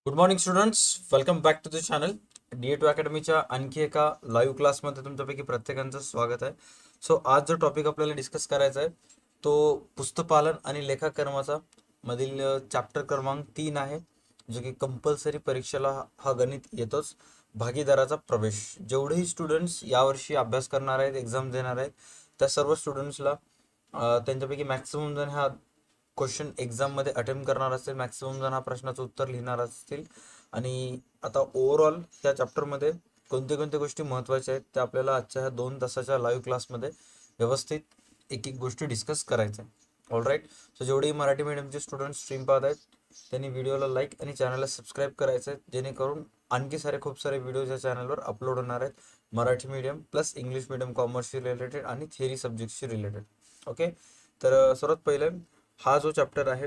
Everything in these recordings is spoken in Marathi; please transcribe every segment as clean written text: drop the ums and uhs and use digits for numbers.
Good morning students, welcome back to the channel. DA2 अकॅडमीच्या आणखी एका लाईव्ह क्लासमध्ये तुमच्यापैकी प्रत्येकांचं स्वागत आहे. सो आज जो टॉपिक आपल्याला डिस्कस करायचा आहे तो पुस्तपालन आणि लेखाकर्माचा मधील चॅप्टर क्रमांक 3 आहे, जो की कंपल्सरी परीक्षेला हा गणित येतोच. भागीदाराचा प्रवेश. जेवढेही स्टुडंट्स यावर्षी अभ्यास करणार आहेत, एक्झाम देणार आहेत, त्या सर्व स्टुडंट्सला त्यांच्यापैकी मॅक्सिमम जण हा क्वेश्चन एक्झाममध्ये अटेम्प्ट करणार असतील, मॅक्सिमम जण हा प्रश्नाचं उत्तर लिहिणार असतील. आणि आता ओव्हरऑल या चॅप्टरमध्ये कोणत्या कोणत्या गोष्टी महत्त्वाच्या आहेत त्या आपल्याला आजच्या ह्या 2 तासाच्या लाईव्ह क्लासमध्ये व्यवस्थित एक एक गोष्टी डिस्कस करायच्या आहे. All right. सो जेवढेही मराठी मीडियमचे स्टुडंट स्ट्रीम पाहत आहेत त्यांनी व्हिडिओला लाईक आणि चॅनलला सबस्क्राईब करायचं आहे, जेणेकरून आणखी खूप सारे व्हिडिओज या चॅनलवर अपलोड होणार आहेत, Marathi medium plus English medium कॉमर्सशी रिलेटेड आणि थिअरी सब्जेक्टशी रिलेटेड. ओके. तर सर्वात पहिले हा जो चॅप्टर आहे,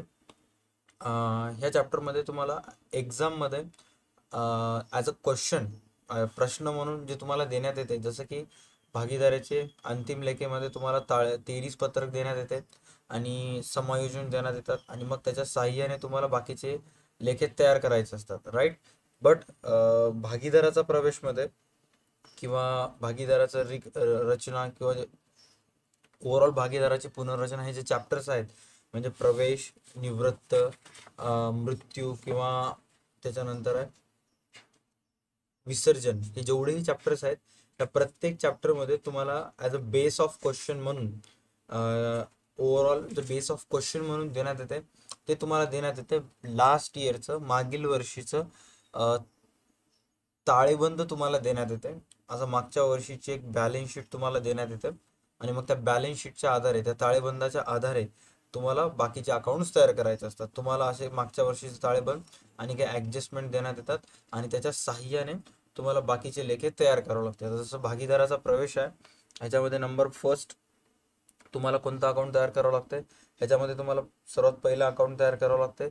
ह्या चॅप्टरमध्ये तुम्हाला एक्झाममध्ये ॲज अ क्वेश्चन, प्रश्न म्हणून जे तुम्हाला देण्यात येते, जसं की भागीदाराचे अंतिम लेखेमध्ये तुम्हाला 23 पत्रक देण्यात येते आणि समायोजन देण्यात येतात आणि मग त्याच्या साहाय्याने तुम्हाला बाकीचे लेखे तयार करायचे असतात, राईट. बट भागीदाराचा प्रवेशमध्ये किंवा भागीदाराचं रचना किंवा ओव्हरऑल भागीदाराची पुनर्रचना हे जे चॅप्टर्स आहेत, म्हणजे प्रवेश, निवृत्त, मृत्यू किंवा त्याच्यानंतर आहे विसर्जन, हे जेवढेही चॅप्टर्स आहेत त्या प्रत्येक चॅप्टरमध्ये तुम्हाला as a base of question म्हणून, overall the base of question म्हणून देण्यात येते. ते तुम्हाला देण्यात येते लास्ट इयरचं, मागील वर्षीचं ताळेबंद तुम्हाला देण्यात येते. असं मागच्या वर्षीची एक बॅलन्स शीट तुम्हाला देण्यात येते आणि मग त्या बॅलन्स शीटच्या आधारे, त्या ताळेबंदाच्या आधारे तुम्हाला बाकीचे अकाउंट्स तयार करायचे असतात. तुम्हाला असे मागच्या वर्षीचे ताळेबंद आणि काही ॲडजस्टमेंट देण्यात येतात आणि त्याच्या साहाय्याने तुम्हाला बाकीचे लेखे तयार करावे लागतात. जसं भागीदाराचा प्रवेश आहे, ह्याच्यामध्ये नंबर फर्स्ट तुम्हाला कोणतं अकाउंट तयार करावं लागतंय. ह्याच्यामध्ये तुम्हाला सर्वात पहिलं अकाउंट तयार करावं लागतंय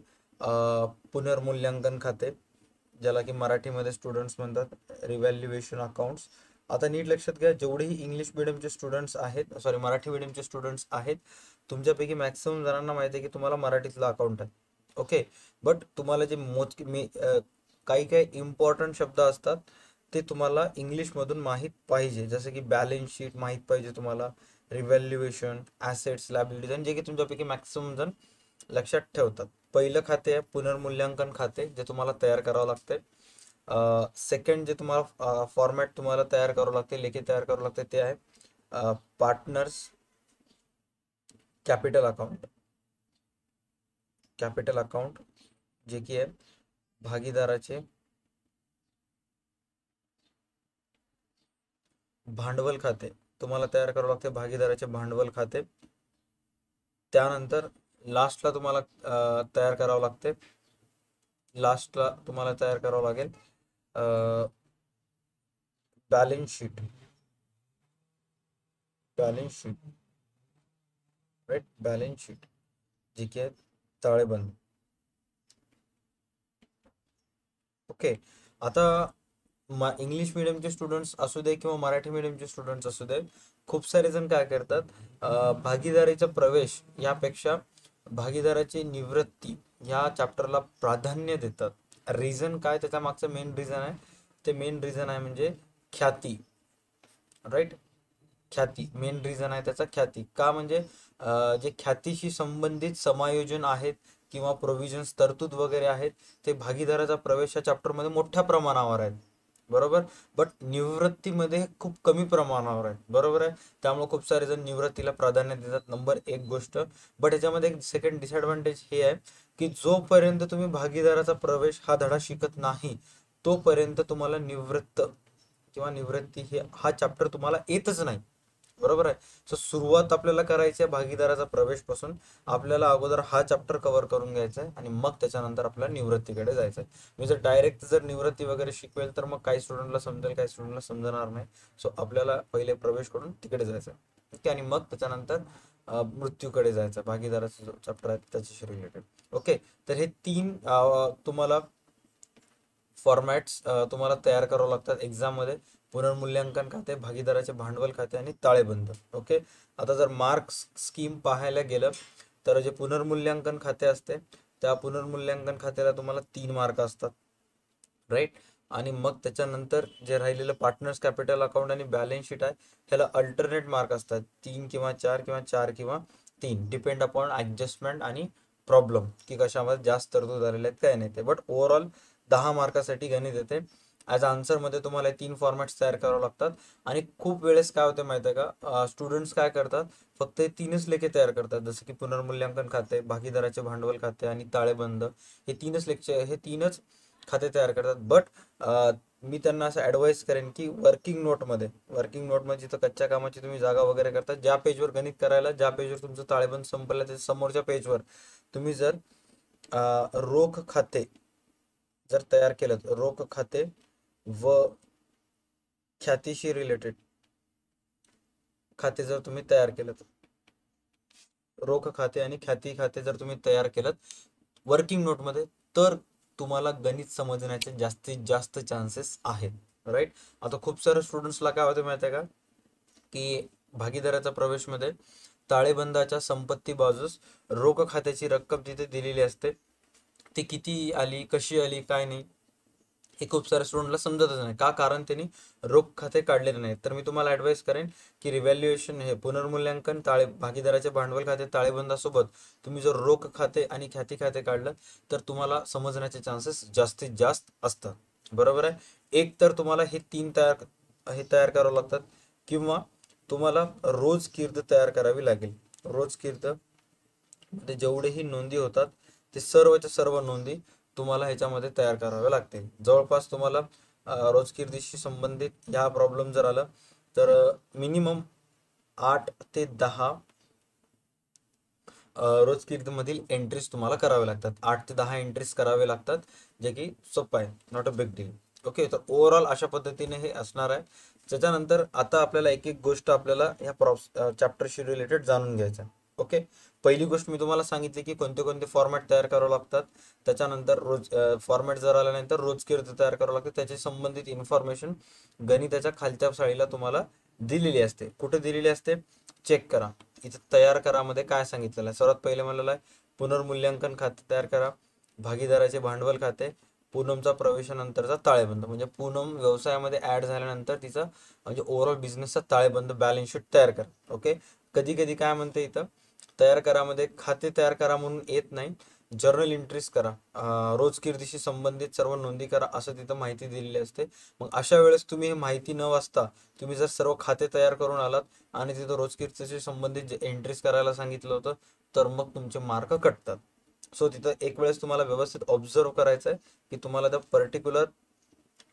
पुनर्मूल्यांकन खाते, ज्याला की मराठीमध्ये स्टुडंट्स म्हणतात रिव्हॅल्युएशन अकाउंट्स. आता नीट लक्षात घ्या, जेवढेही इंग्लिश मिडियमचे स्टुडंट्स आहेत, सॉरी मराठी मिडियमचे स्टुडंट्स आहेत, तुमच्यापैकी मॅक्सिमम जणांना माहिती आहे की तुम्हाला मराठीतलं अकाउंट आहे. ओके. बट तुम्हाला जे काही काही इम्पॉर्टंट शब्द असतात ते तुम्हाला इंग्लिशमधून माहीत पाहिजे, जसं की बॅलन्स शीट माहीत पाहिजे तुम्हाला, रिव्हॅल्युएशन, ॲसेट्स, लायबिलिटीज, आणि जे की तुमच्यापैकी मॅक्सिमम जण लक्षात ठेवतात. पहिलं खाते आहे पुनर्मूल्यांकन खाते, जे तुम्हाला तयार करावं लागते. सेकंड जे तुम्हाला फॉर्मॅट तुम्हाला तयार करावं लागते, लेखी तयार करावं लागते, ते आहे partners capital account. Capital account जे की आहे भागीदाराचे भांडवल खाते तुम्हाला तयार करावं लागते, भागीदाराचे भांडवल खाते. त्यानंतर लास्टला तुम्हाला तयार करावं लागते, लास्टला तुम्हाला तयार करावं लागेल balance sheet. Balance sheet, right, balance sheet जे की आहे ताळेबंद. ओके. आता इंग्लिश मिडियमचे स्टुडंट्स असू दे किंवा मराठी मिडियमचे स्टुडंट्स असू दे, खूप सारे जण काय करतात, भागीदारीचा प्रवेश यापेक्षा भागीदाराची निवृत्ती ह्या चॅप्टरला प्राधान्य देतात. रिझन काय त्याच्या मागचं मेन रिझन आहे, ते मेन रिझन आहे म्हणजे ख्याती, राईट. ख्याती मेन रिझन आहे त्याचा, ख्याती का म्हणजे जे ख्यातीशी संबंधित समायोजन आहेत किंवा प्रोव्हिजन्स, तरतूद वगैरे आहेत, ते भागीदाराचा प्रवेश या चॅप्टरमध्ये मोठ्या प्रमाणावर आहेत, बरोबर. बट निवृत्तीमध्ये खूप कमी प्रमाणावर आहेत, बरोबर आहे. त्यामुळे खूप सारे जण निवृत्तीला प्राधान्य देतात, नंबर एक गोष्ट. बट याच्यामध्ये एक सेकंड डिसएडव्हान्टेज हे आहे की जोपर्यंत तुम्ही भागीदाराचा प्रवेश हा धडा शिकत नाही, तोपर्यंत तुम्हाला निवृत्त किंवा निवृत्ती हे हा चॅप्टर तुम्हाला येतच नाही, बरोबर आहे. सो सुरुवात आपल्याला करायची आहे भागीदाराचा प्रवेश पासून. आपल्याला अगोदर हा चॅप्टर कव्हर करून घ्यायचा आहे आणि मग त्याच्यानंतर आपल्याला निवृत्तीकडे जायचं आहे. मी जर डायरेक्ट जर निवृत्ती वगैरे शिकवेल तर मग काही स्टुडंटला समजेल, काही स्टुडंटला समजणार नाही. सो आपल्याला पहिले प्रवेश करून तिकडे जायचं आहे, ओके. आणि मग त्याच्यानंतर मृत्यूकडे जायचं, भागीदाराचा जो चॅप्टर आहे त्याच्याशी रिलेटेड. ओके. तर हे 3 तुम्हाला फॉर्मॅट्स तुम्हाला तयार करावं लागतात एक्झाममध्ये: पुनर्मूल्यांकन खाते, भागीदाराचे भांडवल खाते आणि ताळेबंद. ओके. आता जर मार्क्स स्कीम पाहायला गेलं तर जे पुनर्मूल्यांकन खाते असते, त्या पुनर्मूल्यांकन खात्याला तुम्हाला 3 मार्क असतात, राईट. आणि मग त्याच्यानंतर जे राहिलेलं पार्टनर्स कॅपिटल अकाउंट आणि बॅलन्स शीट आहे, ह्याला अल्टरनेट मार्क असतात, 3 किंवा 4 किंवा 4 किंवा 3, डिपेंड अपॉन ऍडजस्टमेंट आणि प्रॉब्लेम, की कशामध्ये जास्त तरतूद झालेले आहेत काय नाही ते. बट ओव्हरऑल 10 मार्कासाठी गणित येते. ॲज आन्सरमध्ये तुम्हाला 3 फॉर्मॅट्स तयार करावे लागतात. आणि खूप वेळेस काय होतं माहिती आहे का, स्टुडंट्स काय करतात, फक्त हे 3च लेखे तयार करतात, जसं की पुनर्मूल्यांकन खाते, भागीदाराचे भांडवल खाते आणि ताळेबंद. हे तीनच खाते तयार करतात. बट मी त्यांना असं ॲडवाईस करेन की वर्किंग नोटमध्ये जिथं कच्च्या कामाची तुम्ही जागा वगैरे करता, ज्या पेजवर गणित करायला, ज्या पेजवर तुमचं ताळेबंद संपलं त्याच्या समोरच्या पेजवर तुम्ही जर रोख खाते जर तयार केलं, रोख खाते व ख्यातीशी रिलेटेड खाते जर तुम्ही तयार केलं, रोख खाते आणि ख्याती खाते जर तुम्ही तयार केलं वर्किंग नोटमध्ये, तर तुम्हाला गणित समजण्याचे जास्तीत जास्त चान्सेस आहेत. राईट. आता खूप साऱ्या स्टुडंट्सला काय होतं माहिती आहे का, की भागीदाराच्या प्रवेशमध्ये ताळेबंदाच्या संपत्ती बाजूस रोख खात्याची रक्कम तिथे दिलेली असते, ती किती आली, कशी आली, काय नाही, हे खूप साऱ्या स्टुडंटला समजतच नाही. का? कारण त्यांनी रोख खाते काढलेले नाही. तर मी तुम्हाला ॲडवाईस करेन की रिव्हॅल्युएशन, हे पुनर्मूल्यांकन, भागीदाराचे भांडवल खाते, ताळेबंदासोबत तुम्ही जर रोख खाते आणि ख्याती खाते काढलं तर तुम्हाला समजण्याचे चान्सेस जास्तीत जास्त असतात. बरोबर आहे. एक तर तुम्हाला हे तयार करावं लागतात, किंवा तुम्हाला रोज कीर्द तयार करावी लागेल. रोज कीर्द मध्ये जेवढेही नोंदी होतात ते सर्वच्या सर्व नोंदी तुम्हाला ह्याच्यामध्ये तयार कराव्या लागतील. जवळपास तुम्हाला रोजकिर्दीशी संबंधित ह्या प्रॉब्लेम जर आला तर मिनिमम 8 ते 10 रोजकिर्दीमधील एंट्रीज तुम्हाला करावे लागतात. 8 ते 10 एंट्रीज करावे लागतात, जे की सोपं आहे, not a big deal. Okay. तर ओव्हरऑल अशा पद्धतीने हे असणार आहे. त्याच्यानंतर आता आपल्याला एक एक गोष्ट आपल्याला ह्या चॅप्टरशी रिलेटेड जाणून घ्यायचं आहे. ओके. पहिली गोष्ट मी तुम्हाला सांगितली की कोणते कोणते फॉर्मॅट तयार करावे लागतात. त्याच्यानंतर फॉर्मॅट जर आल्यानंतर रोजकीर्द तयार करावं लागतं, त्याची संबंधित इन्फॉर्मेशन गणिताच्या खालच्या साळीला तुम्हाला दिलेली असते. कुठे दिलेली असते? चेक करा. इथे तयार करामध्ये काय सांगितलेलं आहे. सर्वात पहिले म्हणलेलं आहे पुनर्मूल्यांकन खाते तयार करा, भागीदाराचे भांडवल खाते, पूनमचा प्रवेशानंतरचा ताळेबंद, म्हणजे पूनम व्यवसायामध्ये ऍड झाल्यानंतर तिचा म्हणजे ओव्हरऑल बिझनेसचा ताळेबंद, बॅलन्स शीट तयार करा. ओके. कधी कधी काय म्हणते इथं तयार करामध्ये खाते तयार करा म्हणून येत नाही, जर्नल एंट्रीज करा, रोजकिर्दीशी संबंधित सर्व नोंदी करा, असं तिथं माहिती दिलेली असते. मग अशा वेळेस तुम्ही हे माहिती न वाचता तुम्ही जर सर्व खाते तयार करून आलात आणि तिथं रोजकिर्दीशी संबंधित जे एंट्रीज करायला सांगितलं होतं, तर मग तुमचे मार्क कटतात. सो तिथं एक वेळेस तुम्हाला व्यवस्थित ऑब्झर्व करायचं आहे की तुम्हाला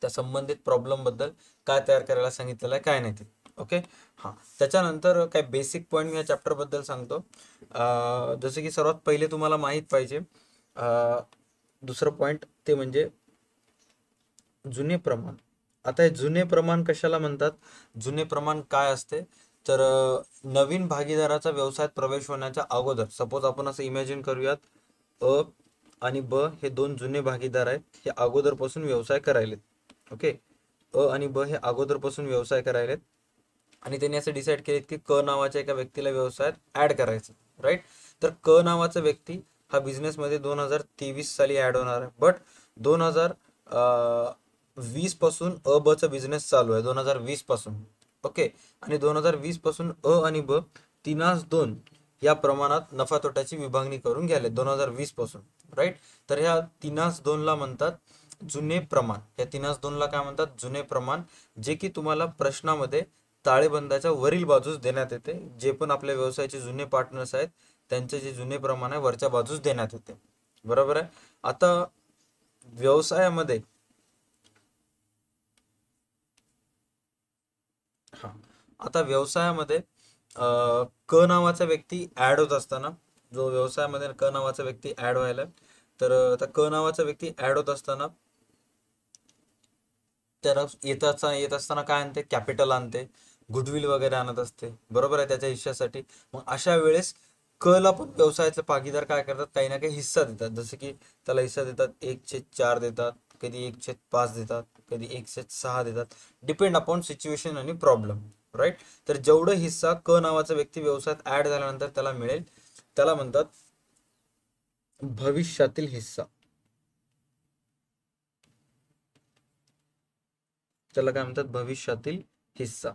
त्या संबंधित प्रॉब्लेम बद्दल काय तयार करायला सांगितलेलं आहे, काय नाही ते. ओके. हां. त्याच्यानंतर काय बेसिक पॉईंट मी या चॅप्टर बद्दल सांगतो. जसं की सर्वात पहिले तुम्हाला माहीत पाहिजे, दुसरं पॉईंट ते म्हणजे जुने प्रमाण. आता हे जुने प्रमाण कशाला म्हणतात, जुने प्रमाण काय असते, तर नवीन भागीदाराचा व्यवसायात प्रवेश होण्याच्या अगोदर, सपोज आपण असं इमॅजिन करूयात, अ आणि ब हे दोन जुने भागीदार आहेत, हे अगोदरपासून व्यवसाय करायलेत. ओके. अ आणि ब हे अगोदरपासून व्यवसाय करायलेत आणि त्यांनी असं डिसाईड केलेत की क नावाच्या एका व्यक्तीला व्यवसायात ऍड करायचं. राईट. तर क नावाचा व्यक्ती हा बिझनेसमध्ये 2023 साली ऍड होणार आहे. बट 2020 पासून अ ब चा बिझनेस चालू आहे, 2020 पासून. ओके. आणि 2020 पासून अ आणि ब तिनास दोन या प्रमाणात नफा तोट्याची विभागणी करून घ्यायला 2020 पासून. राईट. तर ह्या तिनास दोनला म्हणतात जुने प्रमाण. या तिनास दोनला काय म्हणतात? जुने प्रमाण, जे की तुम्हाला प्रश्नामध्ये ताळेबंदाच्या वरील बाजूस देण्यात येते. जे पण आपल्या व्यवसायाचे जुने पार्टनर्स आहेत त्यांचे जे जुने प्रमाण आहे वरच्या बाजूस देण्यात येते. बरोबर आहे. आता व्यवसायामध्ये हा आता व्यवसायामध्ये क नावाचा व्यक्ती ऍड होत असताना, जो व्यवसायामध्ये क नावाचा व्यक्ती ऍड व्हायला, तर आता क नावाचा व्यक्ती ऍड होत असताना त्याला येत असताना काय आणते? कॅपिटल आणते, गुडविल वगैरे आणत असते. बरोबर आहे, त्याच्या हिश्श्यासाठी. मग अशा वेळेस क ला पण व्यवसायाचे भागीदार काय करतात? काही ना काही हिस्सा देतात. जसं की त्याला हिस्सा देतात, 1/4 देतात, कधी 1/5 देतात, कधी 1/6 देतात, डिपेंड अपॉन सिच्युएशन आणि प्रॉब्लेम. राईट. तर जेवढं हिस्सा क नावाचा व्यक्ती व्यवसायात ऍड झाल्यानंतर त्याला मिळेल, त्याला म्हणतात भविष्यातील हिस्सा. त्याला काय म्हणतात, भविष्यातील हिस्सा.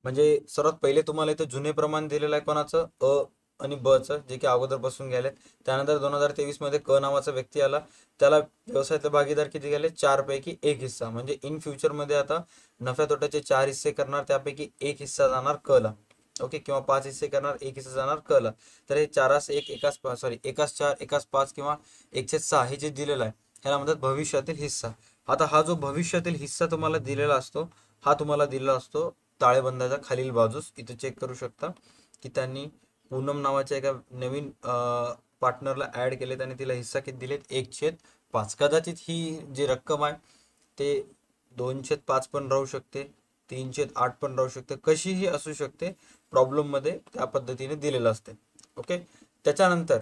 म्हणजे सर्वात पहिले तुम्हाला इथे जुने प्रमाण दिलेलं आहे कोणाचं, अ आणि ब चं, जे की अगोदर बसून गेले. त्यानंतर 2023 मध्ये क नावाचा व्यक्ती आला, त्याला व्यवसायातले भागीदार किती गेले, 4 पैकी 1 हिस्सा. म्हणजे इन फ्युचर मध्ये आता नफ्या तोट्याचे 4 हिस्से करणार, त्यापैकी 1 हिस्सा जाणार क ला. ओके, किंवा 5 हिस्से करणार, 1 हिस्सा जाणार क ला. तर हे 4 1 एकाच सॉरी एकाच 4 एकाच 5 किंवा 1/6 हे जे दिलेलं आहे ह्याला म्हणतात भविष्यातील हिस्सा. आता हा जो भविष्यातील हिस्सा तुम्हाला दिलेला असतो, हा तुम्हाला दिलेला असतो ताळेबंदाच्या खालील बाजूस. इथे चेक करू शकता की त्यांनी पूनम नावाच्या एका नवीन पार्टनरला ऍड केलेत आणि तिला हिस्सा किती दिलेत, 1/5. कदाचित ही जी रक्कम आहे ते 2/5 पण राहू शकते, 3/8 पण राहू शकते, कशीही असू शकते. प्रॉब्लेम मध्ये त्या पद्धतीने दिलेलं असते. ओके, त्याच्यानंतर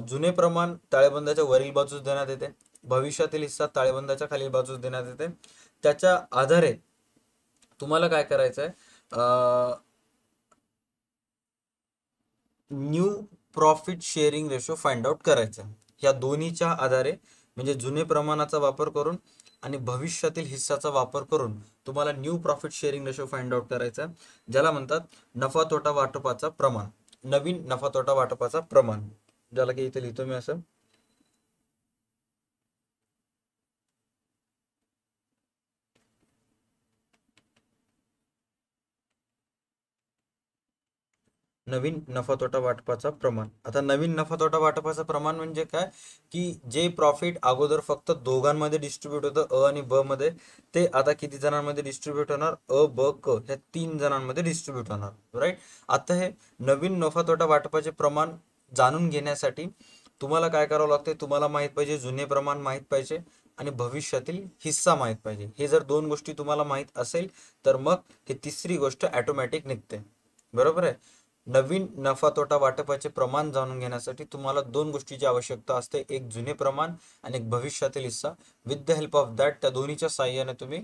जुने प्रमाण ताळेबंदाच्या वरील बाजूस देण्यात येते, भविष्यातील हिस्सा ताळेबंदाच्या खालील बाजूस देण्यात येते. त्याच्या आधारे तुम्हाला काय करायचं आहे, new profit sharing ratio find out करायचा. या दोन्हीच्या आधारे म्हणजे जुने प्रमाणाचा वापर करून आणि भविष्यातील हिस्साचा वापर करून तुम्हाला new profit sharing ratio find out करायचा, ज्याला म्हणतात नफा तोटा वाटपाचा प्रमाण, नवीन नफा तोटा वाटपाचा प्रमाण, ज्याला की इथे लिहितो मी असं. नवीन नफा तोटा वाटपाचा प्रमाण. आता नवीन नफा तोटा वाटपाचं प्रमाण म्हणजे काय, की जे प्रॉफिट अगोदर फक्त दोघांमध्ये डिस्ट्रीब्यूट होतं, अ आणि ब मध्ये, ते आता किती जणांमध्ये डिस्ट्रीब्यूट होणार, अ ब क ह्या 3 जणांमध्ये डिस्ट्रीब्यूट होणार. राईट. आता हे नवीन नफा तोटा वाटपाचे प्रमाण जाणून घेण्यासाठी तुम्हाला काय करावं लागते, तुम्हाला माहित पाहिजे जुने प्रमाण माहित पाहिजे आणि भविष्यातील हिस्सा माहित पाहिजे. हे जर 2 गोष्टी तुम्हाला माहित असेल तर मग हे तिसरी गोष्ट ऑटोमॅटिक निघते. बरोबर आहे. नवीन नफा तोटा वाटपाचे प्रमाण जाणून घेण्यासाठी तुम्हाला 2 गोष्टीची आवश्यकता असते, एक जुने प्रमाण आणि एक भविष्यातील हिस्सा. With the help of that, त्या दोन्हीच्या साहाय्याने तुम्ही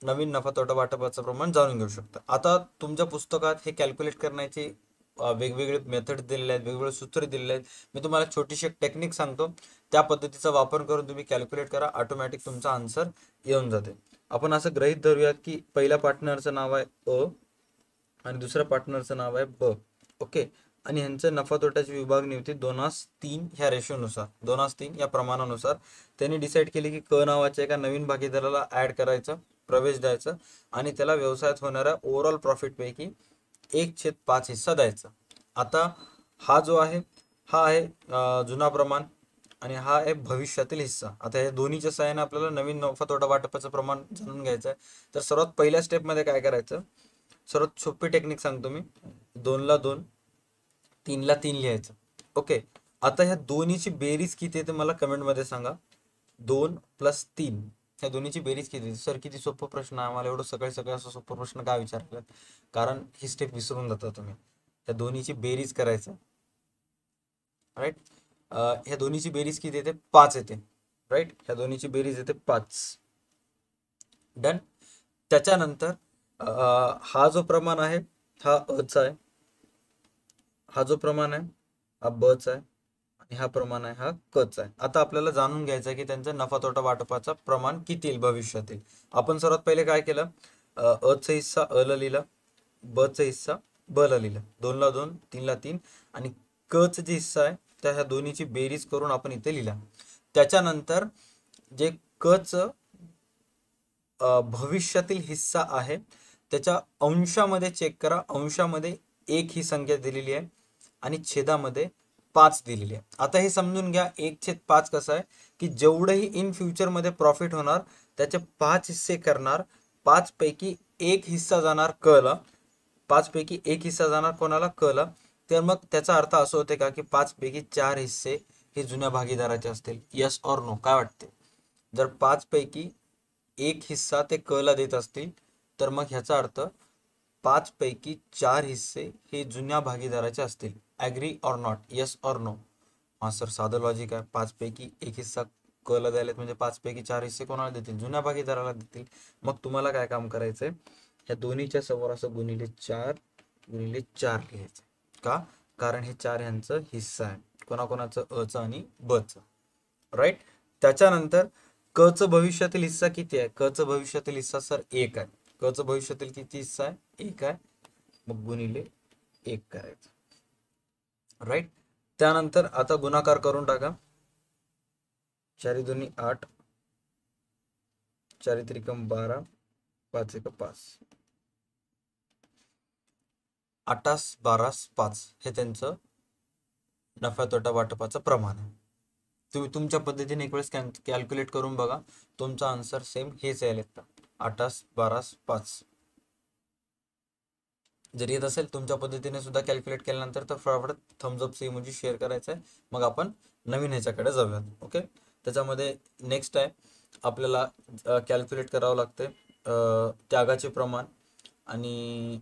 नवीन नफा तोटा वाटपाचं प्रमाण जाणून घेऊ शकता. आता तुमच्या पुस्तकात हे कॅल्क्युलेट करण्याचे वेगवेगळे मेथड दिलेले आहेत, वेगवेगळे सूत्र दिलेले आहेत. मी तुम्हाला छोटीशी एक टेक्निक सांगतो, त्या पद्धतीचा वापर करून तुम्ही कॅल्क्युलेट करा, ऑटोमॅटिक तुमचा आन्सर येऊन जाते. आपण असं गृहीत धरूयात की पहिल्या पार्टनरचं नाव आहे अ आणि दुसऱ्या पार्टनरचं नाव आहे ब. ओके, आणि ह्यांचं नफा तोट्याची विभागणी होती 2:3 ह्या रेशोनुसार, 2:3 या प्रमाणानुसार. त्यांनी डिसाईड केले की क नावाच्या एका नवीन भागीदाराला ऍड करायचं, प्रवेश द्यायचा आणि त्याला व्यवसायात होणाऱ्या ओव्हरऑल प्रॉफिट पैकी 1/5 हिस्सा द्यायचा. आता हा जो आहे हा आहे जुना प्रमाण आणि हा आहे भविष्यातील हिस्सा. आता हे दोन्हीच्या सहाय्याने आपल्याला नवीन नफा तोटा वाटपाचं प्रमाण जाणून घ्यायचं आहे. तर सर्वात पहिल्या स्टेपमध्ये काय करायचं, सर्वात सोपी टेक्निक सांगतो मी, 2 ला 2, 3 ला 3 लिहायचं. ओके, आता ह्या दोन्हीची बेरीज किती आहे ते मला कमेंट मध्ये सांगा. 2 + 3 ह्या दोन्हीची बेरीज किती. सर किती सोपं प्रश्न आहे, आम्हाला एवढं सकाळी सकाळी असं सोपं प्रश्न का विचारला, कारण ही स्टेप विसरून जाता तुम्ही. त्या दोन्हीची बेरीज करायचं. राईट. ह्या दोन्हीची बेरीज किती येते, 5 येते. राईट, ह्या दोन्हीची बेरीज येते 5. डन. त्याच्यानंतर हा जो प्रमाण आहे हा अचा आहे, हा जो प्रमाण आहे हा बचा आहे आणि हा प्रमाण आहे हा कचा आहे. आता आपल्याला जाणून घ्यायचं आहे की त्यांचं नफा तोटा वाटपाचा प्रमाण किती येईल भविष्यातील. आपण सर्वात पहिले काय केलं, अचा हिस्सा अ ला लिहिला, ब चा हिस्सा ब ला लिहिला, 2 ला 2, 3 ला 3 आणि क चा जे हिस्सा आहे त्या ह्या दोन्हीची बेरीज करून आपण इथे लिहिला. त्याच्यानंतर जे क च भविष्यातील हिस्सा आहे त्याच्या अंशामध्ये चेक करा, अंशामध्ये 1 ही संख्या दिलेली आहे आणि छेदामध्ये 5 दिलेली आहे. आता हे समजून घ्या 1/5 कसं आहे की जेवढंही इन फ्युचर मध्ये प्रॉफिट होणार त्याचे 5 हिस्से करणार, 5 पैकी 1 हिस्सा जाणार क ला, 5 पैकी 1 हिस्सा जाणार कोणाला, क ला. तर मग त्याचा अर्थ असं होते का की 5 पैकी 4 हिस्से हे जुन्या भागीदाराचे असतील. यस ऑर नो, काय वाटते. जर 5 पैकी 1 हिस्सा ते क ला देत असतील तर मग ह्याचा अर्थ 5 पैकी 4 हिस्से हे जुन्या भागीदाराचे असतील. Agree or not, yes or no. हा सर साधं लॉजिक आहे, 5 पैकी 1 हिस्सा क ला द्यायला म्हणजे 5 पैकी 4 हिस्से कोणाला देतील, जुन्या भागीदाराला देतील. मग तुम्हाला काय काम करायचंय, ह्या दोन्हीच्या समोर असं गुणिले 4 लिहायचं. का, कारण हे 4 ह्यांचं हिस्सा आहे, कोणाकोणाचं अचं आणि बचं. राईट. त्याच्यानंतर क च भविष्यातील हिस्सा किती आहे? क च भविष्यातील हिस्सा सर 1 आहे. क च भविष्यातील किती हिस्सा आहे? 1 आहे. मग गुणिले 1 करायचं. राईट. त्यानंतर आता गुणाकार करून टाका. 4 दुनी 8, 4 त्रिकम 12, 5 एक 5. 8 12 5 हे त्यांचं नफा तोटा वाटपाचं प्रमाण आहे. तुम्ही तुमच्या पद्धतीने एक वेळेस कॅल्क्युलेट करून बघा, तुमचा आन्सर सेम हेच यायला येतं. 8 12 5 जर येत असेल तुमच्या पद्धतीने सुद्धा कॅल्क्युलेट केल्यानंतर तर फटाफट थम्स अप इमोजी शेअर करायचं आहे. मग आपण नवीन ह्याच्याकडे जाऊयात. ओके. त्याच्यामध्ये नेक्स्ट आहे आपल्याला कॅल्क्युलेट करावं लागते त्यागाचे प्रमाण आणि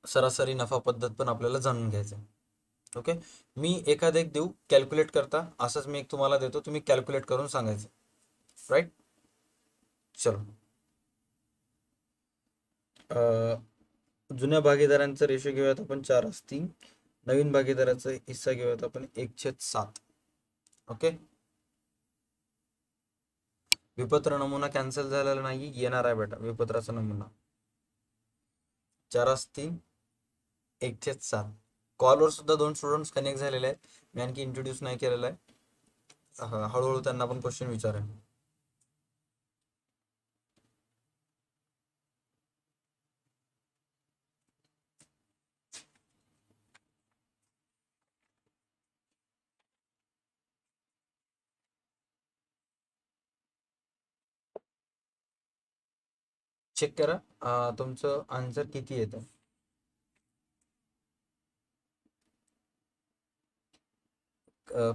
सरासरी नफा पद्धत पण आपल्याला जाणून घ्यायचं आहे. ओके. मी एखादं एक देऊ कॅल्क्युलेट करता, असंच मी एक तुम्हाला देतो, तुम्ही कॅल्क्युलेट करून सांगायचं. राईट. चलो. जुन्या भागीदारांचा रेशो घेऊयात आपण 4:3. नवीन भागीदाराचा हिस्सा घेऊयात आपण 1/7. ओके. विपत्र नमुना कॅन्सल झालेला नाही, येणार आहे बेटा विपत्राचा नमुना. 4:3 1/7. कॉलवर सुद्धा 2 स्टुडंट्स कनेक्ट झालेले आहेत. मी आणखी इंट्रोड्यूस नाही केलेला आहे. हळूहळू त्यांना पण क्वेश्चन विचारेन. चेक करा तुमचं आन्सर किती येतं.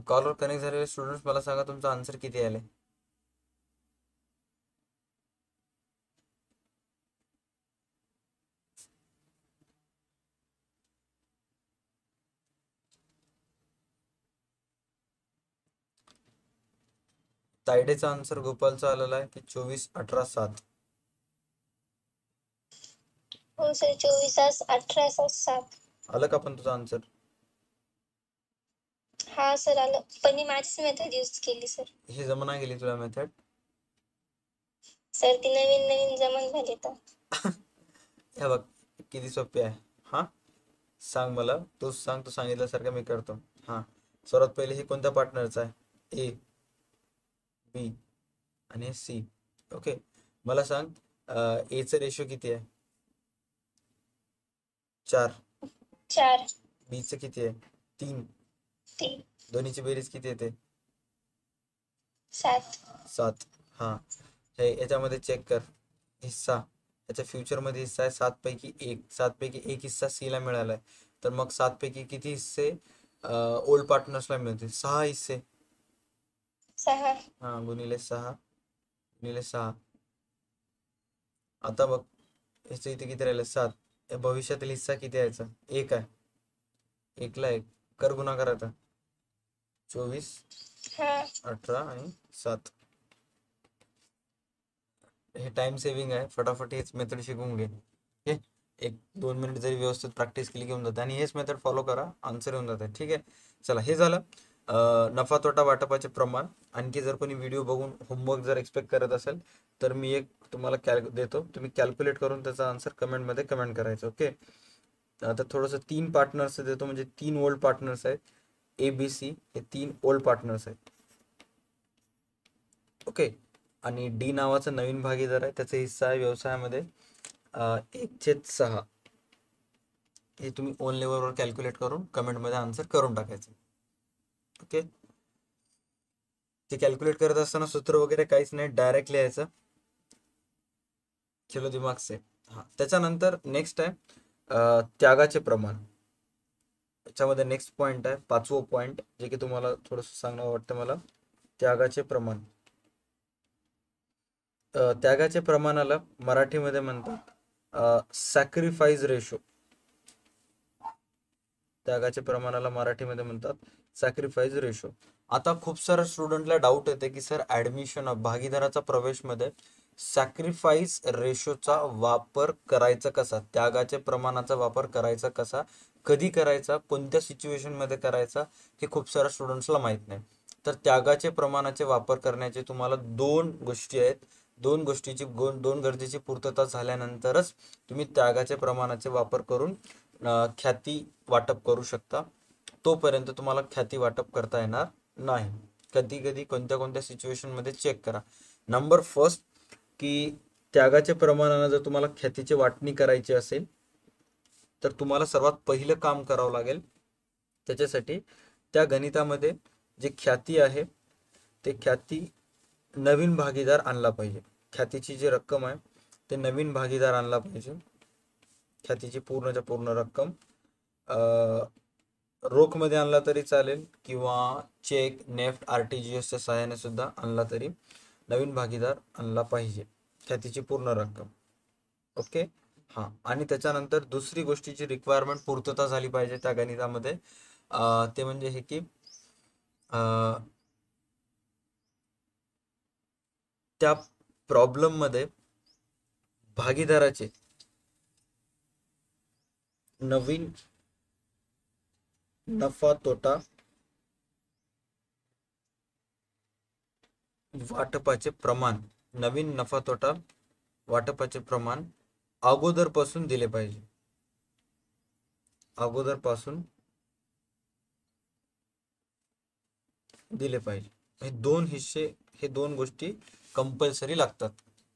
कॉलवर कनेक्ट झालेले स्टुडंट्स मला सांगा तुमचा आन्सर किती आले. तायडेचा आन्सर गोपालचा आलेला आहे की 24 18 7. हो सर 24 18 7. आलं का पण तुझा आन्सर? हा सर आलं, पण मी माझीच मेथड यूज केली सर. हे जमा गेली तुला मेथड? सर ती नवीन जमन झाली तर. हे बघ किती सोपी आहे. हा सांग मला, तू सांग, तू सांगितल्यासारखं मी करतो. हा सर्वात पहिले हे कोणत्या पार्टनरचा आहे? ए बी आणि सी. ओके. मला सांग ए चा रेशो किती आहे? 4. बी चं किती आहे? 3. दोन्हीची बेरीज किती येते? 7. हा हे याच्यामध्ये चेक कर हिस्सा. याच्या फ्युचर मध्ये हिस्सा आहे 7 पैकी 1. 7 पैकी 1 हिस्सा सी ला मिळालाय. तर मग 7 पैकी किती हिस्से ओल्ड पार्टनर्सला मिळतील? 6 हिस्से. 6. हा गुणिले 6 गुणिले 6. आता बघ याचं इथे किती राहिलं? 7. भविष्यातील हिस्सा किती यायचा? 1 आहे. 1 ला 1 कर गुणाकार आता. 24 18 आणि 7. हे टाइम सेव्हिंग आहे. फटाफट हेच मेथड शिकून घे. ओके. 1-2 मिनिट जरी व्यवस्थित प्रॅक्टिस केली की होऊन जाते आणि हेच मेथड फॉलो करा, आन्सर येऊन जाते. ठीक आहे. चला हे झालं नफा तोटा वाटपाचे प्रमाण. आणखी जर कोणी व्हिडिओ बघून होमवर्क जर एक्सपेक्ट करत असेल तर मी एक तुम्हाला देतो, तुम्ही कॅल्क्युलेट करून त्याचा आन्सर कमेंटमध्ये कमेंट करायचं. ओके. आता थोडंसं 3 पार्टनर्स देतो, म्हणजे 3 ओल्ड पार्टनर्स आहेत. ए बी सी हे 3 ओल्ड पार्टनर्स आहेत. ओके. आणि डी नावाचा नवीन भागीदार आहे, त्याचा हिस्सा आहे व्यवसायामध्ये 1/6. हे तुम्ही ओन लेवलवर कॅल्क्युलेट करून कमेंटमध्ये आन्सर करून टाकायचं. ओके. ते कॅल्क्युलेट करत असताना सूत्र वगैरे काहीच नाही, डायरेक्ट लिहायचं. चलो दिमाग से. हा त्याच्यानंतर नेक्स्ट आहे त्यागाचे प्रमाण. त्याच्यामध्ये नेक्स्ट पॉइंट आहे 5वं पॉइंट, जे की तुम्हाला थोडंसं सांगणं वाटतं मला. त्यागाचे प्रमाण. त्यागाचे प्रमाणाला मराठीमध्ये म्हणतात सॅक्रिफाईस रेशो. त्यागाच्या प्रमाणाला मराठीमध्ये म्हणतात सॅक्रिफाईस रेशो. आता खूप साऱ्या स्टुडंटला डाऊट येते की सर ऍडमिशन भागीदाराचा प्रवेशमध्ये सॅक्रिफाईस रेशोचा वापर करायचा कसा, त्यागाच्या प्रमाणाचा वापर करायचा कसा, कधी करायचा, कोणत्या सिच्युएशन मध्ये करायचा, हे खूप साऱ्या स्टुडंट्सला माहित नाही. तर त्यागाचे प्रमाणाचे वापर करण्याचे तुम्हाला दोन गोष्टी आहेत. दोन गोष्टीची दोन गरजेची पूर्तता झाल्यानंतरच तुम्ही त्यागाचे प्रमाणाचे वापर करून ख्याती वाटप करू शकता. तोपर्यंत तुम्हाला ख्याती वाटप करता येणार नाही. कधी कधी कोणत्या कोणत्या सिच्युएशन मध्ये चेक करा. नंबर फर्स्ट, की त्यागाच्या प्रमाणानं जर तुम्हाला ख्यातीची वाटणी करायची असेल तर तुम्हाला सर्वात पहिलं काम करावं लागेल. त्याच्यासाठी त्या गणितामध्ये जे ख्याती आहे ते ख्याती नवीन भागीदार आणला पाहिजे. ख्यातीची जी रक्कम आहे ते नवीन भागीदार आणला पाहिजे. ख्यातीची पूर्णच्या पूर्ण रक्कम रोख मध्ये आणला तरी चालेल किंवा चेक, नेफ्ट, RTGS च्या सहाय्याने सुद्धा आणला तरी नवीन भागीदार आणला पाहिजे. ख्यातीची पूर्ण रक्कम. ओके. हा, आणि त्याच्यानंतर दुसरी गोष्टीची रिक्वायरमेंट पूर्तता झाली पाहिजे त्या गणितामध्ये. ते म्हणजे हे की त्या प्रॉब्लेम मध्ये भागीदाराचे नवीन नफा तोटा वाटपाचे प्रमाण, नवीन नफा तोटा वाटपाचे प्रमाण अगोदरपासून दिले पाहिजे. अगोदरपासून दिले पाहिजे. हे दोन हिस्से, हे दोन गोष्टी कंपल्सरी लागतात.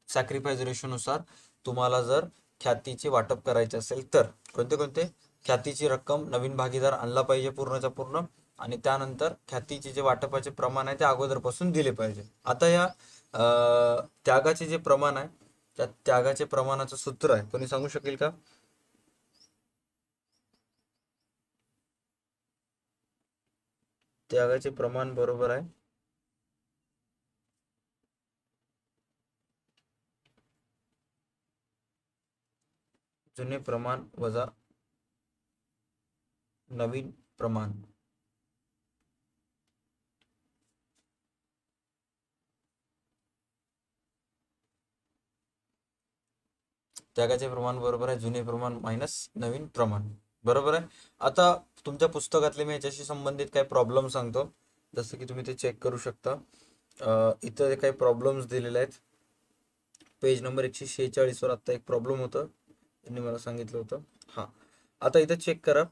सॅक्रिफाईस रेशोनुसार तुम्हाला जर ख्यातीचे वाटप करायचे असेल तर कोणते कोणते? ख्यातीची रक्कम नवीन भागीदार आणला पाहिजे पूर्णच्या पूर्ण, आणि त्यानंतर ख्यातीचे जे वाटपाचे प्रमाण आहे ते अगोदरपासून दिले पाहिजे. आता या त्यागाचे जे प्रमाण आहे त्या त्यागाचे प्रमाणाचं सूत्र आहे, कोणी सांगू शकेल का? त्यागाचे प्रमाण बरोबर आहे जुने प्रमाण वजा नवीन प्रमाण. त्यागाचे प्रमाण बरोबर आहे जुने प्रमाण मायनस नवीन प्रमाण. बरोबर आहे. आता तुमच्या पुस्तकातले मी याच्याशी संबंधित काही प्रॉब्लेम सांगतो, जसं की तुम्ही ते चेक करू शकता. इथं काही प्रॉब्लेम्स दिलेले आहेत. पेज नंबर 146 वर आता एक प्रॉब्लेम होतं, त्यांनी मला सांगितलं होतं. हा, आता इथं चेक करा.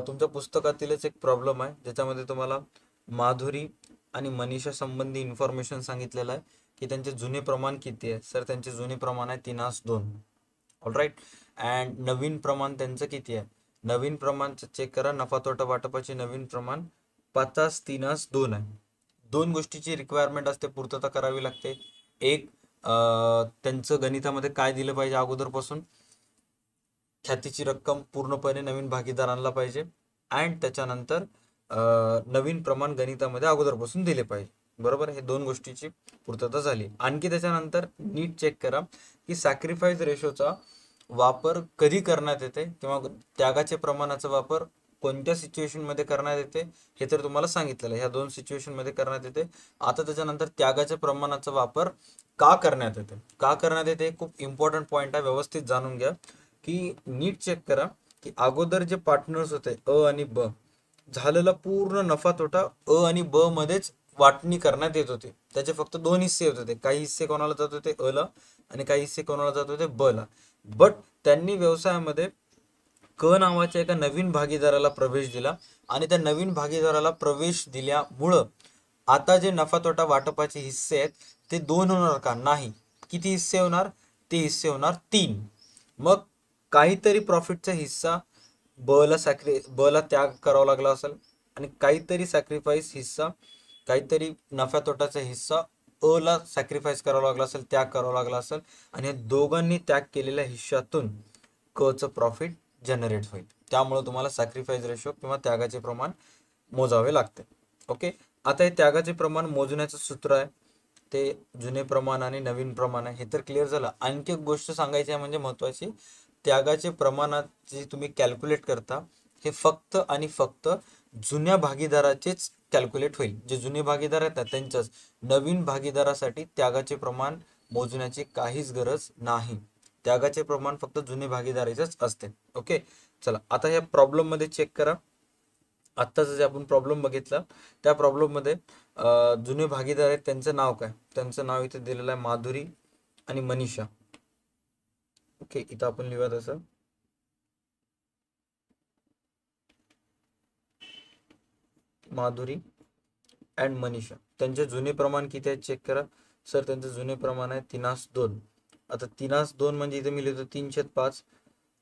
तुमच्या पुस्तकातीलच एक प्रॉब्लेम आहे ज्याच्यामध्ये तुम्हाला माधुरी आणि मनीषा संबंधी इन्फॉर्मेशन सांगितलेलं आहे की त्यांचे जुने प्रमाण किती आहे. सर त्यांचे जुने प्रमाण आहे 3:2. All right. अँड नवीन प्रमाण त्यांचं किती आहे? नवीन प्रमाण चेक करा. नफा तोटा वाटपाचे नवीन प्रमाण 5:3:2 आहे. दोन गोष्टीची रिक्वायरमेंट असते, पूर्तता करावी लागते. एक, त्यांचं गणितामध्ये काय दिलं पाहिजे अगोदरपासून, ख्यातीची रक्कम पूर्णपणे नवीन भागीदार आणला पाहिजे, अँड त्याच्यानंतर नवीन प्रमाण गणितामध्ये अगोदरपासून दिले पाहिजे. बरोबर. हे दोन गोष्टीची पूर्तता झाली. आणखी त्याच्यानंतर नीट चेक करा की सॅक्रिफाईस रेशोचा वापर कधी करण्यात येते किंवा त्यागाचे प्रमाणाचा वापर कोणत्या सिच्युएशन मध्ये करण्यात येते हे तर तुम्हाला सांगितलेलं आहे. ह्या दोन सिच्युएशन मध्ये करण्यात येते. आता त्याच्यानंतर त्यागाच्या प्रमाणाचा वापर का करण्यात येते, का करण्यात येते खूप इम्पॉर्टंट पॉइंट आहे, व्यवस्थित जाणून घ्या. की नीट चेक करा की अगोदर जे पार्टनर्स होते अ आणि ब, झालेला पूर्ण नफा तोटा अ आणि ब मध्येच वाटणी करण्यात येत होती. त्याचे फक्त दोन हिस्से होत होते. काही हिस्से कोणाला जात होते अ ला आणि काही हिस्से कोणाला जात होते ब ला. बट त्यांनी व्यवसायामध्ये क नावाच्या एका नवीन भागीदाराला प्रवेश दिला आणि त्या नवीन भागीदाराला प्रवेश दिल्यामुळं आता जे नफा तोटा वाटपाचे हिस्से आहेत ते दोन होणार का? नाही. किती हिस्से होणार? ते हिस्से होणार 3. मग काहीतरी प्रॉफिटचा हिस्सा ब ला त्याग करावा लागला असेल आणि काहीतरी सॅक्रिफाईस हिस्सा, काहीतरी नफ्या तोटाचा हिस्सा अ ला सॅक्रिफाईस करावा लागला असेल, त्याग करावा लागला असेल, आणि या दोघांनी त्याग केलेल्या हिश्श्यातून क चं प्रॉफिट जनरेट होईल. त्यामुळे तुम्हाला सॅक्रिफाईस रेशो किंवा त्यागाचे प्रमाण मोजावे लागते. ओके. आता हे त्यागाचे प्रमाण मोजण्याचं सूत्र आहे ते जुने प्रमाण आणि नवीन प्रमाण आहे. हे तर क्लिअर झालं. आणखी एक गोष्ट सांगायची आहे म्हणजे महत्वाची, त्यागाचे प्रमाणात जे तुम्ही कॅल्क्युलेट करता हे फक्त आणि फक्त जुन्या भागीदाराचेच कॅल्क्युलेट होईल. जे जुने भागीदार आहेत त्यांच्याच. नवीन भागीदारासाठी त्यागाचे प्रमाण मोजण्याची काहीच गरज नाही. त्यागाचे प्रमाण फक्त जुने भागीदाराचेच असते. ओके. चला आता या प्रॉब्लेम मध्ये चेक करा. आत्ताचा जे आपण प्रॉब्लेम बघितला त्या प्रॉब्लेम मध्ये जुने भागीदार आहेत त्यांचं नाव काय? त्यांचं नाव इथे दिलेलं आहे माधुरी आणि मनीषा. ओके, इथं आपण लिहूया तसं. माधुरी अँड मनीषा. त्यांचे जुने प्रमाण किती आहेत चेक करा. सर त्यांचं जुने प्रमाण आहे 3:2. आता 3:2 म्हणजे इथे मी लिहितो 3/5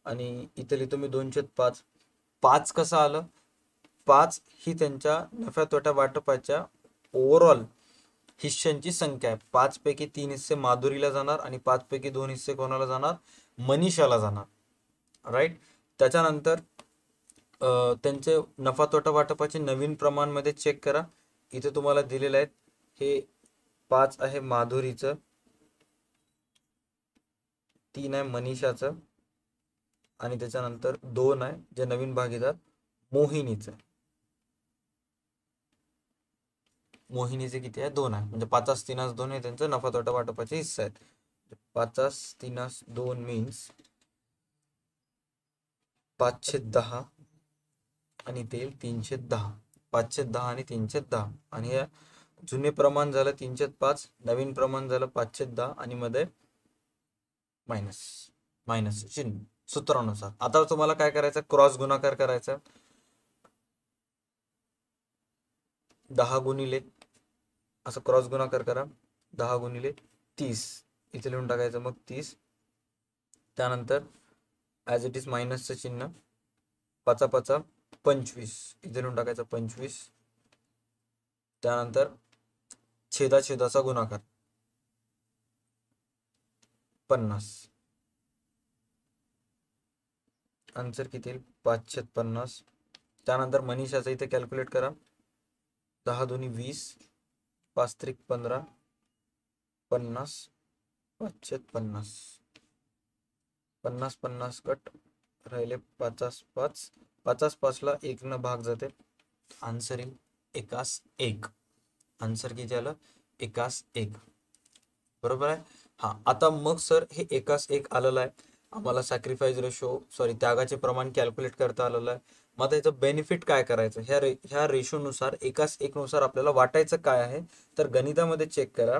आणि इथे लिहितो मी 2/5. 5 कसं आलं? 5 ही त्यांच्या नफ्या तोट्या वाटपाच्या ओव्हरऑल हिस्स्यांची संख्या आहे. 5 पैकी 3 हिस्से माधुरीला जाणार आणि 5 पैकी 2 हिस्से कोणाला जाणार? मनीषाला जाणार. राईट. त्याच्यानंतर त्यांचे नफा तोटा वाटपाचे नवीन प्रमाण मध्ये चेक करा. इथे तुम्हाला दिलेले आहेत. हे 5 आहे माधुरीचं, 3 आहे मनीषाचं आणि त्याच्यानंतर 2 आहे जे नवीन भागीदार मोहिनीचं. मोहिनीचे किती आहे? 2 आहे. म्हणजे 5/3 हे त्यांचं नफा तोटा वाटपाचे हिस्से आहेत. 5/3 मीन्स 510 आणि तेल 310. 510 आणि 310 आणि या जुने प्रमाण झालं 3/5, नवीन प्रमाण झालं 510 आणि मध्ये मायनस मायनस चिन्ह सूत्रानुसार. आता तुम्हाला काय करायचं? क्रॉस गुणाकार करायचा. 10 गुणिले असं क्रॉस गुणाकार करा. 10 गुणिले 30 इथे लिहून टाकायचं मग 30. त्यानंतर ॲज इट इज मायनसचं चिन्ह. 5 25 इथे लिहून टाकायचं 25. त्यानंतर छेदाचा गुणाकार 50. आन्सर किती येईल? 550. त्यानंतर मनीषाचं इथे कॅल्क्युलेट करा. 10 दुनी 20, 5 त्रिक 15, 50, 550. 50 कट राहिले 5 5ला 1 न भाग जाते. आन्सर येईल 1:1. आन्सर किती आलं? 1:1. बरोबर आहे. हा, आता मग सर हे 1:1 आलेलं आहे. आम्हाला सॅक्रिफाईस रेशो त्यागाचे प्रमाण कॅल्क्युलेट करता आलेलं आहे. मग आता याचं बेनिफिट काय करायचं? ह्या रेशोनुसार 1:1 नुसार आपल्याला वाटायचं काय आहे? तर गणितामध्ये चेक करा.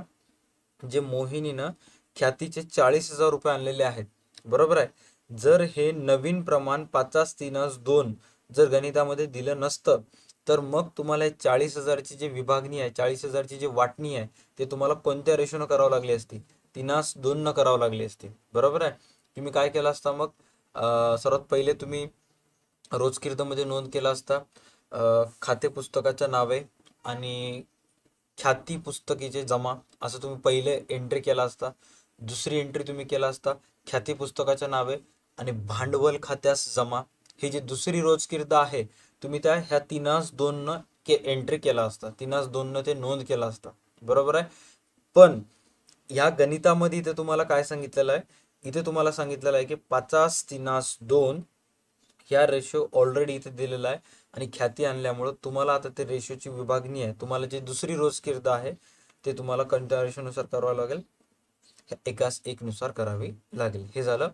जे मोहिनीनं ख्यातीचे 40,000 रुपये आणलेले आहेत, बरोबर आहे. जर हे नवीन प्रमाण 5/3 जर गणितामध्ये दिलं नसतं तर मग तुम्हाला 40,000ची जी विभागणी आहे, 40,000ची जी वाटणी आहे, ते तुम्हाला कोणत्या रेशोनं करावं लागली असती? 3:2 न करावं लागली असती. बरोबर आहे. तुम्ही काय केलं असता मग? सर्वात पहिले तुम्ही रोजकीर्दमध्ये नोंद केला असता खाते पुस्तकाच्या नावे आणि ख्याती पुस्तकीचे जमा, असं तुम्ही पहिले एंट्री केला असता. दुसरी एंट्री तुम्ही केला असता ख्याती पुस्तकाच्या नावे आणि भांडवल खात्यास जमा. ही जी दुसरी रोजकीर्द आहे तुम्ही ह्या 3:2 न एंट्री केला असता. 3:2 न ते नोंद केला असता. बरोबर आहे. पण या गणितामध्ये इथे तुम्हाला काय सांगितलेलं आहे? इथे तुम्हाला सांगितलेलं आहे की 5/3 ह्या रेशो ऑलरेडी इथे दिलेला आहे आणि ख्याती आणल्यामुळं तुम्हाला आता ते रेशोची विभागणी आहे. तुम्हाला जी दुसरी रोजकीर्द आहे ते तुम्हाला कोणत्या रेशोनुसार करावं लागेल? 1:1 नुसार करावी लागेल. हे झालं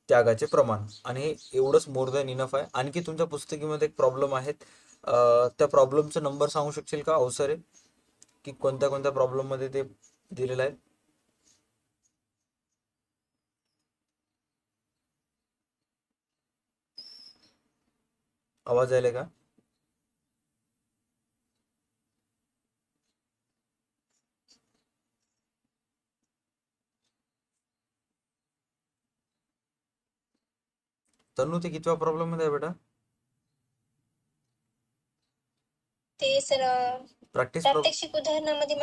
त्यागाचे प्रमाण आणि हे एवढंच मोर दॅन इनफ आहे. आणखी तुमच्या पुस्तकीमध्ये एक प्रॉब्लेम आहेत. त्या प्रॉब्लेमचा नंबर सांगू शकशील का अवसरे, की कोणत्या कोणत्या प्रॉब्लेम मध्ये ते दिलेलं आहे? आवाज यायला का? तन्नू, ते कितव्या प्रॉब्लेम मध्ये आहे बेटा? ते सर प्रॅक्टिस प्रात्यक्षिक उदाहरणामध्ये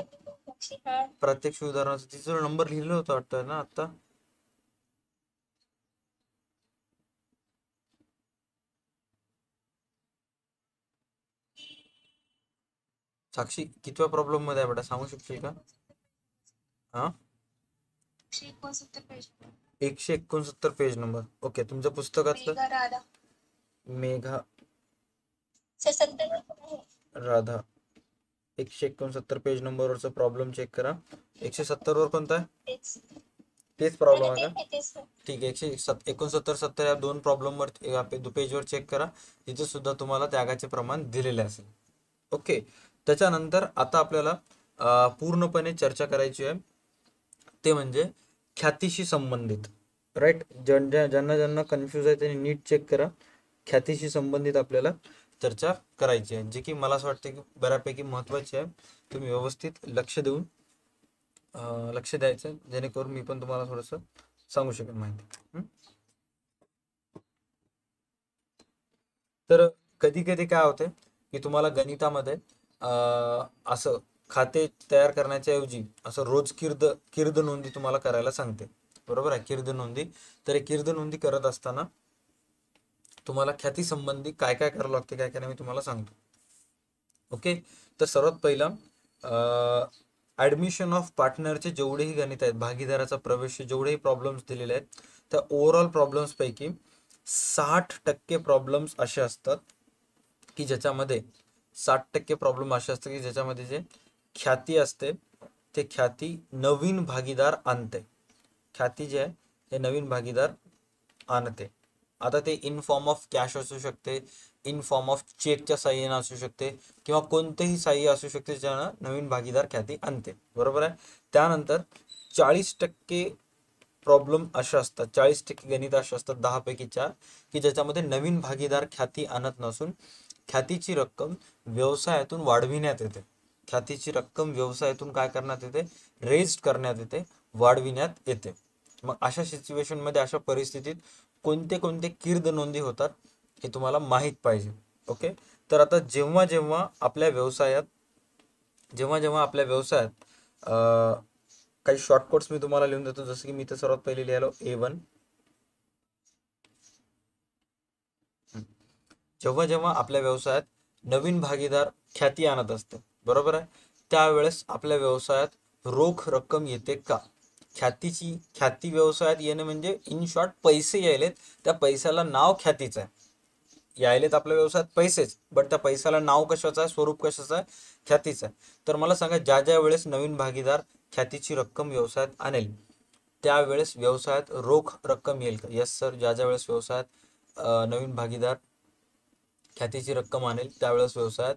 हा प्रत्यक्ष उदाहरणाचा तिचा नंबर लिहिलं होतं वाटतं ना आता? साक्षी, कितव्या प्रॉब्लेम मध्ये आहे बेटा, सांगू शकशील का? हा, 169 पेज नंबर. ओके, तुमच्या पुस्तकातलं मेघा सर 70 आहे. राधा 169 पेज नंबरवरचा प्रॉब्लेम चेक करा. 170 वर कोणता आहे? तेच तेच प्रॉब्लेम आहे ते का? किती सर? ठीक आहे. 69 या दोन प्रॉब्लेमवर पेजवर चेक करा. इथे सुद्धा तुम्हाला त्यागाचे प्रमाण दिलेले असेल. ओके. त्याच्यानंतर आता आपल्याला पूर्णपणे चर्चा करायची आहे, ते म्हणजे ख्यातीशी संबंधित. राईट. ज्यांना ज्यांना कन्फ्यूज आहे त्यांनी नीट चेक करा. ख्यातीशी संबंधित आपल्याला चर्चा करायची आहे, जी की मला असं वाटतं की बऱ्यापैकी महत्वाची आहे. तुम्ही व्यवस्थित लक्ष द्यायचं, जेणेकरून मी पण तुम्हाला थोडंसं सांगू शकेन माहिती. तर कधी कधी काय होते की तुम्हाला गणितामध्ये असं खाते तयार करण्याच्या ऐवजी असं रोज किर्द नोंदी तुम्हाला करायला सांगते. बरोबर आहे, किर्द नोंदी. तर हे किर्द नोंदी करत असताना तुम्हाला ख्याती संबंधी काय काय करावं लागते, काय काय नाही, मी तुम्हाला सांगतो. ओके. तर सर्वात पहिलं ऍडमिशन ऑफ पार्टनरचे जेवढेही गणित आहेत, भागीदाराचा प्रवेश, जेवढेही प्रॉब्लेम्स दिलेले आहेत, त्या ओव्हरऑल प्रॉब्लेम्स पैकी 60% प्रॉब्लेम्स असे असतात की ज्याच्यामध्ये 60% प्रॉब्लेम असे असतात की ज्याच्यामध्ये जे ख्याती असते ते ख्याती नवीन भागीदार आणते. ख्याती जे आहे हे नवीन भागीदार आणते. आता ते इन फॉर्म ऑफ कॅश असू शकते, इन फॉर्म ऑफ चेकच्या साह्याने असू शकते, किंवा कोणतेही साह्य असू शकते ज्यानं नवीन भागीदार ख्याती आणते. बरोबर आहे. त्यानंतर 40% प्रॉब्लेम असे असतात, 40% गणित असे असतात, 10 पैकी 4, की ज्याच्यामध्ये नवीन भागीदार ख्याती आणत नसून ख्यातीची रक्कम व्यवसायातून वाढविण्यात येते. ख्यातीची रक्कम व्यवसायातून काय करण्यात येते? रेज करण्यात येते, वाढविण्यात येते. मग अशा सिच्युएशन मध्ये, अशा परिस्थितीत कोणते कोणते कीर्द नोंदी होतात हे तुम्हाला माहीत पाहिजे. ओके. तर आता जेव्हा जेव्हा आपल्या व्यवसायात काही शॉर्टकट्स मी तुम्हाला लिहून देतो, जसं की मी तर सर्वात पहिले लिहिलो A1. जेव्हा जेव्हा आपल्या व्यवसायात नवीन भागीदार ख्याती आणत असते, बरोबर आहे, त्यावेळेस आपल्या व्यवसायात रोख रक्कम येते का? ख्याती व्यवसायात येणं म्हणजे इन शॉर्ट पैसे यायलेत, त्या पैशाला नाव ख्यातीचं आहे. यायलेत आपल्या व्यवसायात पैसेच, बट त्या पैशाला नाव कशाचं आहे, स्वरूप कशाचं आहे? ख्यातीचं आहे. तर मला सांगा, ज्या ज्या वेळेस नवीन भागीदार ख्यातीची रक्कम व्यवसायात आणेल त्यावेळेस व्यवसायात रोख रक्कम येईल का? Yes sir. ज्या ज्या वेळेस व्यवसायात नवीन भागीदार ख्यातीची रक्कम आणेल त्यावेळेस व्यवसायात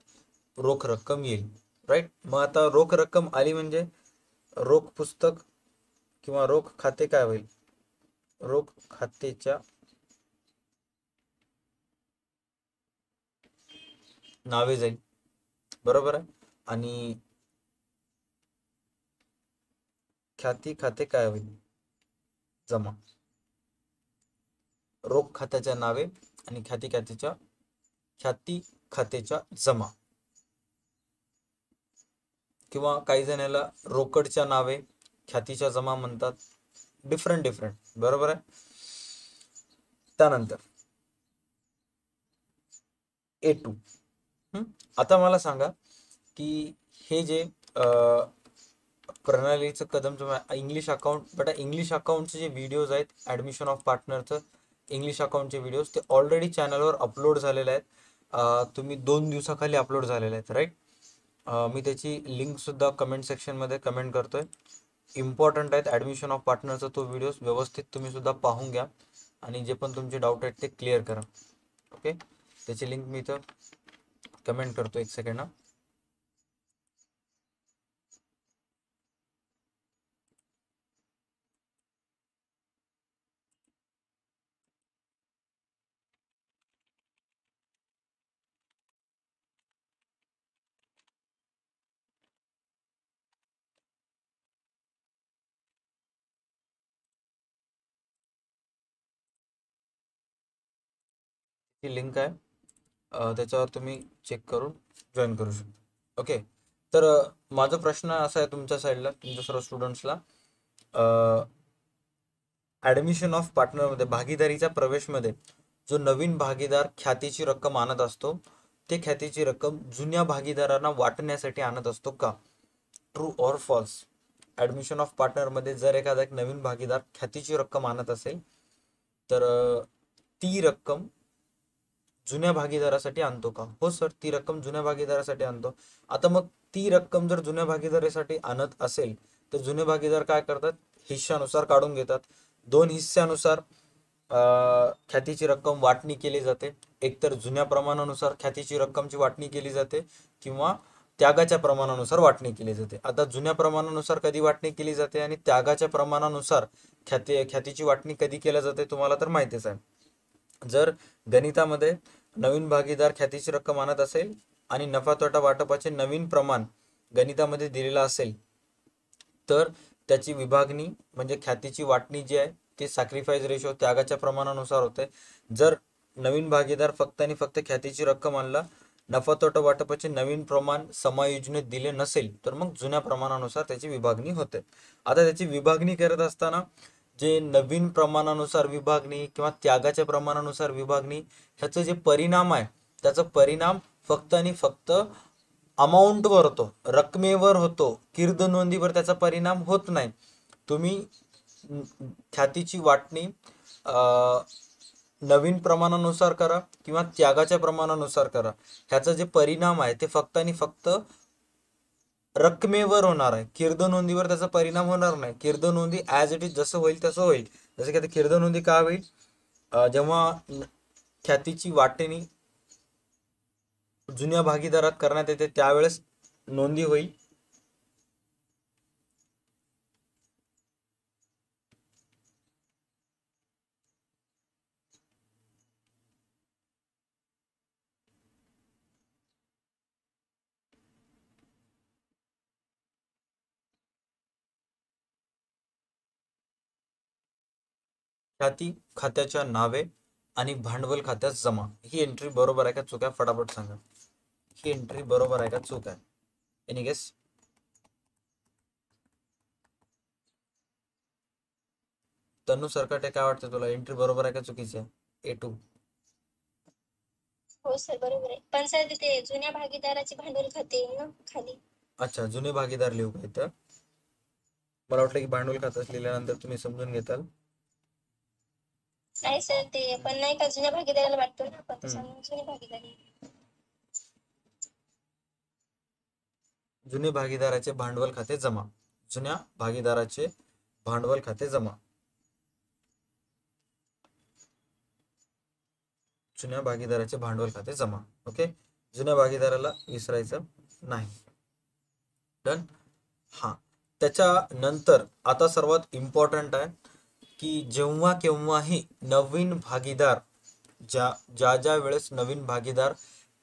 रोख रक्कम येईल. राईट. मग आता रोख रक्कम आली म्हणजे रोख पुस्तक किंवा रोख खाते काय होईल? रोख खातेच्या नावे जाईल. बरोबर आहे. आणि ख्याती खाते काय होईल? जमा. रोख खात्याच्या नावे आणि ख्याती खातेच्या जमा, किंवा काही जण याला रोकडच्या नावे ख्यातीच्या जमा म्हणतात. डिफरंट. बरोबर आहे. त्यानंतर A2. आता मला सांगा की हे जे प्रणालीचं Kadam English account, but English अकाउंटचे जे व्हिडिओज आहेत, ऍडमिशन ऑफ पार्टनरचं इंग्लिश अकाउंटचे व्हिडिओज, ते ऑलरेडी चॅनलवर अपलोड झालेले आहेत. तुम्ही 2 दिवसाखाली अपलोड झालेले आहेत. राईट. मी त्याची लिंक सुद्धा कमेंट सेक्शन मध्ये कमेंट करतोय. इम्पॉर्टंट आहेत ऍडमिशन ऑफ पार्टनरचा तो व्हिडिओ, व्यवस्थित तुम्ही सुद्धा पाहून घ्या आणि जे पण तुमचे डाऊट आहेत ते क्लिअर करा. ओके. त्याची लिंक मी इथं कमेंट करतो, एक सेकंड ना. ती लिंक आहे, त्याच्यावर तुम्ही चेक करून जॉईन करू शकता. ओके. तर माझा प्रश्न असा आहे तुमच्या साईडला, तुमच्या सर्व स्टुडंट्सला, ऍडमिशन ऑफ पार्टनरमध्ये, भागीदारीच्या प्रवेशमध्ये जो नवीन भागीदार ख्यातीची रक्कम आणत असतो, ते ख्यातीची रक्कम जुन्या भागीदारांना वाटण्यासाठी आणत असतो का? True or false? Admission of पार्टनरमध्ये जर एखादा एक नवीन भागीदार ख्यातीची रक्कम आणत असेल तर ती रक्कम जुन्या भागीदारासाठी आणतो का? हो सर, ती रक्कम जुन्या भागीदारासाठी आणतो. आता मग ती रक्कम जर जुन्या भागीदारासाठी आणत असेल तर जुने भागीदार काय करतात? हिश्शानुसार काढून घेतात. 2 हिस्स्यानुसार ख्यातीची रक्कम वाटणी केली जाते. एकतर जुन्या प्रमाणानुसार ख्यातीची रक्कमची वाटणी केली जाते किंवा त्यागाच्या प्रमाणानुसार वाटणी केली जाते. आता जुन्या प्रमाणानुसार कधी वाटणी केली जाते आणि त्यागाच्या प्रमाणानुसार ख्यातीची वाटणी कधी केल्या जाते तुम्हाला तर माहितीच आहे. जर गणितामध्ये नवीन भागीदार ख्यातीची रक्कम आणत असेल आणि नफा तोटा वाटपाचे नवीन प्रमाण गणितामध्ये दिलेलं असेल तर त्याची विभागणी म्हणजे ख्यातीची वाटणी जी आहे ती सॅक्रिफाईस रेशो त्यागाच्या प्रमाणानुसार होते. जर नवीन भागीदार फक्त आणि फक्त ख्यातीची रक्कम आणला, नफा तोटा वाटपाचे नवीन प्रमाण समायोजनेत दिले नसेल तर मग जुन्या प्रमाणानुसार त्याची विभागणी होते. आता त्याची विभागणी करत असताना जे नवीन प्रमाणानुसार विभागणी किंवा त्यागाच्या प्रमाणानुसार विभागणी ह्याचं जे परिणाम आहे त्याचा परिणाम फक्त आणि फक्त अमाऊंटवर होतो, रकमेवर होतो. कीर्द नोंदीवर त्याचा परिणाम होत नाही. तुम्ही ख्यातीची वाटणी नवीन प्रमाणानुसार करा किंवा त्यागाच्या प्रमाणानुसार करा, ह्याचा जे परिणाम आहे ते फक्त आणि फक्त रकमेवर होणार आहे. कीर्द नोंदीवर त्याचा परिणाम होणार नाही. कीर्द नोंदी ॲज इट इज जसं होईल तसं होईल. जसं की आता कीर्द नोंदी का होईल, जेव्हा ख्यातीची वाटणी जुन्या भागीदारात करण्यात येते त्यावेळेस नोंदी होईल. ख्याती खात्याच्या नावे आणि भांडवल खात्यात जमा. ही एंट्री बरोबर आहे का चूक आहे फटाफट सांगा. ही एंट्री बरोबर आहे का चूक आहे? Any guess? तनु सरकाटे काय वाटतं तुला, एंट्री बरोबर आहे का चुकीची आहे? A2. हो सर बरोबर आहे. पण सर तिथे जुन्या भागीदाराचे भांडवल खाते येईल ना खाली. अच्छा, जुने भागीदार लिहू का इथं? मला वाटलं की भांडवल खातं लिहिल्यानंतर तुम्ही समजून घेताल. नाही सर ते पण नाही का जुन्या भागीदाराला वाटतो ना आपण तसं जुने भागीदारी. जुने भागीदाराचे भांडवल खाते जमा. जुन्या भागीदाराचे भांडवल खाते जमा. जुन्या भागीदाराचे भांडवल खाते जमा. ओके, जुन्या भागीदाराला विसरायचं नाही. डन. हा, त्याच्यानंतर आता सर्वात इम्पॉर्टंट आहे की जेव्हा केव्हाही नवीन भागीदार ज्या ज्या वेळेस नवीन भागीदार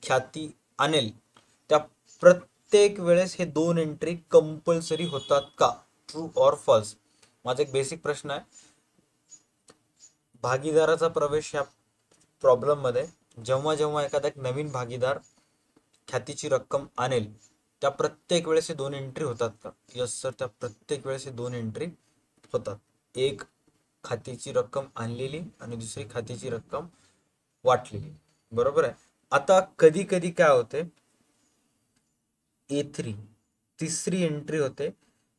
ख्याती आणेल त्या प्रत्येक वेळेस हे 2 एंट्री कंपल्सरी होतात का? True or false? माझा एक बेसिक प्रश्न आहे. भागीदाराचा प्रवेश या प्रॉब्लेम मध्ये जेव्हा जेव्हा एखादा एक नवीन भागीदार ख्यातीची रक्कम आणेल त्या प्रत्येक वेळेस हे 2 एंट्री होतात का? यस सर, त्या प्रत्येक वेळेस हे 2 एंट्री होतात. एक खात्याची रक्कम आणलेली आणि दुसरी खात्याची रक्कम वाटलेली. बरोबर आहे. आता कधी कधी काय होते, A3 तिसरी एंट्री होते.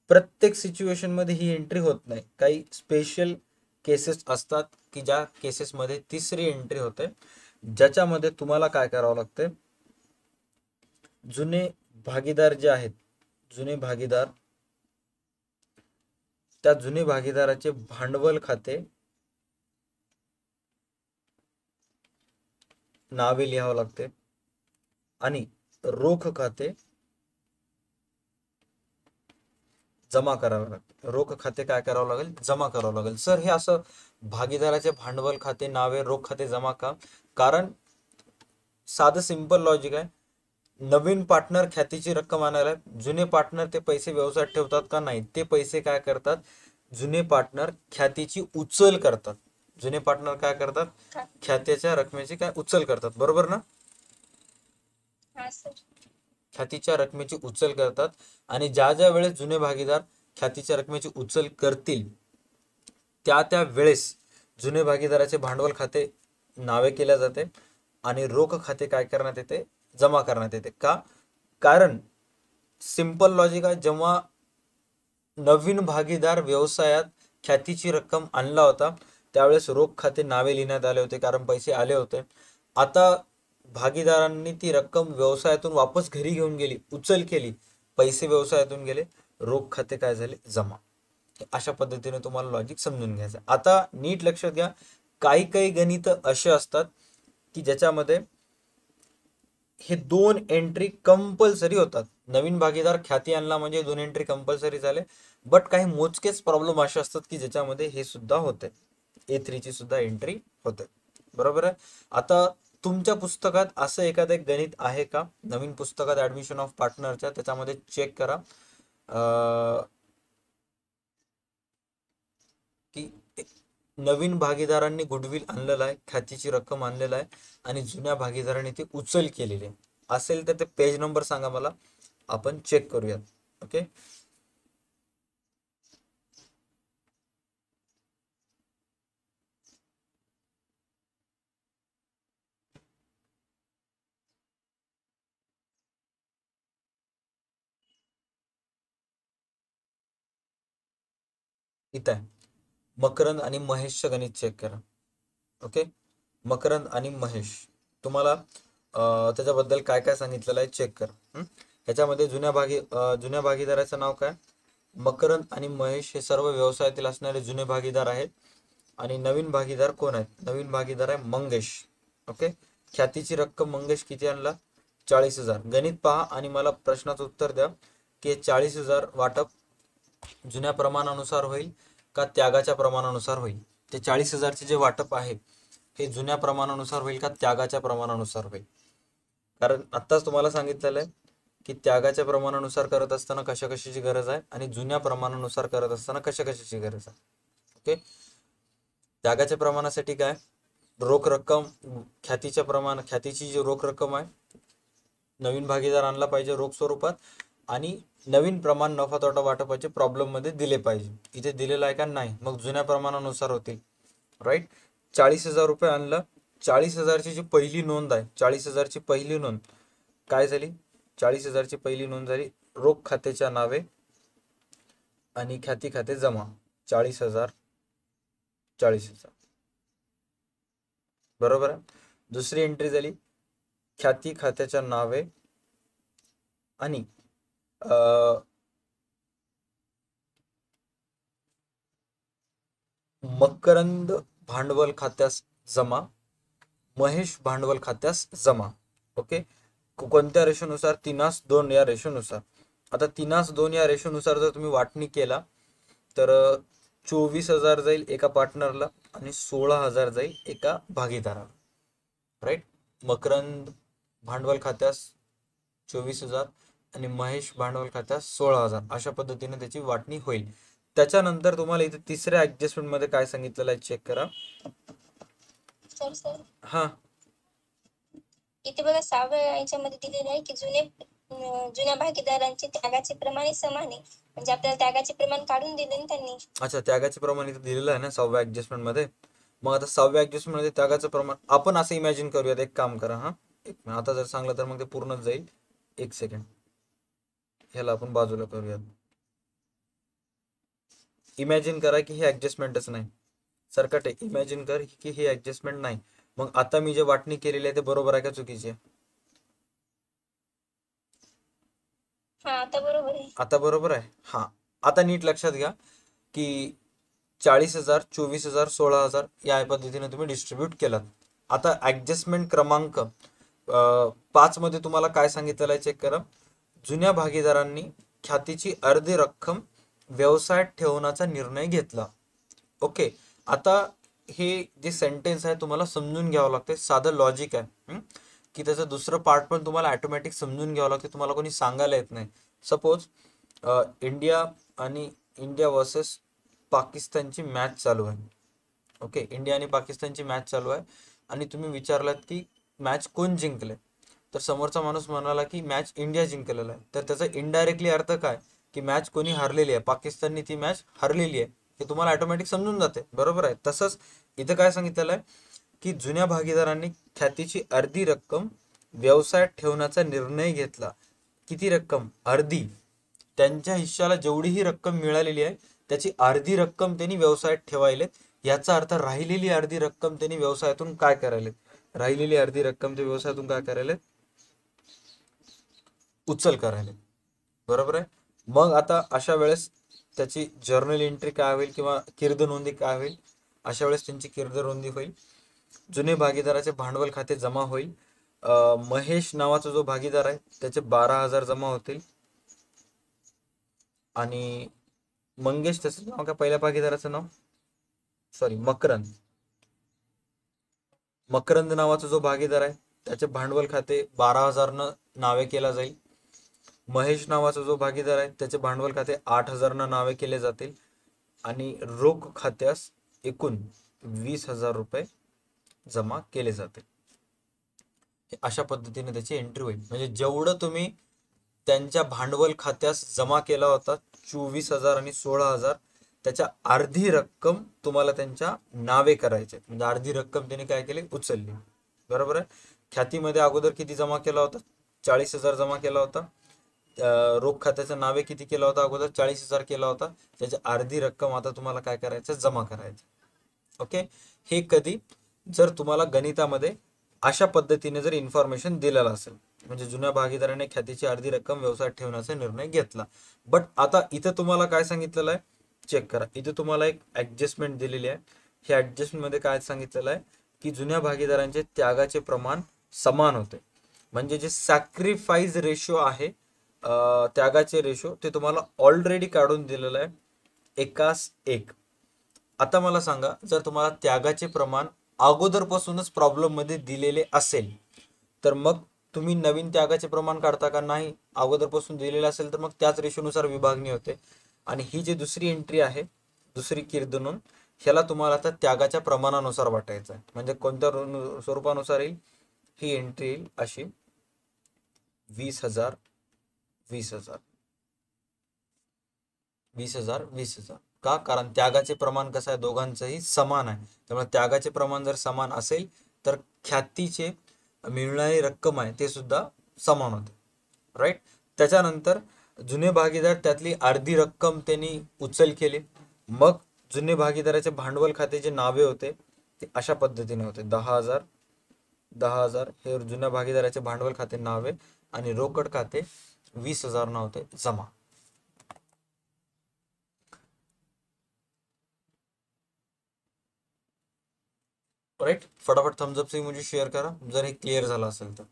प्रत्येक सिच्युएशन मध्ये ही एंट्री होत नाही. काही स्पेशल केसेस असतात की ज्या केसेसमध्ये तिसरी एंट्री होते, ज्याच्यामध्ये तुम्हाला काय करावं लागते, जुने भागीदार जे आहेत, जुने भागीदार, त्या जुने भागीदाराचे भांडवल खाते नावे लिहावं लागते आणि रोख खाते जमा करावे लागते. रोख खाते काय करावं लागेल? जमा करावं लागेल. सर हे असं भागीदाराचे भांडवल खाते नावे रोख खाते जमा का? कारण साधं सिंपल लॉजिक आहे. नवीन पार्टनर ख्यातीची रक्कम आणायला, जुने पार्टनर ते पैसे व्यवसायात ठेवतात का? नाही. ते पैसे काय करतात, जुने पार्टनर ख्यातीची उचल करतात. जुने पार्टनर काय करतात, ख्यातीच्या रकमेची काय उचल करतात. बरोबर ना? हा सर. ख्यातीच्या रकमेची उचल करतात आणि ज्या ज्या वेळेस जुने भागीदार ख्यातीच्या रकमेची उचल करतील त्या त्या वेळेस जुने भागीदाराचे भांडवल खाते नावे केल्या जाते आणि रोख खाते काय करण्यात येते, जमा करण्यात येते. का? कारण सिंपल लॉजिक आहे, जेव्हा नवीन भागीदार व्यवसायात ख्यातीची रक्कम आणला होता त्यावेळेस रोख खाते नावे लिहिण्यात आले होते कारण पैसे आले होते. आता भागीदारांनी ती रक्कम व्यवसायातून वापस घरी घेऊन गेली, उचल केली, पैसे व्यवसायातून गेले, रोख खाते काय झाले, जमा. अशा पद्धतीने तुम्हाला लॉजिक समजून घ्यायचं. आता नीट लक्षात घ्या, काही काही गणित असे असतात की ज्याच्यामध्ये हे 2 एंट्री कंपल्सरी होतात. नवीन भागीदार ख्याती आणला म्हणजे 2 एंट्री कंपल्सरी झाले. बट काही मोजकेच प्रॉब्लेम असे असतात की ज्याच्यामध्ये हे सुद्धा होते, A3 ची सुद्धा एंट्री होते. बरोबर आहे. आता तुमच्या पुस्तकात असं एखादं एक गणित आहे का, नवीन पुस्तकात ऍडमिशन ऑफ पार्टनरच्या, त्याच्यामध्ये चेक करा की नवीन भागीदारांनी गुडविल आणलेलं आहे, ख्यातीची रक्कम आणलेलं आहे आणि जुन्या भागीदारांनी ती उचल केलेली आहे. असेल तर ते पेज नंबर सांगा मला, आपण चेक करूयात. ओके. इथं आहे, मकरंद आणि महेशचं गणित चेक करा. ओके. मकरंद आणि महेश, तुम्हाला त्याच्याबद्दल काय काय सांगितलेलं आहे चेक कर. ह्याच्यामध्ये जुन्या भागीदाराचं नाव काय, मकरंद आणि महेश हे सर्व व्यवसायातील असणारे जुने भागीदार आहेत. आणि नवीन भागीदार कोण आहेत, नवीन भागीदार आहे मंगेश. ओके. ख्यातीची रक्कम मंगेश किती आणला, 40,000. गणित पहा आणि मला प्रश्नाचं उत्तर द्या की 40,000 वाटप जुन्या प्रमाणानुसार होईल का त्यागाच्या प्रमाणानुसार होईल. ते 40,000चे जे वाटप आहे हे जुन्या प्रमाणानुसार होईल का त्यागाच्या प्रमाणानुसार होईल. कारण आत्ताच तुम्हाला सांगितलेलं आहे की त्यागाच्या प्रमाणानुसार करत असताना कशा कशाची गरज आहे आणि जुन्या प्रमाणानुसार करत असताना कशा कशाची गरज आहे. ओके. त्यागाच्या प्रमाणासाठी काय, रोख रक्कम, ख्यातीची जी रोख रक्कम आहे, नवीन भागीदार आणला पाहिजे रोख स्वरूपात आणि नवीन प्रमाण नफा तोटा वाटपाचे प्रॉब्लेम मध्ये दिले पाहिजे. इथे दिलेलं आहे का नाही, मग जुन्या प्रमाणानुसार होतील. राईट. 40,000 रुपये आणलं, 40,000ची जी पहिली नोंद आहे, 40,000ची पहिली नोंद काय झाली, 40,000ची पहिली नोंद झाली रोख खात्याच्या नावे आणि ख्याती खाते जमा. 40,000 40,000. बरोबर आहे. दुसरी एंट्री झाली ख्याती खात्याच्या नावे आणि मकरंद भांडवल खात्यास जमा, महेश भांडवल खात्यास जमा. ओके. कोणत्या रेशोनुसार, 3:2 या रेशोनुसार. आता 3:2 या रेशोनुसार जर तुम्ही वाटणी केला तर 24,000 जाईल एका पार्टनरला आणि 16,000 जाईल एका भागीदाराला. राईट. मकरंद भांडवल खात्यास 24,000 आणि महेश भांडवल खात्यास 16,000 अशा पद्धतीने त्याची वाटणी होईल. त्याच्यानंतर तुम्हाला इथे तिसऱ्या ऍडजस्टमेंट मध्ये काय सांगितलेलं आहे चेक करा. सर हा, इथे बघा 6व्या याच्यामध्ये दिलेलं आहे की जुन्या भागीदारांचे त्यागाचे प्रमाण समान आहे. म्हणजे आपल्याला त्यागाचे प्रमाण काढून दिले ना त्यांनी. अच्छा, त्यागाचे प्रमाण इथे दिलेलं आहे ना 6व्या ऍडजस्टमेंट मध्ये. मग आता 6व्या ऍडजस्टमेंट मध्ये त्यागाचं प्रमाण आपण असं इमॅजिन करूयात. एक काम करा, हा आता जर सांगलं तर मग ते पूर्णच जाईल. एक सेकंड, ह्याला आपण बाजूला करूयात. इमॅजिन करा की हे ऍडजस्टमेंटच नाही. सरकटे इमॅजिन कर की हे ऍडजस्टमेंट नाही. मग आता मी जे वाटणी केलेली आहे ते बरोबर आहे का चुकीची आहे? हा, आता बरोबर आहे. आता बरोबर आहे. हा, आता नीट लक्षात घ्या की 40,000, 24,000, 16,000 या पद्धतीने तुम्ही डिस्ट्रीब्यूट केलात. आता ऍडजस्टमेंट क्रमांक 5 मध्ये तुम्हाला काय सांगितलेलं आहे चेक करा. जुन्या भागीदारांनी ख्यातीची अर्धी रक्कम व्यवसायात ठेवण्याचा निर्णय घेतला. ओके. आता हे जे सेंटेन्स आहे तुम्हाला समजून घ्यावं लागते. साधं लॉजिक आहे की त्याचं दुसरं पार्ट पण तुम्हाला ऑटोमॅटिक समजून घ्यावं लागते. तुम्हाला कोणी सांगायला येत नाही. सपोज इंडिया वर्सेस पाकिस्तानची मॅच चालू आहे. ओके. इंडिया आणि पाकिस्तानची मॅच चालू आहे आणि तुम्ही विचारलात की मॅच कोण जिंकले, तर समोरचा माणूस म्हणाला की मॅच इंडिया जिंकलेला आहे. तर त्याचा इनडायरेक्टली अर्थ काय की मॅच कोणी हारलेली आहे, पाकिस्तानने ती मॅच हारलेली आहे. हे तुम्हाला ऑटोमॅटिक समजून जाते. बरोबर आहे. तसंच इथं काय सांगितलेलं आहे की जुन्या भागीदारांनी ख्यातीची अर्धी रक्कम व्यवसायात ठेवण्याचा निर्णय घेतला. किती रक्कम? अर्धी. त्यांच्या हिश्श्याला जेवढीही रक्कम मिळालेली आहे त्याची अर्धी रक्कम त्यांनी व्यवसायात ठेवायलेत. याचा अर्थ राहिलेली अर्धी रक्कम त्यांनी व्यवसायातून काय करायलेत, राहिलेली अर्धी रक्कम ते व्यवसायातून काय करायलेत, उचल करायलेत. बरोबर आहे. मग आता अशा वेळेस त्याची जर्नल एंट्री काय होईल किंवा कीर्द नोंदी काय होईल, अशा वेळेस त्यांची कीर्द नोंदी होईल. जुने भागीदाराचे भांडवल खाते जमा होईल. महेश नावाचा जो भागीदार आहे त्याचे 12,000 जमा होतील. आणि मंगेश, त्याचं नाव काय पहिल्या भागीदाराचं नाव, सॉरी मकरंद, मकरंद नावाचा जो भागीदार आहे त्याचे भांडवल खाते 12,000 न नावे केला जाईल. महेश नावाचा जो भागीदार आहे त्याचे भांडवल खाते 8,000 न नावे केले जातील. आणि रोख खात्यास एकूण 20,000 रुपये जमा केले जातील. अशा पद्धतीने त्याची एंट्री होईल. म्हणजे जेवढं तुम्ही त्यांच्या भांडवल खात्यास जमा केला होता 24,000 आणि 16,000, त्याच्या अर्धी रक्कम तुम्हाला त्यांच्या नावे करायचे. म्हणजे अर्धी रक्कम त्यांनी काय केली, उचलली. बरोबर आहे. ख्यातीमध्ये अगोदर किती जमा केला होता, 40,000 जमा केला होता. रोख खात्याच्या नावे किती केला होता, अगोदर 40,000 केला होता. त्याची अर्धी रक्कम आता तुम्हाला काय करायचं, जमा करायचं. ओके. हे कधी, जर तुम्हाला गणितामध्ये अशा पद्धतीने जर इन्फॉर्मेशन दिलेलं असेल, म्हणजे जुन्या भागीदाराने ख्यातीची अर्धी रक्कम व्यवसायात ठेवण्याचा निर्णय घेतला. बट आता इथं तुम्हाला काय सांगितलेलं आहे, चेक करा. इथं तुम्हाला एक ऍडजस्टमेंट दिलेली आहे. ह्या ऍडजस्टमेंट मध्ये काय सांगितलेलं आहे की जुन्या भागीदारांचे त्यागाचे प्रमाण समान होते. म्हणजे जे सॅक्रिफाईस रेशो आहे, त्यागाचे रेशो, ते तुम्हाला ऑलरेडी काढून दिलेलं आहे, एकास एक. आता मला सांगा, जर तुम्हाला त्यागाचे प्रमाण अगोदरपासूनच प्रॉब्लेम मध्ये दिलेले असेल तर मग तुम्ही नवीन त्यागाचे प्रमाण काढता का, नाही. अगोदरपासून दिलेले असेल तर मग त्याच रेशोनुसार विभागणी होते. आणि ही जी दुसरी एंट्री आहे, दुसरी कीर्द नोंद, ह्याला तुम्हाला आता त्यागाच्या प्रमाणानुसार वाटायचं आहे. म्हणजे कोणत्या स्वरूपानुसार येईल, ही एंट्री येईल अशी 20,000, 20,000, 20,000, 20,000. का, कारण त्यागाचे प्रमाण कसं आहे, दोघांचंही समान आहे. त्यामुळे त्यागाचे प्रमाण जर समान असेल तर ख्यातीचे मिळणारी रक्कम आहे ते सुद्धा समान होते. राईट. त्याच्यानंतर जुने भागीदार त्यातली अर्धी रक्कम त्यांनी उचल केली. मग जुने भागीदाराचे भांडवल खाते जे नावे होते ते अशा पद्धतीने होते, 10,000, 10,000 हे जुन्या भागीदाराचे भांडवल खाते नावे, आणि रोकड खाते 20,000 नाव होते जमा. राईट. फटाफट थम्सअप से मुझे शेअर करा जर हे क्लिअर झालं असेल तर.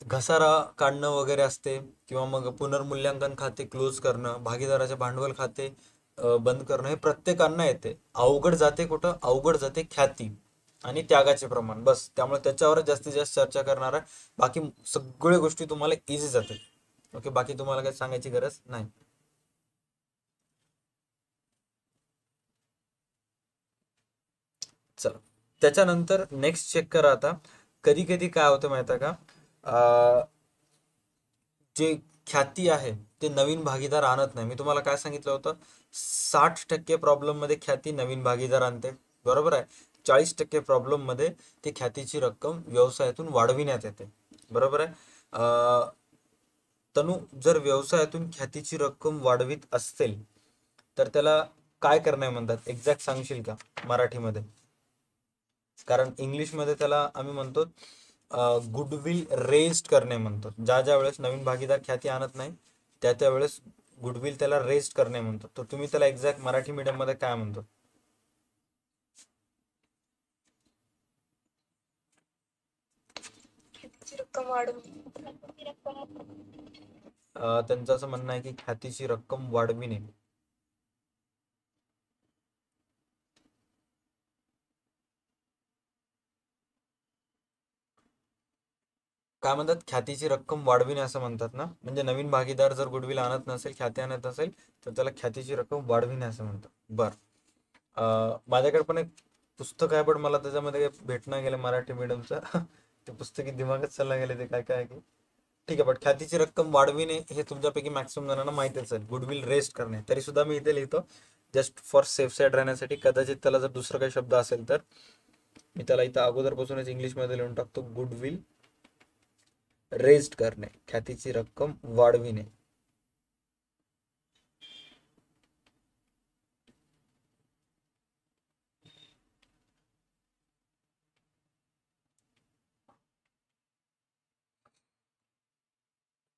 घसारा काढणं वगैरे असते, किंवा मग पुनर्मूल्यांकन खाते क्लोज करणं, भागीदाराचे भांडवल खाते बंद करणं, हे प्रत्येकांना येते. अवघड जाते कुठं, अवघड जाते ख्याती आणि त्यागाचे प्रमाण, बस. त्यामुळे त्याच्यावर जास्तीत जास्त चर्चा करणार आहे. बाकी सगळ्या गोष्टी तुम्हाला इझी जाते. ओके. बाकी तुम्हाला काही सांगायची गरज नाही. चला, त्याच्यानंतर नेक्स्ट चेक करा. आता कधी कधी काय होतं माहिती आहे का, जे ख्याती आहे ते नवीन भागीदार आणत नाही. मी तुम्हाला काय सांगितलं होतं, 60% प्रॉब्लेम मध्ये ख्याती नवीन भागीदार आणते. बरोबर आहे. 40% प्रॉब्लेम मध्ये ते ख्यातीची रक्कम व्यवसायातून वाढविण्यात येते. बरोबर आहे. तनु, जर व्यवसायातून ख्यातीची रक्कम वाढवित असेल तर त्याला काय करणे म्हणतात, एक्झॅक्ट सांगशील का मराठीमध्ये? कारण इंग्लिशमध्ये त्याला आम्ही म्हणतो गुडविल रेस्ड करणे म्हणतो. ज्या ज्या वेळेस नवीन भागीदार ख्याती आणत नाही त्या त्या वेळेस गुडविल त्याला रेस्ड करणे म्हणतो. तर तुम्ही त्याला एक्झॅक्ट मराठी मीडियम मध्ये काय म्हणतो? रक्कम वाढवून त्यांचं असं म्हणणं आहे की ख्यातीची रक्कम वाढविणे. काय म्हणतात, ख्यातीची रक्कम वाढविणे असं म्हणतात ना. म्हणजे नवीन भागीदार जर गुडविल आणत नसेल, ख्याती आणत नसेल, तर त्याला ख्यातीची रक्कम वाढविणे असं म्हणतात. बर. माझ्याकडे पण एक पुस्तक आहे, पण मला त्याच्यामध्ये भेटणं गेलं मराठी मीडियमचं. ते पुस्तकी दिमागच चालला गेले ते काय काय आहे की. ठीक आहे. पण ख्यातीची रक्कम वाढविणे हे तुमच्यापैकी मॅक्सिमम जणांना माहितीच आहे. गुडविल रेस्ट करणे. तरी सुद्धा मी इथे लिहितो जस्ट फॉर सेफ साईड राहण्यासाठी. कदाचित त्याला जर दुसरा काही शब्द असेल तर मी त्याला इथं अगोदरपासूनच इंग्लिशमध्ये लिहून टाकतो, गुडविल रेस्ड करणे, ख्यातीची रक्कम वाढविणे.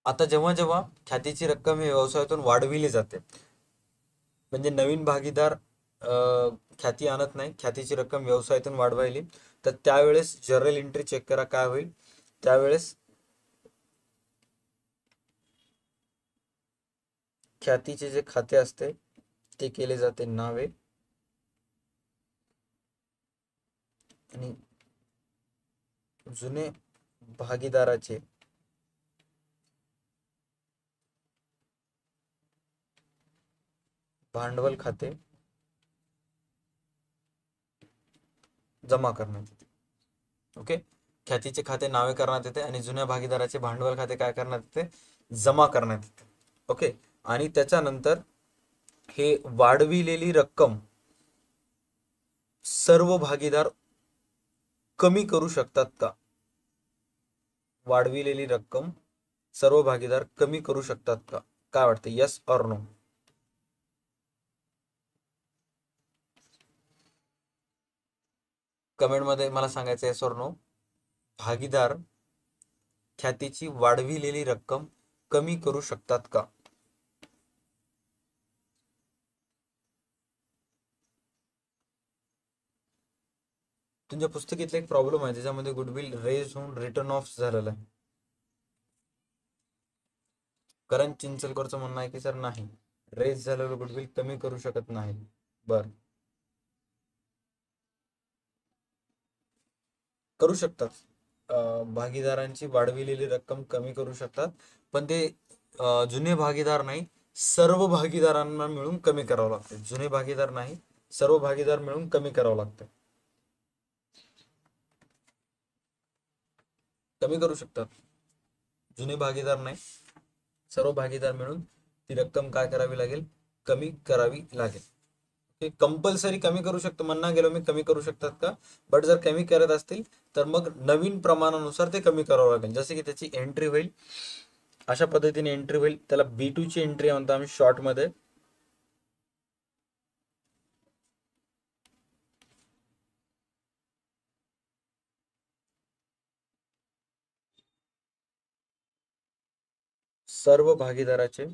आता जेव्हा जेव्हा ख्यातीची रक्कम ही व्यवसायातून वाढविली जाते, म्हणजे नवीन भागीदार ख्याती आणत नाही, ख्यातीची रक्कम व्यवसायातून वाढवायली, तर त्यावेळेस जर्नल एंट्री चेक करा काय होईल. त्यावेळेस ख्यातीचे जे खाते असते ते केले जाते नावे, आणि जुने भागीदाराचे भांडवल खाते जमा करण्यात येते. ओके, ख्यातीचे खाते नावे करण्यात येते आणि जुन्या भागीदाराचे भांडवल खाते काय करण्यात येते, जमा करण्यात येते. ओके, आणि त्याच्यानंतर हे वाढविलेली रक्कम सर्व भागीदार कमी करू शकतात का? वाढविलेली रक्कम सर्व भागीदार कमी करू शकतात का? काय वाटतं, यस ऑर नो? कमेंट मध्ये मला सांगायचं यस ऑर नो. भागीदार ख्यातीची वाढविलेली रक्कम कमी करू शकतात का? तुमच्या पुस्तकीतला एक प्रॉब्लेम आहे, त्याच्यामध्ये गुडविल रेज होऊन रिटर्न ऑफ झालेला आहे. करण चिंचलकरचं म्हणणं आहे की सर नाही, रेज झालेलं गुडविल कमी करू शकत नाही. बर, करू शकतात. भागीदारांची वाढविलेली रक्कम कमी करू शकतात, पण ते जुने भागीदार नाही, सर्व भागीदारांना मिळून कमी करावं लागते. जुने भागीदार नाही, सर्व भागीदार मिळून कमी करावं लागतं. कमी करू शकतात. जुने भागीदार नाही, सर्व भागीदार मिळून ती रक्कम काय करावी लागेल, कमी करावी लागेल. ते कंपल्सरी कमी करू शकतो म्हणणं गेलो मी, कमी करू शकतात का? बट जर कमी करत असतील तर मग नवीन प्रमाणानुसार ते कमी करावं लागेल. जसे की त्याची एंट्री होईल, अशा पद्धतीने एंट्री होईल, त्याला B2 ची एंट्री म्हणतो आम्ही शॉर्ट मध्ये. सर्व भागीदाराचे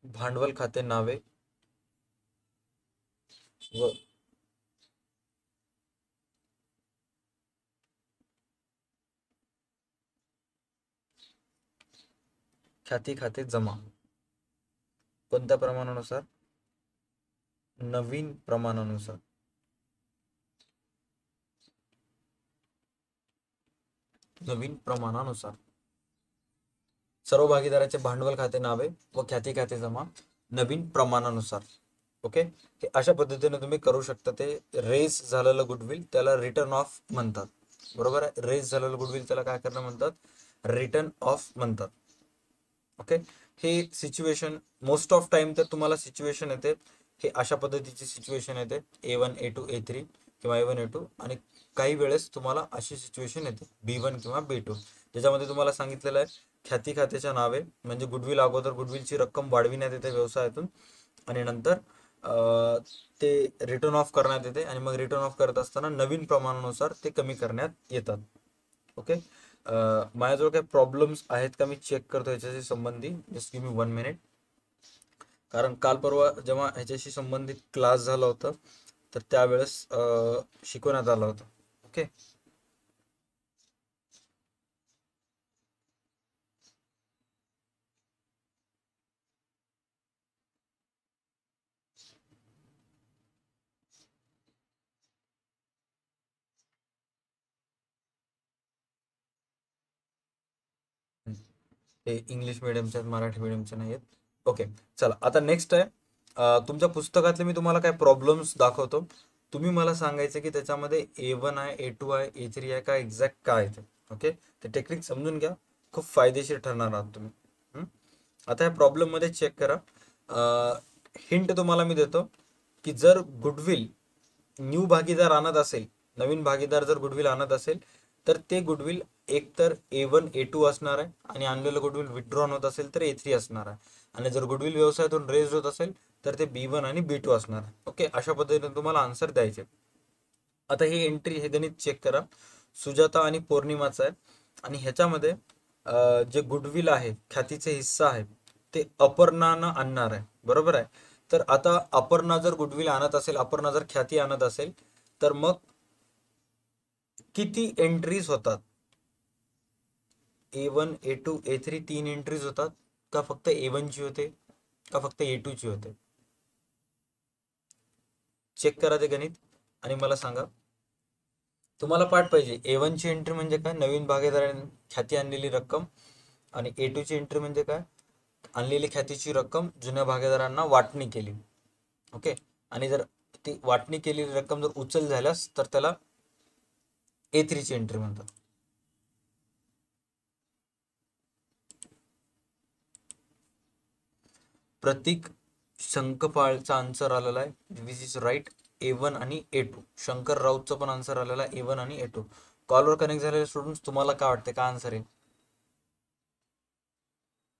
भांडवल खाते नावे व ख्याती खाते जमा कोणत्या प्रमाणानुसार, नवीन प्रमाणानुसार. नवीन प्रमाणानुसार सर्व भागीदाराचे भांडवल खाते नावे व ख्याती खाते जमा नवीन प्रमाणानुसार. ओके, हे अशा पद्धतीने तुम्ही करू शकता. ते रेज झालेलं गुडविल त्याला रिटर्न ऑफ म्हणतात. बरोबर आहे, रेज झालेलं गुडविल त्याला काय करणं म्हणतात, रिटर्न ऑफ म्हणतात. ओके, हे सिच्युएशन मोस्ट ऑफ टाइम तर तुम्हाला सिच्युएशन येते, हे अशा पद्धतीची सिच्युएशन येते, A1 A2 A3 किंवा A1 A2, आणि काही वेळेस तुम्हाला अशी सिच्युएशन येते B1 किंवा B2, ज्याच्यामध्ये तुम्हाला सांगितलेलं आहे ख्याती खात्याच्या नावे म्हणजे गुडविल, अगोदर गुडविलची रक्कम वाढविण्यात येते व्यवसायातून, आणि नंतर ते रिटर्न ऑफ करण्यात येते, आणि मग रिटर्न ऑफ करत असताना नवीन प्रमाणानुसार ते कमी करण्यात येतात. ओके, माझ्याजवळ काही प्रॉब्लेम्स आहेत का मी चेक करतो ह्याच्याशी संबंधी. Just give me 1 minute. कारण काल परवा जेव्हा ह्याच्याशी संबंधित क्लास झाला होता तर त्यावेळेस शिकवण्यात आलं होतं. ओके, हे इंग्लिश मिडियमचे आहेत, मराठी मिडियमचे नाही आहेत. ओके, चला आता नेक्स्ट आहे, तुमच्या पुस्तकातले मी तुम्हाला काय प्रॉब्लेम्स दाखवतो. तुम्ही मला सांगायचं की त्याच्यामध्ये A1 आहे, A2 आहे, A3 आहे का, एक्झॅक्ट काय आहे ते. ओके, ते टेक्निक समजून घ्या, खूप फायदेशीर ठरणार आहात तुम्ही. आता या प्रॉब्लेम मध्ये चेक करा. हिंट तुम्हाला मी देतो की जर गुडविल न्यू भागीदार आणत असेल, नवीन भागीदार जर गुडविल आणत असेल तर ते गुडविल एकतर A1 A2 असणार आहे, आणि आणलेलं गुडविल विथड्रॉन होत असेल तर A3 असणार आहे, आणि जर गुडविल व्यवसायातून रेज होत असेल तर ते B1 आणि B2 असणार आहे. ओके, अशा पद्धतीने तुम्हाला आन्सर द्यायचे. आता ही एंट्री, हे गणित चेक करा. सुजाता आणि पौर्णिमाचं आहे आणि ह्याच्यामध्ये जे गुडविल आहे, ख्यातीचे हिस्सा आहे, ते अपर्णानं आणणार आहे. बरोबर आहे. तर आता अपर्णा जर गुडविल आणत असेल, अपर्णा जर ख्याती आणत असेल, तर मग किती एंट्रीज होतात? A1 A2 A3 तीन एंट्रीज होतात का फक्त A1 ची होते का फक्त A2 ची होते? चेक करा ते गणित आणि मला सांगा. तुम्हाला पाठ पाहिजे. A1 ची एंट्री म्हणजे काय? नवीन भागीदाराने ख्याती आणलेली रक्कम. आणि A2 ची एंट्री म्हणजे काय? आणलेली ख्यातीची रक्कम जुन्या भागीदारांना वाटणी केली. ओके. आणि जर ती वाटणी केलेली रक्कम जर उचल झाल्यास तर त्याला A3 ची एंट्री म्हणतात. प्रतीक शंकपाळचा आन्सर आलेला आहे, विच इज राईट. A1 आणि A2. शंकर राऊतचं पण आन्सर आलेला आहे, A1 आणि A2. कॉलवर कनेक्ट झालेले स्टुडंट्स, तुम्हाला काय वाटते, काय आन्सर आहे?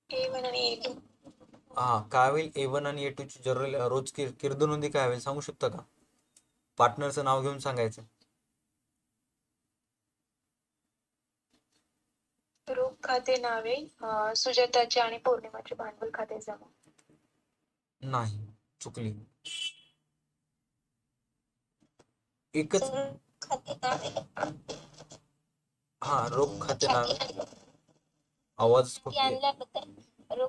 A1 आणि A2. हा, काय होईल? A1 आणि A2 ची जनरल रोज किर्दनोंदी काय होईल सांगू शकता का? पार्टनरचं नाव घेऊन सांगायचं. रोख खाते नावे सुजाताचे आणि पौर्णिमाचे भांडवल खाते जमा. नाही, चुकली. एकच. खाते नावे. हा, रोख खाते नावे. ख्याती आवाज ख्याती खूप आणल्याबद्दल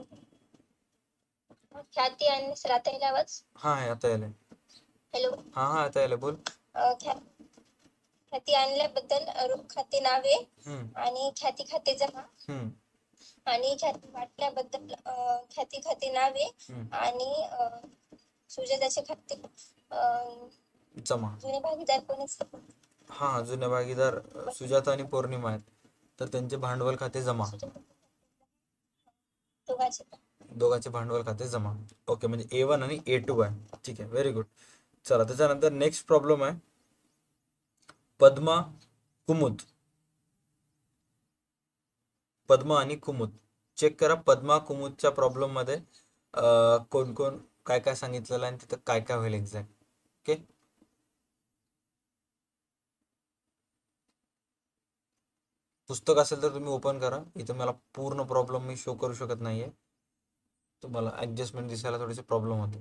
ख्याती आणि राहता येईल आवाज. हा, आता यायला. हॅलो. हा हा, आता यायला, बोल. ख्याती आणल्याबद्दल रोख खाते नावे आणि ख्याती खाते जमा. आणि ख्याती वाटल्याबद्दल ख्याती खाते नावे आणि सुजाताचे खाते जमा. जुने भागीदार कोण असतात? हा, जुने भागीदार सुजाता आणि पौर्णिमा आहेत, तर त्यांचे भांडवल खाते जमा. दोघांचे भांडवल खाते जमा. ओके, म्हणजे A1 आणि A2 आहे. ठीक आहे, व्हेरी गुड. चला, त्याच्यानंतर नेक्स्ट प्रॉब्लेम आहे पद्मा कुमुद. पद्मा आणि कुमुद. चेक करा पद्मा कुमुदच्या प्रॉब्लेम मध्ये कोण कोण काय काय सांगितलेलं आहे आणि तिथं काय काय होईल एक्झॅक्ट. ओके. पुस्तक असेल तर तुम्ही ओपन करा. इथं मला पूर्ण प्रॉब्लेम मी शो करू शकत नाहीये, तुम्हाला ऍडजस्टमेंट दिसायला थोडेसे प्रॉब्लेम होते.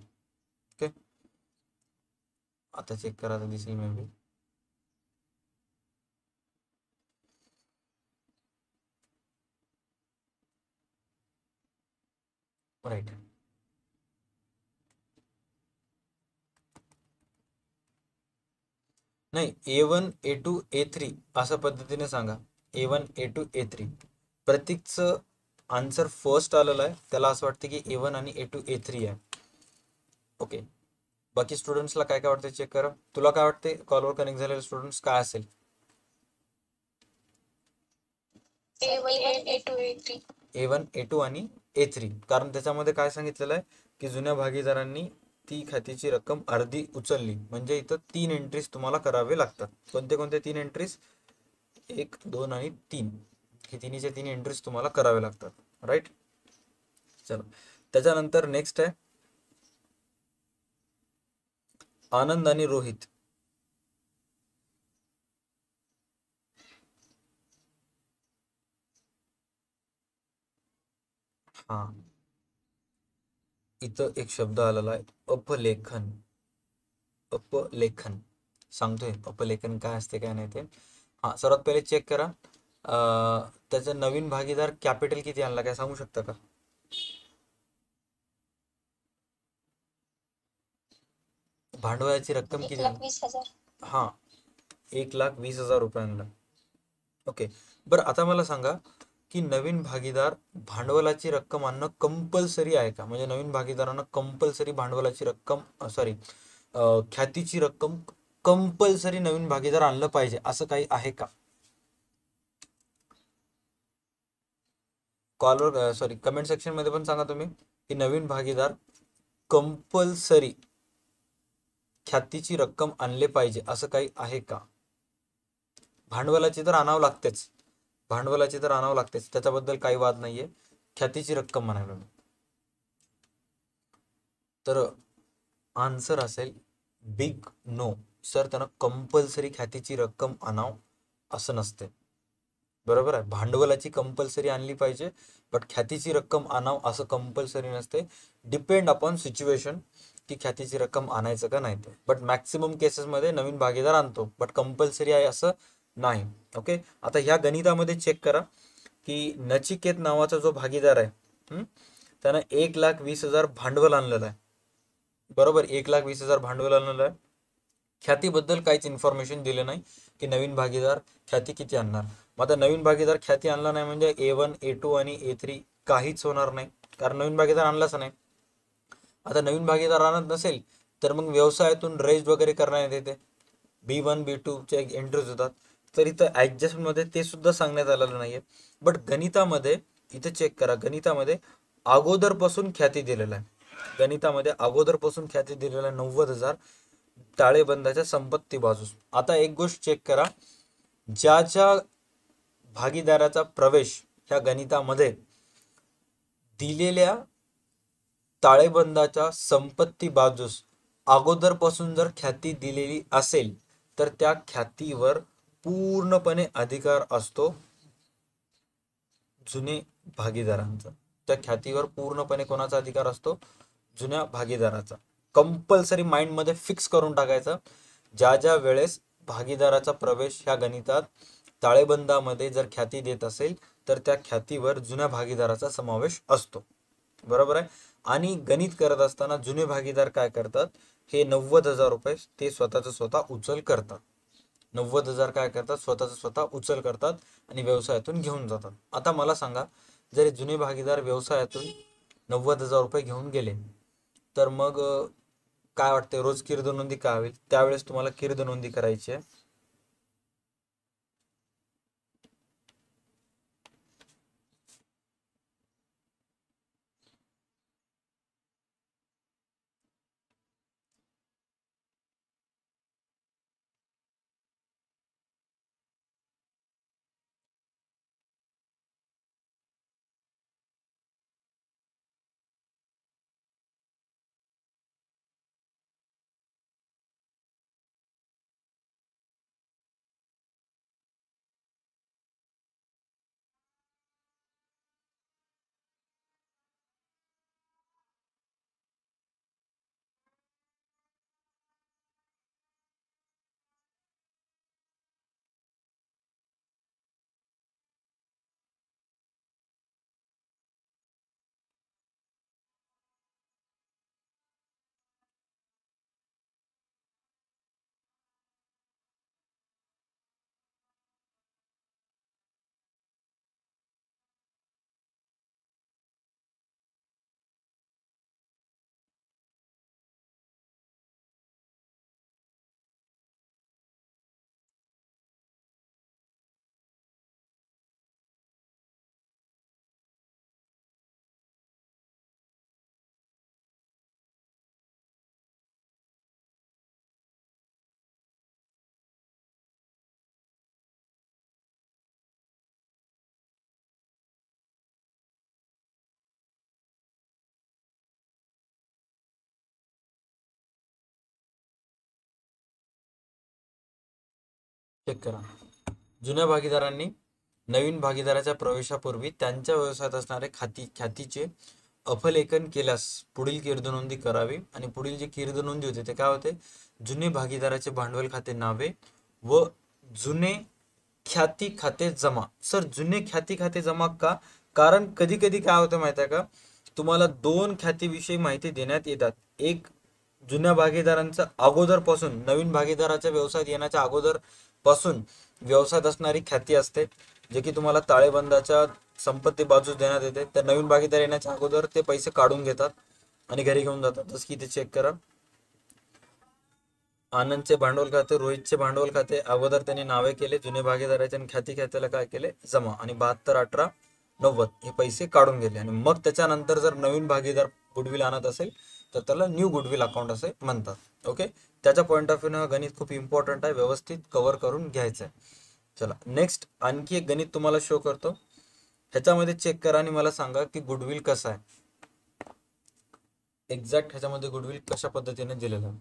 ओके, आता चेक करा, तर दिसेल मे बी. राईट. नाही, A1 A2 A3 अशा पद्धतीने सांगा. A1 A2 A3. प्रतीकचं answer first आलेलं आहे, त्याला असं वाटतं की A1 आणि A2 A3 आहे. ओके, बाकी स्टुडंट्सला काय काय वाटतं चेक करा. तुला काय वाटते, कॉलवर कनेक्ट झालेले स्टुडंट्स, काय असेल? A1 A2 A3. A1 A2 आणि A3. कारण त्याच्यामध्ये काय सांगितलेलं आहे की जुन्या भागीदारांनी ती खात्याची रक्कम अर्धी उचलली, म्हणजे इथं तीन एंट्रीज तुम्हाला करावे लागतात. कोणते कोणते तीन एंट्रीज? 1 2 आणि 3. हे तिन्हीच्या तीन एंट्रीज तुम्हाला करावे लागतात. राईट. चलो, त्याच्यानंतर नेक्स्ट आहे आनंद आणि रोहित. हा, इथं एक शब्द आलेला आहे अपलेखन. अपलेखन सांगतोय, अपलेखन काय असते काय नाही ते. हा, सर्वात पहिले चेक करा त्याचा नवीन भागीदार कॅपिटल किती आणला, काय सांगू शकता का? भांडवलाची रक्कम किती? 1,20,000. हा, 1,20,000 रुपये आणला. ओके, बरं आता मला सांगा की नवीन भागीदार भांडवलाची रक्कम आणणं कंपल्सरी आहे का? म्हणजे नवीन भागीदारांना कंपल्सरी भांडवलाची रक्कम सॉरी ख्यातीची रक्कम कंपल्सरी नवीन भागीदार आणलं पाहिजे असं काही आहे का? कॉलवर सॉरी कमेंट सेक्शन मध्ये पण सांगा तुम्ही की नवीन भागीदार कंपल्सरी ख्यातीची रक्कम आणले पाहिजे असं काही आहे का? भांडवलाची तर आणावं लागतेच, भांडवलाची तर आणावं लागतेच, त्याच्याबद्दल काही वाद नाहीये. ख्यातीची रक्कम म्हणायला तर आन्सर असेल बिग नो. सर त्यानं कंपल्सरी ख्यातीची रक्कम आणाव असं नसते. बरोबर आहे, भांडवलाची कंपल्सरी आणली पाहिजे, बट ख्यातीची रक्कम आणाव असं कंपल्सरी नसते. डिपेंड अपॉन सिच्युएशन की ख्यातीची रक्कम आणायचं का नाही ते. बट मॅक्सिमम केसेसमध्ये नवीन भागीदार आणतो, बट कंपल्सरी आहे असं नाही. ओके, आता ह्या गणितामध्ये चेक करा की नचिकेत नावाचा जो भागीदार आहे त्यानं 1,20,000 भांडवल आणलेलं आहे. बरोबर, 1,20,000 भांडवल आणलेलं आहे. ख्यातीबद्दल काहीच इन्फॉर्मेशन दिले नाही की नवीन भागीदार ख्याती किती आणणार. मग आता नवीन भागीदार ख्याती आणला नाही म्हणजे A1, A2 आणि A3 काहीच होणार नाही, कारण नवीन भागीदार आणलाच नाही. आता नवीन भागीदार आणत नसेल तर मग व्यवसायातून रेज वगैरे करण्यात येते, B1, B2 चे एंट्रीज होतात. तर इथं ॲडजस्टमध्ये ते सुद्धा सांगण्यात आलेलं नाहीये. बट गणितामध्ये इथे चेक करा, गणितामध्ये अगोदरपासून ख्याती दिलेला आहे. गणितामध्ये अगोदरपासून ख्याती दिलेला 90,000 ताळेबंदाच्या संपत्ती बाजूस. आता एक गोष्ट चेक करा, ज्या भागीदाराचा प्रवेश ह्या गणितामध्ये दिलेल्या ताळेबंदाच्या संपत्ती बाजूस अगोदरपासून जर ख्याती दिलेली असेल तर त्या ख्यातीवर पूर्णपणे अधिकार असतो जुने भागीदारांचा. त्या ख्यातीवर पूर्णपणे कोणाचा अधिकार असतो? जुन्या भागीदाराचा. कंपल्सरी माइंडमध्ये फिक्स करून टाकायचं, ज्या वेळेस भागीदाराचा प्रवेश ह्या गणितात ताळेबंदामध्ये जर ख्याती देत असेल तर त्या ख्यातीवर जुन्या भागीदाराचा समावेश असतो. बरोबर आहे. आणि गणित करत असताना जुने भागीदार काय करतात, हे 90,000 रुपये ते स्वतः उचल करतात. 90,000 काय करतात, स्वतः उचल करतात आणि व्यवसायातून घेऊन जातात. आता मला सांगा, जर जुने भागीदार व्यवसायातून 90,000 रुपये घेऊन गेले तर मग काय वाटते, रोज किर्द नोंदी काय होईल? त्यावेळेस तुम्हाला किर्द नोंदी करायची आहे. चेक करा, जुन्या भागीदारांनी नवीन भागीदाराच्या प्रवेशापूर्वी त्यांच्या व्यवसायात असणारे ख्यातीचे अफलेखन केल्यास पुढील कीर्द नोंदी करावी. आणि पुढील जी कीर्द नोंदी होते ते काय होते, जुने भागीदाराचे भांडवल खाते नावे व जुने ख्याती खाते जमा. सर जुने ख्याती खाते जमा का? कारण कधी कधी काय होतं माहिती आहे का, तुम्हाला 2 ख्यातीविषयी माहिती देण्यात येतात. एक जुन्या भागीदारांचं अगोदरपासून, नवीन भागीदाराच्या व्यवसायात येण्याच्या अगोदर पासून व्यवसायात असणारी ख्याती असते, जे की तुम्हाला ताळेबंदाच्या संपत्ती बाजूस देण्यात येते. तर नवीन भागीदार येण्याच्या अगोदर ते पैसे काढून घेतात आणि घरी घेऊन जातात. जसं की इथे चेक करा, आनंदचे भांडवल खाते, रोहितचे भांडवल खाते अगोदर त्यांनी नावे केले जुने भागीदाराच्या, आणि ख्याती खात्याला काय केले, जमा, आणि 72, 18, 90 हे पैसे काढून गेले. आणि मग त्याच्यानंतर जर नवीन भागीदार गुडविल आणत असेल तर त्याला न्यू गुडविल अकाउंट असे म्हणतात. ओके, त्याच्या पॉईंट ऑफ व्ह्यू गणित खूप इम्पॉर्टंट आहे, व्यवस्थित कव्हर करून घ्यायचं आहे. चला नेक्स्ट आणखी एक गणित तुम्हाला शो करतो. ह्याच्यामध्ये चेक करा आणि मला सांगा की गुडविल कसं आहे, एक्झॅक्ट ह्याच्यामध्ये गुडविल कशा पद्धतीने दिलेलं आहे.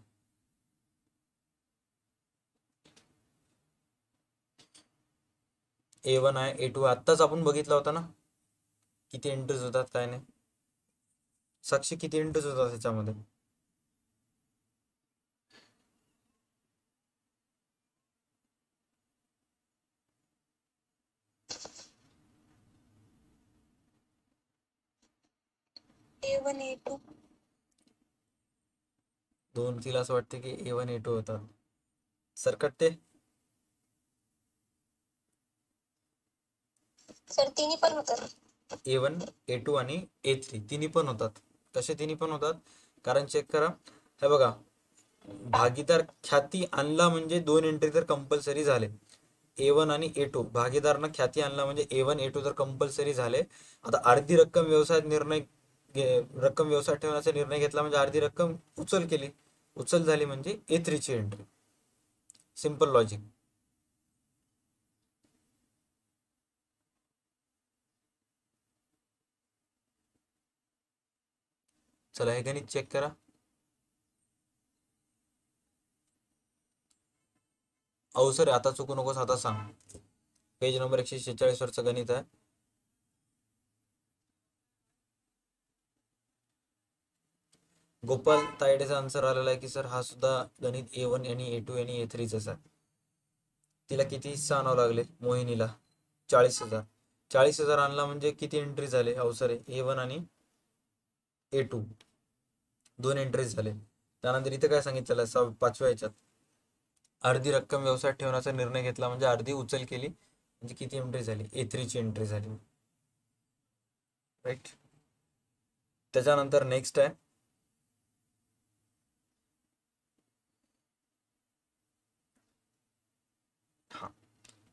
A1 आहे, A2 आहे. आत्ताच आपण बघितला होता ना किती एंट्रीज होतात काय नाही. साक्षी किती एंट्रीज होतात ह्याच्यामध्ये? A1 A2 दोन तिला असं वाटतं की A1 A2 होतात. सरकटते. सर तिन्ही पण होतात. A1 A2 आणि A3 तिन्ही पण होतात. कसे तिन्ही पण होतात? कारण चेक करा, हे बघा, भागीदार ख्याती आणला म्हणजे दोन एंट्री तर कंपल्सरी झाले. A1 आणि A2 भागीदारांना ख्याती आणला म्हणजे A1 A2 तर कंपल्सरी झाले. आता अर्धी रक्कम व्यवसायात ठेवण्याचा निर्णय घेतला म्हणजे अर्धी रक्कम उचल केली, उचल झाली म्हणजे A3 ची एंट्री. Simple logic. चला हे गणित चेक करा. अहो सर आता चुकू नकोस, आता सांग. पेज नंबर 146 वरचं गणित आहे. गोपाल तायडेचा आन्सर आलेला आहे की सर हा सुद्धा गणित A1 आणि A2 आणि A3च आहे. तिला किती हिस्सा आणावं लागले मोहिनीला? 40,000. 40,000 आणला म्हणजे किती एंट्री झाले अवसरे? A1 आणि A2 दोन एंट्रीज झाले. त्यानंतर इथे काय सांगितलेलं आहे पाचव्या ह्याच्यात, अर्धी रक्कम व्यवसायात ठेवण्याचा निर्णय घेतला म्हणजे अर्धी उचल केली म्हणजे किती एंट्री झाली? A3 ची एंट्री झाली. राईट. त्याच्यानंतर नेक्स्ट आहे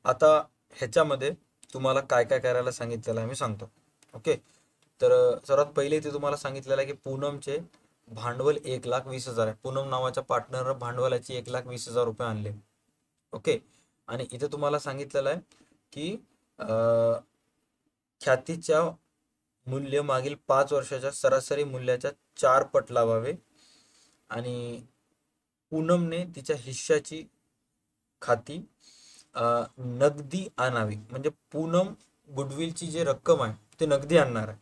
आता ह्याच्यामध्ये तुम्हाला काय काय करायला सांगितलेलं आहे मी सांगतो. ओके. तर सर्वात पहिले इथे तुम्हाला सांगितलेलं आहे की पूनमचे भांडवल 1,20,000 आहे. पूनम नावाच्या पार्टनर भांडवलाची 1,20,000 रुपये आणले. ओके. आणि इथे तुम्हाला सांगितलेलं आहे की ख्यातीच्या मूल्य मागील 5 वर्षाच्या सरासरी मूल्याच्या 4 पट लावावे आणि पूनमने तिच्या हिश्श्याची खाती नगदी आणावी. म्हणजे पूनम गुडविलची जी रक्कम आहे ते नगदी आणणार आहे.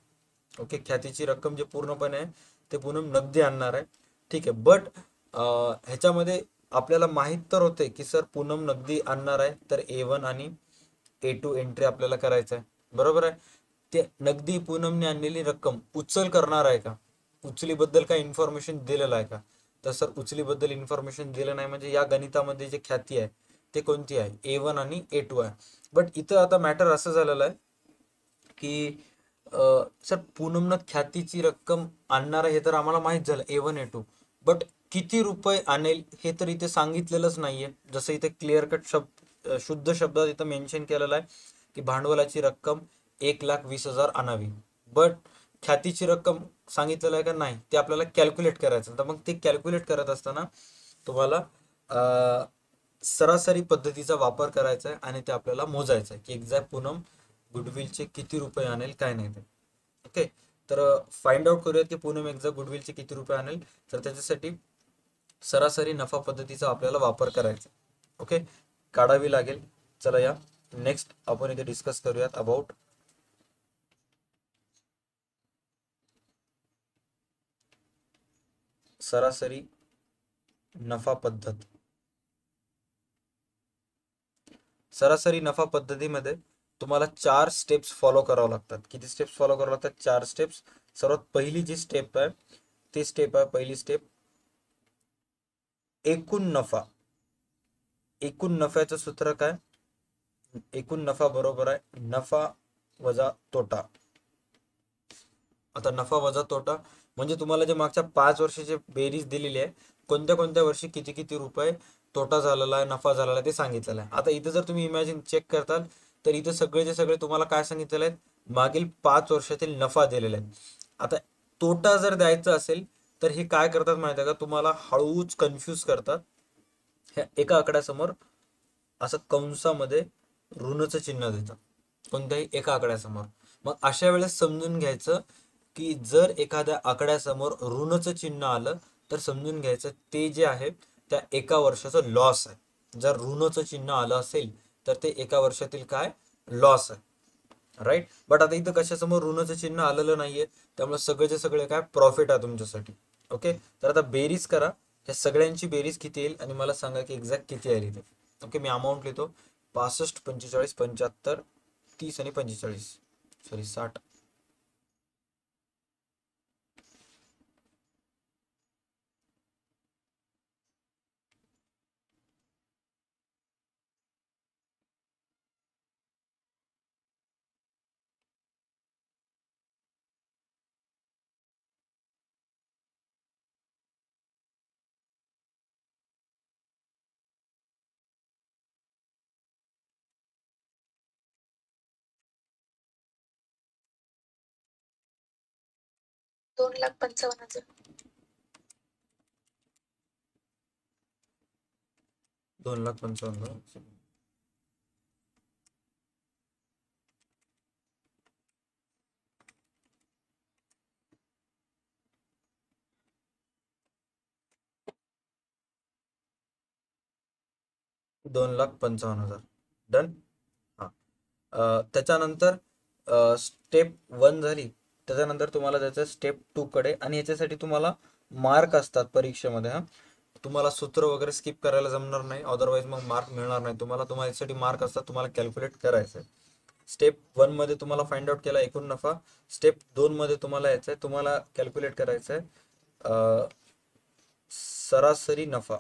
ओके. ख्यातीची रक्कम जे पूर्णपणे आहे ते पूनम नगदी आणणार आहे. ठीक आहे. बट ह्याच्यामध्ये आपल्याला माहित तर होते की सर पूनम नगदी आणणार आहे तर A1 आणि A2 एंट्री आपल्याला करायचं आहे. बरोबर आहे. ते नगदी पूनमने आणलेली रक्कम उचल करणार आहे का? उचलीबद्दल काय इन्फॉर्मेशन दिलेलं आहे का? तर सर उचलीबद्दल इन्फॉर्मेशन दिलं नाही म्हणजे या गणितामध्ये जे ख्याती आहे ते कोणती आहे? A1 आणि A2 आहे. बट इथं आता मॅटर असं झालेलं आहे की सर पूनमनं ख्यातीची रक्कम आणणार आहे हे तर आम्हाला माहित झालं A1 A2. बट किती रुपये आणेल हे तर इथे सांगितलेलंच नाहीये. जसं इथे क्लिअर कट शुद्ध शब्दात इथं मेन्शन केलेलं आहे की भांडवलाची रक्कम 1,20,000 आणावी. बट ख्यातीची रक्कम सांगितलेलं आहे का? नाही. ते आपल्याला कॅल्क्युलेट करायचं. तर मग ते कॅल्क्युलेट करत असताना तुम्हाला सरासरी पद्धतीचा वापर करायचा आहे आणि ते आपल्याला मोजायचं आहे की एक्झॅक्ट पूनम गुडविलचे किती रुपये आणेल काय नाही ते. ओके. तर फाइंड आउट करूयात की पूनम एक्झॅक्ट गुडविलचे किती रुपये आणेल. तर त्याच्यासाठी सरासरी नफा पद्धतीचा आपल्याला वापर करायचा. ओके. काढावी लागेल. चला या नेक्स्ट आपण इथे डिस्कस करूयात अबाउट सरासरी नफा पद्धत. सरासरी नफा पद्धतीमध्ये तुम्हाला 4 स्टेप्स फॉलो करावं लागतात. किती स्टेप्स फॉलो करावं लागतात? 4 स्टेप्स. सर्वात पहिली जी स्टेप आहे ती स्टेप आहे पहिली स्टेप एकूण नफा. एकूण नफ्याचं सूत्र काय? एकूण नफा बरोबर आहे नफा वजा तोटा. आता नफा वजा तोटा म्हणजे तुम्हाला जे मागच्या 5 वर्षाची बेरीज दिलेली आहे कोणत्या कोणत्या वर्षी किती किती रुपये तोटा झालेला आहे नफा झालेला आहे ते सांगितलेलं आहे. आता इथं जर तुम्ही इमॅजिन चेक करताल तर इथं सगळेचे सगळे तुम्हाला काय सांगितलेलं आहे? मागील 5 वर्षातील नफा दिलेला आहे. आता तोटा जर द्यायचा असेल तर हे काय करतात माहिती आहे का? तुम्हाला हळूच कन्फ्यूज करतात. ह्या एका आकड्यासमोर असं कंसामध्ये ऋणचं चिन्ह देतात कोणत्याही एका आकड्यासमोर. मग अशा वेळेस समजून घ्यायचं की जर एखाद्या आकड्यासमोर ऋणचं चिन्ह आलं तर समजून घ्यायचं ते जे आहे त्या एका वर्षाचं लॉस आहे. जर ऋणचं चिन्ह आलं असेल तर ते एका वर्षातील काय? लॉस आहे, राईट. बट आता इथं कशासमोर ऋणाचं चिन्ह आलेलं नाहीये, त्यामुळे सगळेचे सगळे काय प्रॉफिट आहे तुमच्यासाठी. ओके, तर आता बेरीज करा, ह्या सगळ्यांची बेरीज किती येईल आणि मला सांगा की एक्झॅक्ट किती आहे इथे. ओके, मी अमाऊंट लिहितो. 65, 45, 75, 30 आणि 45, सॉरी 60. 2,55,000. 2,55,000. 2,55,000. डन. हा, त्याच्यानंतर स्टेप 1 झाली. त्याच्यानंतर तुम्हाला जायचं स्टेप 2 कडे, आणि याच्यासाठी तुम्हाला मार्क असतात परीक्षेमध्ये. हा, तुम्हाला सूत्र वगैरे स्किप करायला जमणार नाही, अदरवाईज मग मार्क मिळणार नाही तुम्हाला. तुम्हाला यासाठी मार्क असतात, तुम्हाला कॅल्क्युलेट करायचं आहे. स्टेप 1 मध्ये तुम्हाला फाइंड आउट केला एकूण नफा. स्टेप 2 मध्ये तुम्हाला यायचं आहे, तुम्हाला कॅल्क्युलेट करायचं आहे सरासरी नफा.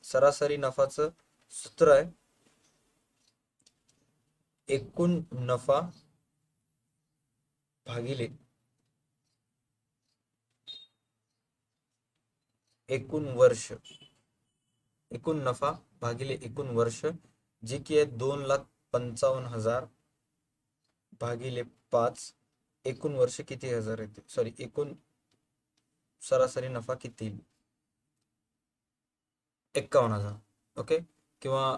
सरासरी नफाचं सूत्र आहे एकूण नफा भागिले एकूण वर्ष. एकूण नफा भागिले एकूण वर्ष, जे की आहे 2,55,000 भागिले 5. एकूण वर्ष किती हजार येते, सॉरी एकूण सरासरी नफा किती येईल? 51,000. ओके, किंवा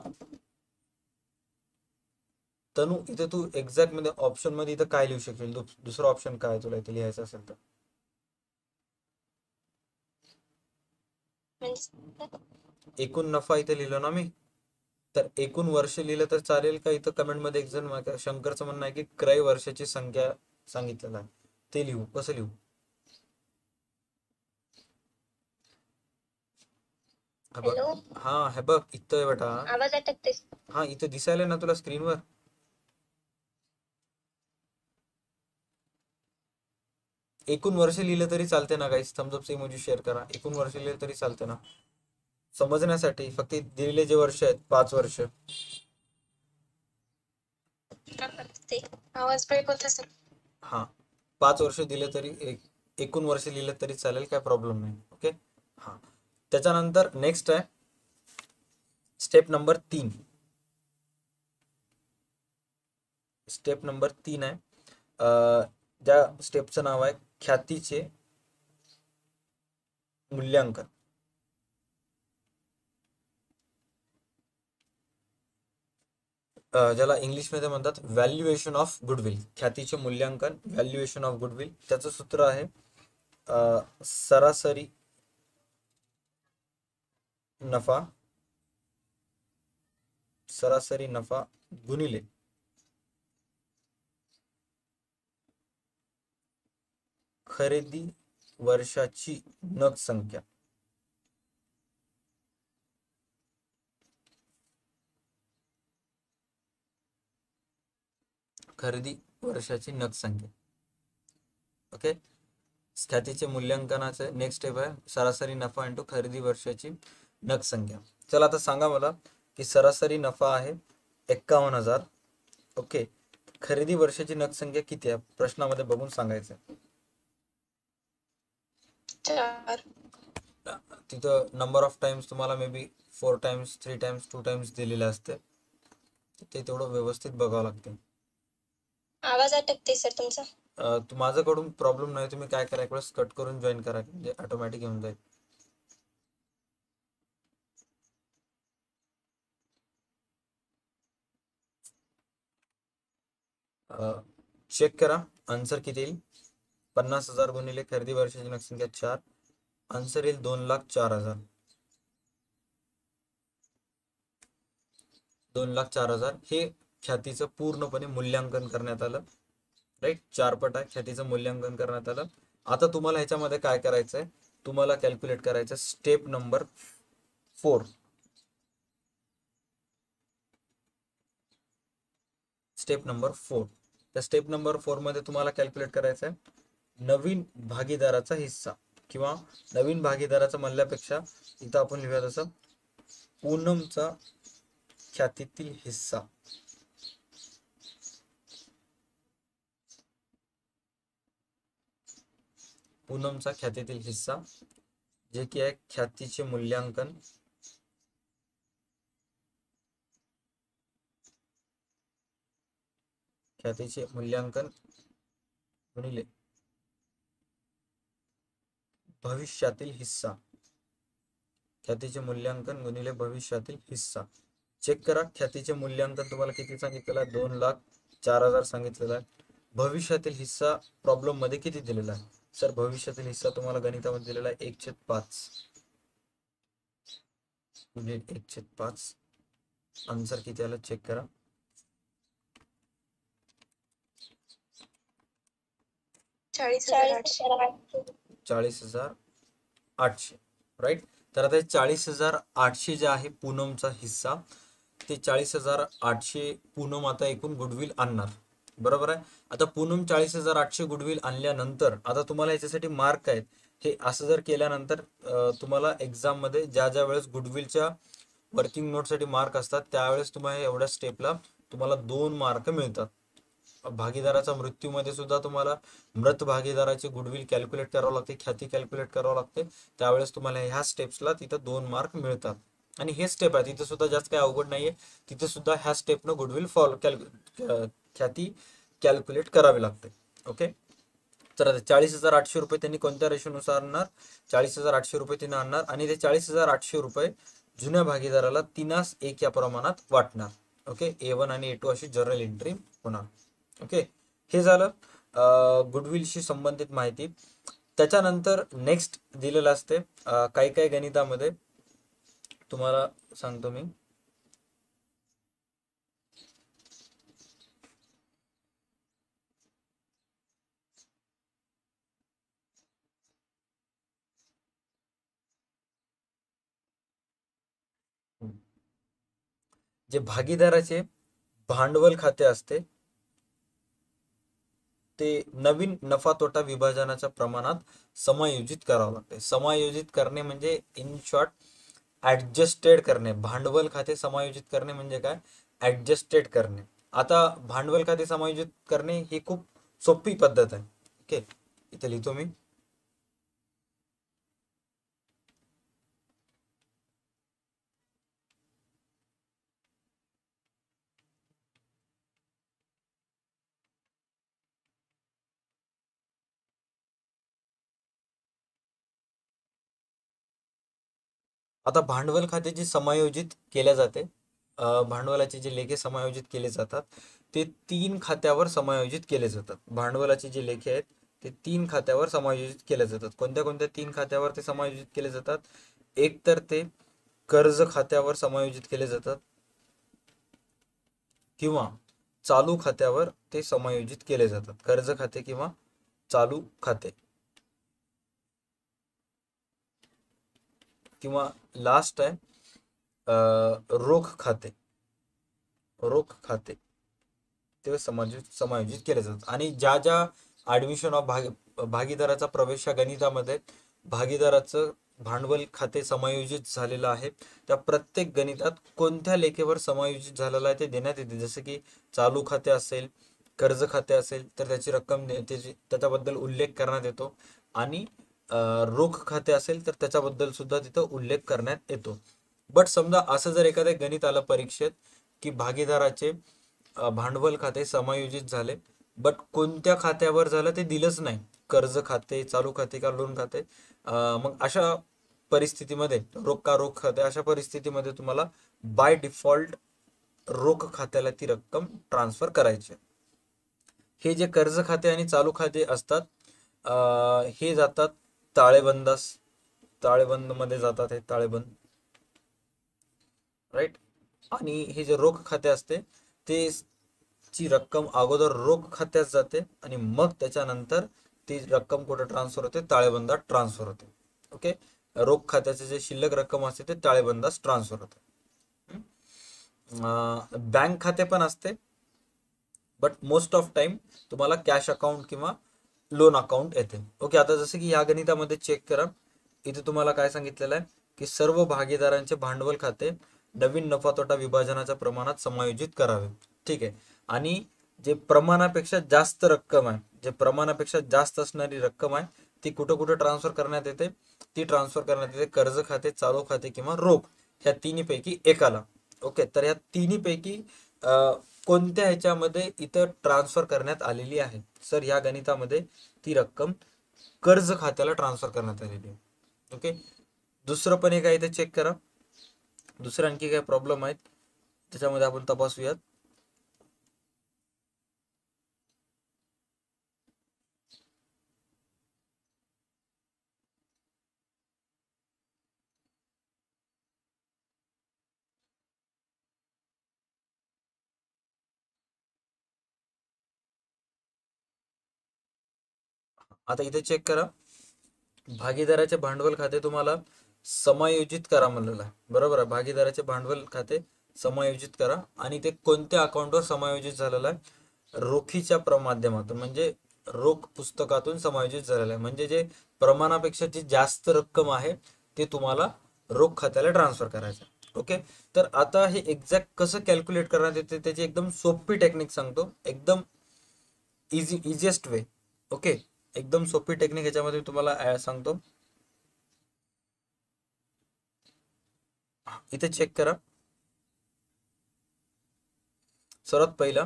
तनु इथे तू एक्झॅक्ट मध्ये ऑप्शन मध्ये इथं काय लिहू शकशील? दुसरा ऑप्शन काय तुला इथे लिहायचं असेल तर? म्हणजे एकूण नफा इथे लिहिलो ना मी, तर एकूण वर्ष लिहिलं तर चालेल का? इथं कमेंट मध्ये एक जण शंकरचं म्हणणं आहे की क्रय वर्षाची संख्या सांगितलेलं आहे, ते लिहू, कसं लिहू? हा बघ, हॅलो, हा हे बघ इथं आहे बेटा. आवाज अटकते. हा, इथं दिसायला ना तुला स्क्रीनवर? एकूण वर्ष लिहिलं तरी चालते ना गाईस? थम्स इमोजी शेअर करा. एकूण वर्ष लिहिलं तरी चालते ना, समजण्यासाठी. फक्त दिलेले जे वर्ष आहेत 5 वर्ष. आवाज ब्रेक होते सर. हा, 5 वर्ष दिले तरी एकूण वर्ष लिहिलं तरी चालेल, काय प्रॉब्लेम नाही. ओके, हा. त्याच्यानंतर नेक्स्ट आहे स्टेप नंबर 3. स्टेप नंबर 3 आहे, ज्या स्टेपचं नाव आहे ख्यातीचे मूल्यांकन. ज्याला इंग्लिशमध्ये म्हणतात व्हॅल्युएशन ऑफ गुडविल. ख्यातीचे मूल्यांकन, व्हॅल्युएशन ऑफ गुडविल. त्याचं सूत्र आहे सरासरी नफा. सरासरी नफा गुणिले खरेदी वर्षाची नग संख्या. खरेदी वर्षाची नग संख्या. ओके, ख्यातीचे मूल्यांकनाचे नेक्स्ट स्टेप आहे सरासरी नफा इंटू खरेदी वर्षाची नग संख्या. चला आता सांगा मला की सरासरी नफा आहे 51,000. ओके, खरेदी वर्षाची नग संख्या किती आहे प्रश्नामध्ये बघून सांगायचं. 4. तिथं नंबर ऑफ टाइम्स तुम्हाला may be 4 times, 3 times, 2 times दिलेले असते, ते तेवढं व्यवस्थित बघावं लागते. आवाज अटकते सर तुमचा. माझ्याकडून प्रॉब्लेम नाही, तुम्ही काय करा, एक वेळेस कट करून जॉईन करा, म्हणजे ऑटोमॅटिक येऊन जाईल. चेक करा आन्सर किती येईल. 50,000 गुणिले खरेदी वर्षाची नग संख्या 4, आन्सर येईल 2,04,000. 2,04,000 हे ख्यातीचं पूर्णपणे मूल्यांकन करण्यात आलं. राईट, 4 पट आहे, ख्यातीचं मूल्यांकन करण्यात आलं. आता तुम्हाला ह्याच्यामध्ये काय करायचं आहे, तुम्हाला कॅल्क्युलेट करायचं स्टेप नंबर 4. Step number 4. त्या स्टेप नंबर 4 मध्ये तुम्हाला कॅल्क्युलेट करायचं आहे नवीन भागीदाराचा हिस्सा, किंवा नवीन भागीदाराचा म्हणल्यापेक्षा इथं आपण लिहूया तसं पूनमचा ख्यातीतील हिस्सा. पूनमचा ख्यातीतील हिस्सा जे की आहे ख्यातीचे मूल्यांकन गुणिले भविष्यातील हिस्सा. ख्यातीचे मूल्यांकन गुणिले भविष्यातील हिस्सा. चेक करा, ख्यातीचे मूल्यांकन तुम्हाला किती सांगितलेलं आहे, 2,04,000 सांगितलेलं आहे. भविष्यातील हिस्सा प्रॉब्लेम मध्ये किती दिलेला आहे सर? भविष्यातील हिस्सा तुम्हाला गणितामध्ये दिलेला आहे 1/5 युनिट 1/5. आन्सर किती आलं चेक करा. 40,800. राईट. तर आता 40,800 जे आहे पूनमचा हिस्सा, ते 40,800 पूनम आता एकूण गुडविल आणणार. बरोबर आहे. आता पूनम 40,800 गुडविल आणल्यानंतर आता तुम्हाला याच्यासाठी मार्क आहेत. हे असं जर केल्यानंतर तुम्हाला एक्झाम मध्ये ज्या ज्या वेळेस गुडविलच्या वर्किंग नोटसाठी मार्क असतात त्यावेळेस तुम्हाला एवढ्या स्टेपला तुम्हाला 2 मार्क मिळतात. भागीदाराचा मृत्यूमध्ये सुद्धा तुम्हाला मृत भागीदाराचे गुडविल कॅल्क्युलेट करावं लागते, ख्याती कॅल्क्युलेट करावं लागते. त्यावेळेस तुम्हाला ह्या स्टेप्सला तिथं 2 मार्क मिळतात. आणि हे स्टेप आहे तिथे सुद्धा जास्त काही अवघड नाहीये. तिथे सुद्धा ह्या स्टेपनं गुडविल ख्याती कॅल्क्युलेट करावी लागते. ओके. तर आता 40,800 रुपये त्यांनी कोणत्या रेशोनुसार आणणार? 40,800 रुपये त्यांनी आणणार आणि ते 40,800 रुपये जुन्या भागीदाराला 3:1 या प्रमाणात वाटणार. ओके. A1 आणि A2 अशी जनरल एंट्री होणार. ओके. हे झालं गुडविलशी संबंधित माहिती. त्याच्यानंतर नेक्स्ट दिलेलं असते काही काही गणितामध्ये तुम्हाला सांगतो मी. जे भागीदाराचे भांडवल खाते असते ते नवीन नफा तोटा विभाजनाच्या प्रमाणात समायोजित करावं लागते. समायोजित करणे म्हणजे इन शॉर्ट ऍडजस्टेड करणे. भांडवल खाते समायोजित करणे म्हणजे काय? ऍडजस्टेड करणे. आता भांडवल खाते समायोजित करणे ही खूप सोपी पद्धत आहे. ओके. इथे लिहितो मी. आता भांडवल खाते जे समायोजित केल्या जाते, भांडवलाचे जे लेखे समायोजित केले जातात ते 3 खात्यावर समायोजित केले जातात. भांडवलाचे जे लेखे आहेत ते 3 खात्यावर समायोजित केले जातात. कोणत्या कोणत्या 3 खात्यावर ते समायोजित केले जातात? एक तर ते कर्ज खात्यावर समायोजित केले जातात, किंवा चालू खात्यावर ते समायोजित केले जातात. कर्ज खाते किंवा चालू खाते, किंवा लास्ट आहे रोख खाते. रोख खाते ते समायोजित केले जातात. आणि ज्या ज्या ऍडमिशन ऑफ भागीदाराचा प्रवेश या गणितामध्ये भागीदाराचं भांडवल खाते समायोजित झालेलं आहे त्या प्रत्येक गणितात कोणत्या लेखेवर समायोजित झालेलं आहे ते देण्यात येते. जसे की चालू खाते असेल, कर्ज खाते असेल तर त्याची रक्कम त्याच्याबद्दल उल्लेख करण्यात येतो. आणि रोख खाते असेल तर त्याच्याबद्दल सुद्धा तिथं उल्लेख करण्यात येतो. बट समजा असं जर एखादं गणित आलं परीक्षेत की भागीदाराचे भांडवल खाते समायोजित झाले बट कोणत्या खात्यावर झालं ते दिलंच नाही, कर्ज खाते, चालू खाते का लोन खाते, मग अशा परिस्थितीमध्ये रोख खाते, अशा परिस्थितीमध्ये तुम्हाला बाय डिफॉल्ट रोख खात्याला ती रक्कम ट्रान्सफर करायची. हे जे कर्ज खाते आणि चालू खाते असतात हे जातात ताळेबंद मध्ये जातात. हे ताळेबंद, राईट. आणि हे जे रोख खाते असते ते ची रक्कम अगोदर रोख खात्यात जाते आणि मग त्याच्यानंतर ती रक्कम कुठे ट्रान्सफर होते, ताळेबंदात ट्रान्सफर होते. ओके, रोख खात्याचे जे शिल्लक रक्कम असते ते ताळेबंदात ट्रान्सफर होते. बँक खाते पण असते, बट मोस्ट ऑफ टाइम तुम्हाला कॅश अकाउंट किंवा लोन अकाउंट येते. ओके, आता जसं की या गणितामध्ये चेक करा, इथे तुम्हाला काय सांगितलेलं आहे की सर्व भागीदारांचे भांडवल खाते नवीन नफा तोटा विभाजनाच्या प्रमाणात समायोजित करावे. ठीक आहे, आणि जे प्रमाणापेक्षा जास्त रक्कम आहे, जे प्रमाणापेक्षा जास्त असणारी रक्कम आहे ती कुठं कुठं ट्रान्सफर करण्यात येते, ती ट्रान्सफर करण्यात येते कर्ज खाते, चालू खाते किंवा रोख, ह्या तिन्हीपैकी एकाला. ओके, तर ह्या तिन्हीपैकी कोणत्या ह्याच्यामध्ये इथं ट्रान्सफर करण्यात आलेली आहे? सर ह्या गणितामध्ये ती रक्कम कर्ज खात्याला ट्रान्सफर करण्यात आलेली आहे. ओके, दुसरं पण एक आहे, इथे चेक करा. दुसरं आणखी काय प्रॉब्लेम आहेत त्याच्यामध्ये आपण तपासूयात. आता इथे चेक करा, भागीदाराचे भांडवल खाते तुम्हाला समायोजित करा म्हणलेलं आहे. बरोबर आहे, भागीदाराचे भांडवल खाते समायोजित करा, आणि ते कोणत्या अकाउंटवर समायोजित झालेलं आहे? रोखीच्या माध्यमातून, म्हणजे रोख पुस्तकातून समायोजित झालेलं आहे. म्हणजे जे प्रमाणापेक्षा जी जास्त रक्कम आहे ते तुम्हाला रोख खात्याला ट्रान्सफर करायचं. ओके, तर आता हे एक्झॅक्ट कसं कॅल्क्युलेट करण्यात येते त्याची एकदम सोपी टेक्निक सांगतो, एकदम इझिएस्ट वे. ओके, एकदम सोपी टेक्निक याच्यामध्ये तुम्हाला सांगतो. इथे चेक करा. सर्वात पहिला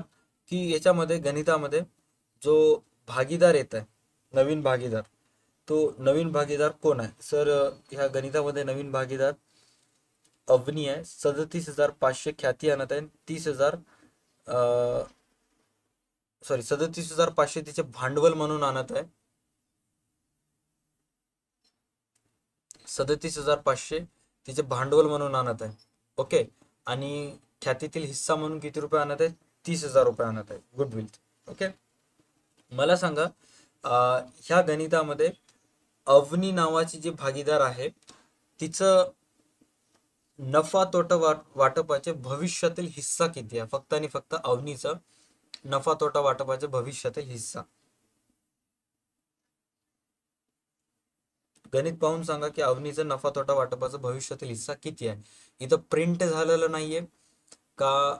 की याच्यामध्ये गणितामध्ये जो भागीदार येत आहे, नवीन भागीदार, तो नवीन भागीदार कोण आहे? सर ह्या गणितामध्ये नवीन भागीदार अवनी आहे. 37,500 ख्याती आणत आहे. 30,000 सॉरी 37,500 तिचे भांडवल म्हणून आणत आहे. 37,500 तिचे भांडवल म्हणून आणत आहे. ओके, आणि ख्यातीतील हिस्सा म्हणून किती रुपये आणत आहे? 30,000 रुपये आणत आहे गुडविल. ओके, मला सांगा ह्या गणितामध्ये अवनी नावाची जी भागीदार आहे तिचं नफा तोटा वाटपाचे भविष्यातील हिस्सा किती आहे? फक्त आणि फक्त अवनीचा नफा तोटा वाटपाचे भविष्यातील हिस्सा. गणित पाहून सांगा की अवनीचा नफा तोटा वाटपाचा भविष्यातील हिस्सा किती आहे. इथं प्रिंट झालेलं नाहीये का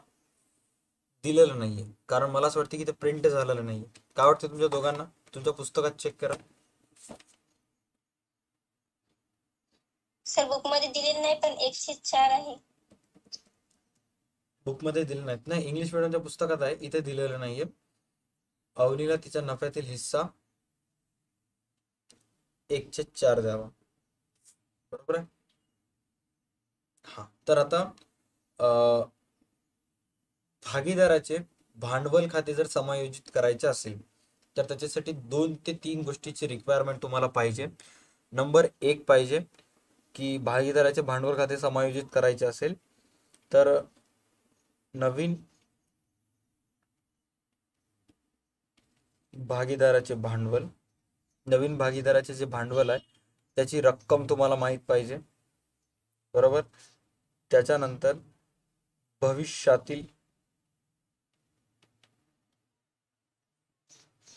दिलेलं नाहीये? कारण मला असं वाटतं की इथं प्रिंट झालेलं नाहीये. काय वाटतं तुमच्या दोघांना? तुमच्या पुस्तकात चेक करा. सर बुक मध्ये दिलेलं नाही, पण 104 आहे. बुक मध्ये दिले नाहीत ना, इंग्लिश मिडियमच्या पुस्तकात आहे, इथे दिलेलं नाहीये. अवनीला तिच्या नफ्यातील हिस्सा 104 द्यावा. बरोबर आहे. हा, तर आता भागीदाराचे भांडवल खाते जर समायोजित करायचे असेल तर त्याच्यासाठी 2 ते 3 गोष्टीची रिक्वायरमेंट तुम्हाला पाहिजे. नंबर 1 पाहिजे की भागीदाराचे भांडवल खाते समायोजित करायचे असेल तर नवीन भागीदाराचे भांडवल, नवीन भागीदाराचे जे भांडवल आहे त्याची रक्कम तुम्हाला माहित पाहिजे. बरोबर, त्याच्यानंतर भविष्यातील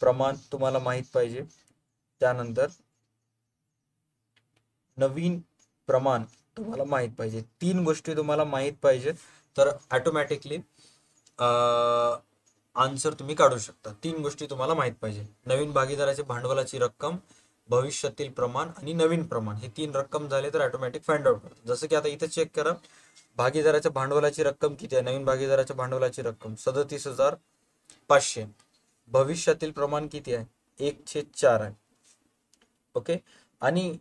प्रमाण तुम्हाला माहित पाहिजे. त्यानंतर नवीन प्रमाण तुम्हाला माहित पाहिजे. 3 गोष्टी तुम्हाला माहित पाहिजे, तर ऑटोमॅटिकली आन्सर तुम्ही काढू शकता. 3 गोष्टी तुम्हाला माहित पाहिजे: नवीन भागीदाराचे भांडवलाची रक्कम, भविष्यातील प्रमाण आणि नवीन प्रमाण. हे 3 रक्कम झाले तर ऑटोमॅटिक फाइंड आउट करतो. जसं की आता इथे चेक करा, भागीदाराच्या भांडवलाची रक्कम किती आहे? नवीन भागीदाराच्या भांडवलाची रक्कम 37,500. भविष्यातील प्रमाण किती आहे? 1/4 आहे. ओके, आणि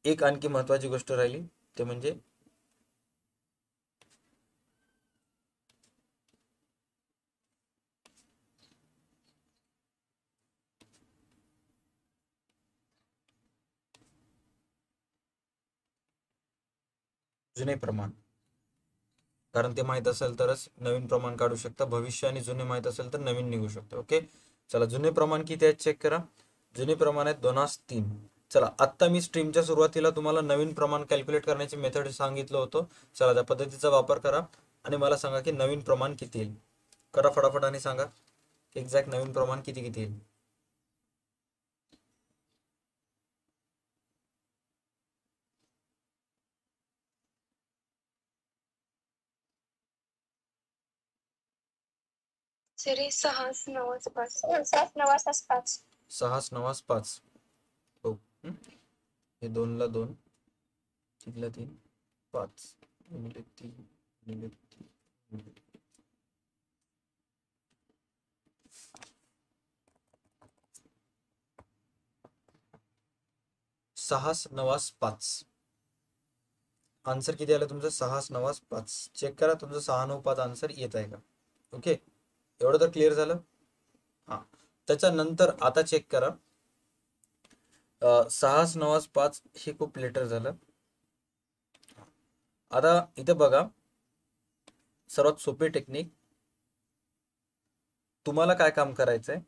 एक आणखी महत्वाची गोष्ट राहिली ते म्हणजे जुने प्रमाण. कारण ते माहीत असेल तरच नवीन प्रमाण काढू शकता. भविष्य आणि जुने माहीत असेल तर नवीन निघू शकतं. ओके, चला जुने प्रमाण किती आहेत चेक करा. जुने प्रमाण आहेत 2:3. चला आत्ता मी स्ट्रीमच्या सुरुवातीला तुम्हाला नवीन प्रमाण कॅल्क्युलेट करण्याची मेथड सांगितलं होतं. चला त्या पद्धतीचा वापर करा आणि मला सांगा की नवीन प्रमाण किती येईल. करा फटाफट आणि सांगा एक्झॅक्ट नवीन प्रमाण किती किती येईल. सर हे 6-9-5. 6-9-5. 6-9-5. हो. हे 2ला 2, 3ला 3, 5 गुणिले 3 गुणिले 3 गुणिले 6-9-5. आन्सर किती आलं तुमचं? 6-9-5. चेक करा तुमचं 6-9-5 आन्सर येत आहे का. ओके, एवढं तर क्लिअर झालं. हा, त्याच्यानंतर आता चेक करा 6-9-5 हे खूप लेटर झालं. आता इथे बघा, सर्वात सोपी टेक्निक. तुम्हाला काय काम करायचंय,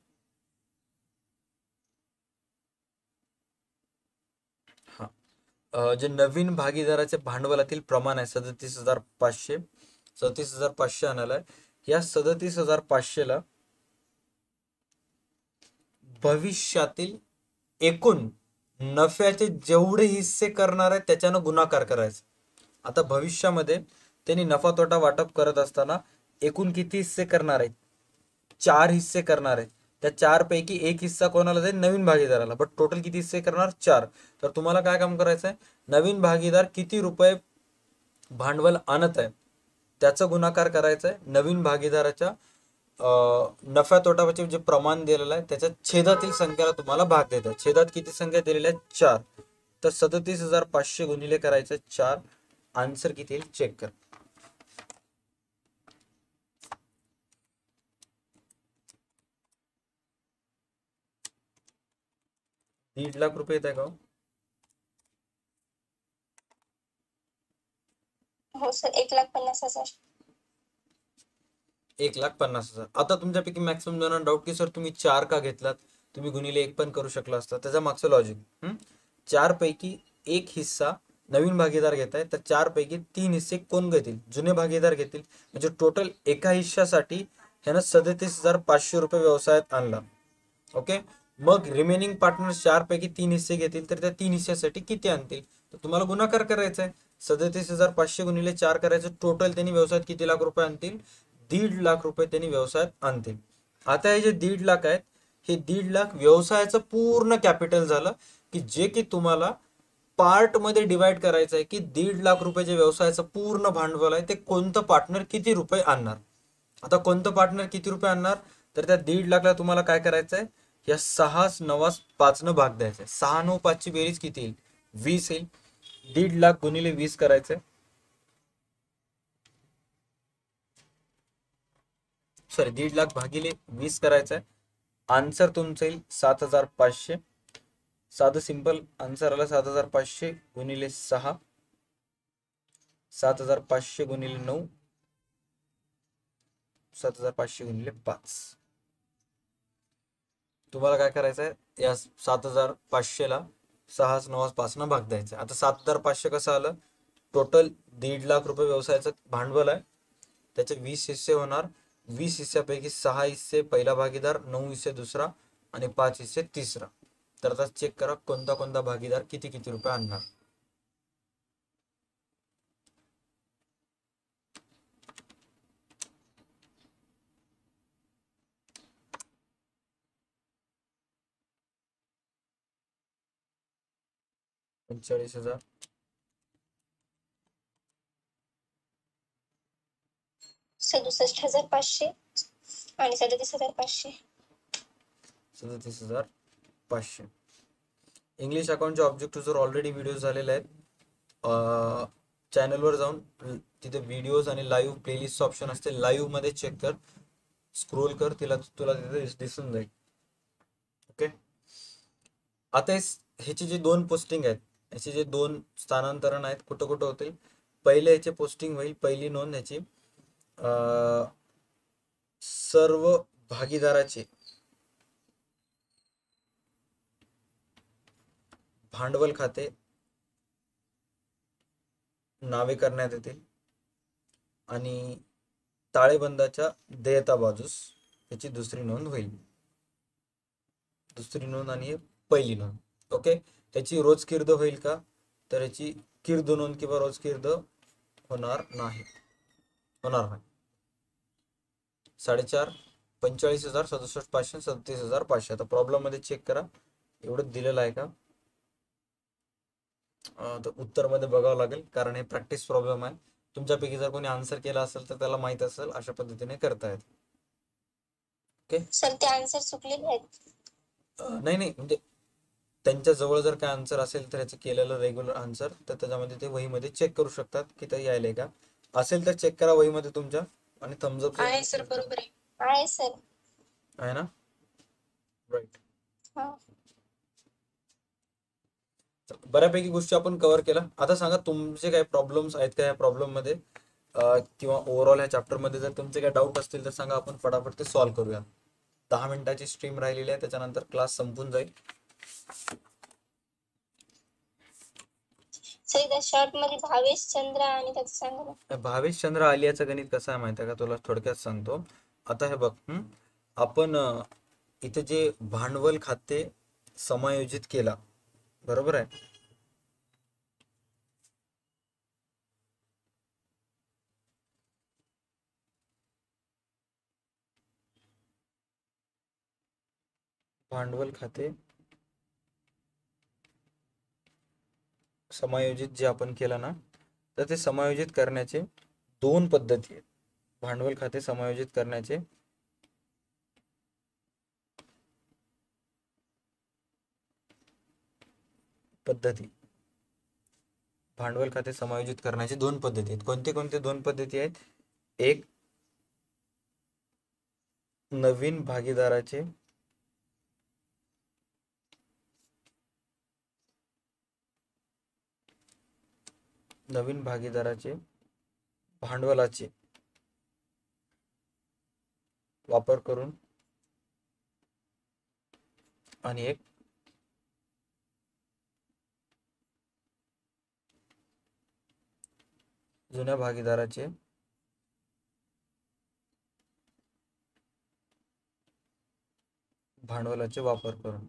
जे नवीन भागीदाराचे भांडवलातील प्रमाण आहे 37,500. 37,500 आणायला आहे. या 37,500ला भविष्यातील एकूण नफ्याचे जेवढे हिस्से करणार आहेत त्याच्यानं गुणाकार करायचा. आता भविष्यामध्ये त्यांनी नफा तोटा वाटप करत असताना एकूण किती हिस्से करणार आहेत? 4 हिस्से करणार आहेत. त्या 4 पैकी एक हिस्सा कोणाला जाईल? नवीन भागीदाराला. बट टोटल किती हिस्से करणार? 4. तर तुम्हाला काय काम करायचं आहे, नवीन भागीदार किती रुपये भांडवल आणत आहे त्याचा गुणाकार करायचा आहे नवीन भागीदाराच्या नफ्या तोटाचे जे प्रमाण दिलेलं आहे त्याच्या छेदातील संख्येला तुम्हाला भाग देत आहे. छेदात किती संख्या दिलेल्या आहेत? 4. तर 37,500 गुणिले करायचं 4. आन्सर किती येईल चेक कर. ₹1,50,000 येत आहे का? हो सर, 1,50,000. 1,50,000. आता तुमच्यापैकी मॅक्सिमम जणांना डाऊट की सर तुम्ही 4 का घेतलात, तुम्ही गुणिले 1 पण करू शकला असता. त्याच्या मागचं लॉजिक, 4 पैकी एक हिस्सा नवीन भागीदार घेत आहे तर 4 पैकी 3 हिस्से कोण घेतील? जुने भागीदार घेतील. म्हणजे टोटल एका हिश्श्यासाठी ह्यानं ₹37,500 व्यवसायात आणला. ओके, मग रिमेनिंग पार्टनर 4 पैकी 3 हिस्से घेतील तर त्या 3 हिस्स्यासाठी किती आणतील? तर तुम्हाला गुणाकार करायचा आहे. 37,500 गुणिले 4 करायचं. टोटल त्यांनी व्यवसायात किती लाख रुपये आणतील? ₹1,50,000 त्यांनी व्यवसायात आणतील. आता हे जे 1,50,000 आहेत हे 1,50,000 व्यवसायाचं पूर्ण कॅपिटल झालं, की जे की तुम्हाला पार्ट मध्ये डिवाइड करायचं आहे की ₹1,50,000 जे व्यवसायाचं पूर्ण भांडवल आहे ते कोणतं पार्टनर किती रुपये आणणार. आता कोणतं पार्टनर किती रुपये आणणार, तर त्या 1,50,000ला तुम्हाला काय करायचं आहे, या 6-9-5 न भाग द्यायचा आहे. 6-9-5 ची बेरीज किती येईल? 20 येईल. 1,50,000 गुणिले 20 करायचंय. सॉरी, 1,50,000 भागिले 20 करायचं आहे. आन्सर तुमचं येईल 7,500. साधं सिंपल आन्सर आला 7,500 गुणिले 6, 7,500 गुणिले 9, 7,500 गुणिले 5. तुम्हाला काय करायचं आहे, या 7,500ला 6-9-5 न भाग द्यायचा. आता 7,500 कसं आलं? टोटल 1,50,000 व्यवसायाचं भांडवल आहे, त्याचे 20 हिस्से होणार. 20 हिस्स्यापैकी 6 हिस्से पहिला भागीदार, 9 हिस्से दुसरा आणि 5 हिस्से तिसरा. तर आता चेक करा कोणता कोणता भागीदार किती किती रुपये आणणार. $45,000, 67,500 आणि 37,500. 37,500. इंग्लिश अकाउंटचे ऑब्जेक्टिव्ह ऑलरेडी व्हिडिओ झालेले आहेत. चॅनलवर जाऊन तिथे व्हिडिओज आणि लाईव्ह प्लेलिस्ट ऑप्शन असते, लाईव्ह मध्ये चेक कर, स्क्रोल कर, तुला तिथे दिसून जाईल. ओके, आता ह्याचे जे 2 पोस्टिंग आहेत, ह्याचे जे 2 स्थानांतरण आहेत कुठं कुठं होतील. पहिले ह्याचे पोस्टिंग होईल, पहिली नोंद ह्याची सर्व भागीदाराचे भांडवल खाते नावे करण्यात येतील आणि ताळेबंदाच्या देयता बाजूस त्याची दुसरी नोंद होईल. दुसरी नोंद आणि पहिली नोंद. ओके. त्याची रोज कीर्द होईल का? तर याची कीर्द नोंद किंवा रोज कीर्द होणार नाही. 4.5 45,000 67,500 37,500. आता प्रॉब्लेम मध्ये चेक करा एवढं दिलेलं आहे का. तर उत्तर मध्ये बघावं लागेल कारण हे प्रॅक्टिस प्रॉब्लेम आहे. तुमच्यापैकी जर कोणी आन्सर केला असेल तर त्याला माहित असेल अशा पद्धतीने करतायत. ओके. सर ते आन्सर चुकलेले आहेत. नाही म्हणजे त्यांच्या जवळ जर काय आन्सर असेल तर ह्याचं केलेलं रेग्युलर आन्सर तर त्याच्यामध्ये ते वहीमध्ये चेक करू शकतात की ते यायलंय का. असेल तर चेक करा वहीमध्ये तुमच्या आणि थम्स अप आहे सर, बरोबर आहे. आहे सर. आहे ना. राईट. हा. बऱ्यापैकी गोष्टी आपण कव्हर केल्या. आता सांगा तुमचे काय प्रॉब्लेम्स आहेत का या प्रॉब्लेम मध्ये किंवा ओव्हरऑल ह्या चॅप्टर मध्ये जर तुमचे काय डाऊट असतील तर सांगा, आपण फटाफट ते सॉल्व्ह करूया. 10 मिनिटाची स्ट्रीम राहिलेली आहे त्याच्यानंतर क्लास संपून जाईल. सर इथं शॉर्ट मध्ये भावेश चंद्र आणि त्याचं सांगा ना. भावेश चंद्र आलियाचं गणित कसं आहे माहिती आहे का तुला, थोडक्यात सांगतो. आता हे बघ, आपण इथे जे भांडवल खाते समायोजित केला बरोबर आहे. भांडवल खाते समायोजित जे आपण केलं ना तर ते समायोजित करण्याचे 2 पद्धती आहेत. भांडवल खाते समायोजित करण्याचे पद्धती. भांडवल खाते समायोजित करण्याचे 2 पद्धती आहेत. कोणते कोणते 2 पद्धती आहेत? एक, नवीन भागीदाराचे भांडवलाचे वापर करून आणि एक जुन्या भागीदाराचे भांडवलाचे वापर करून.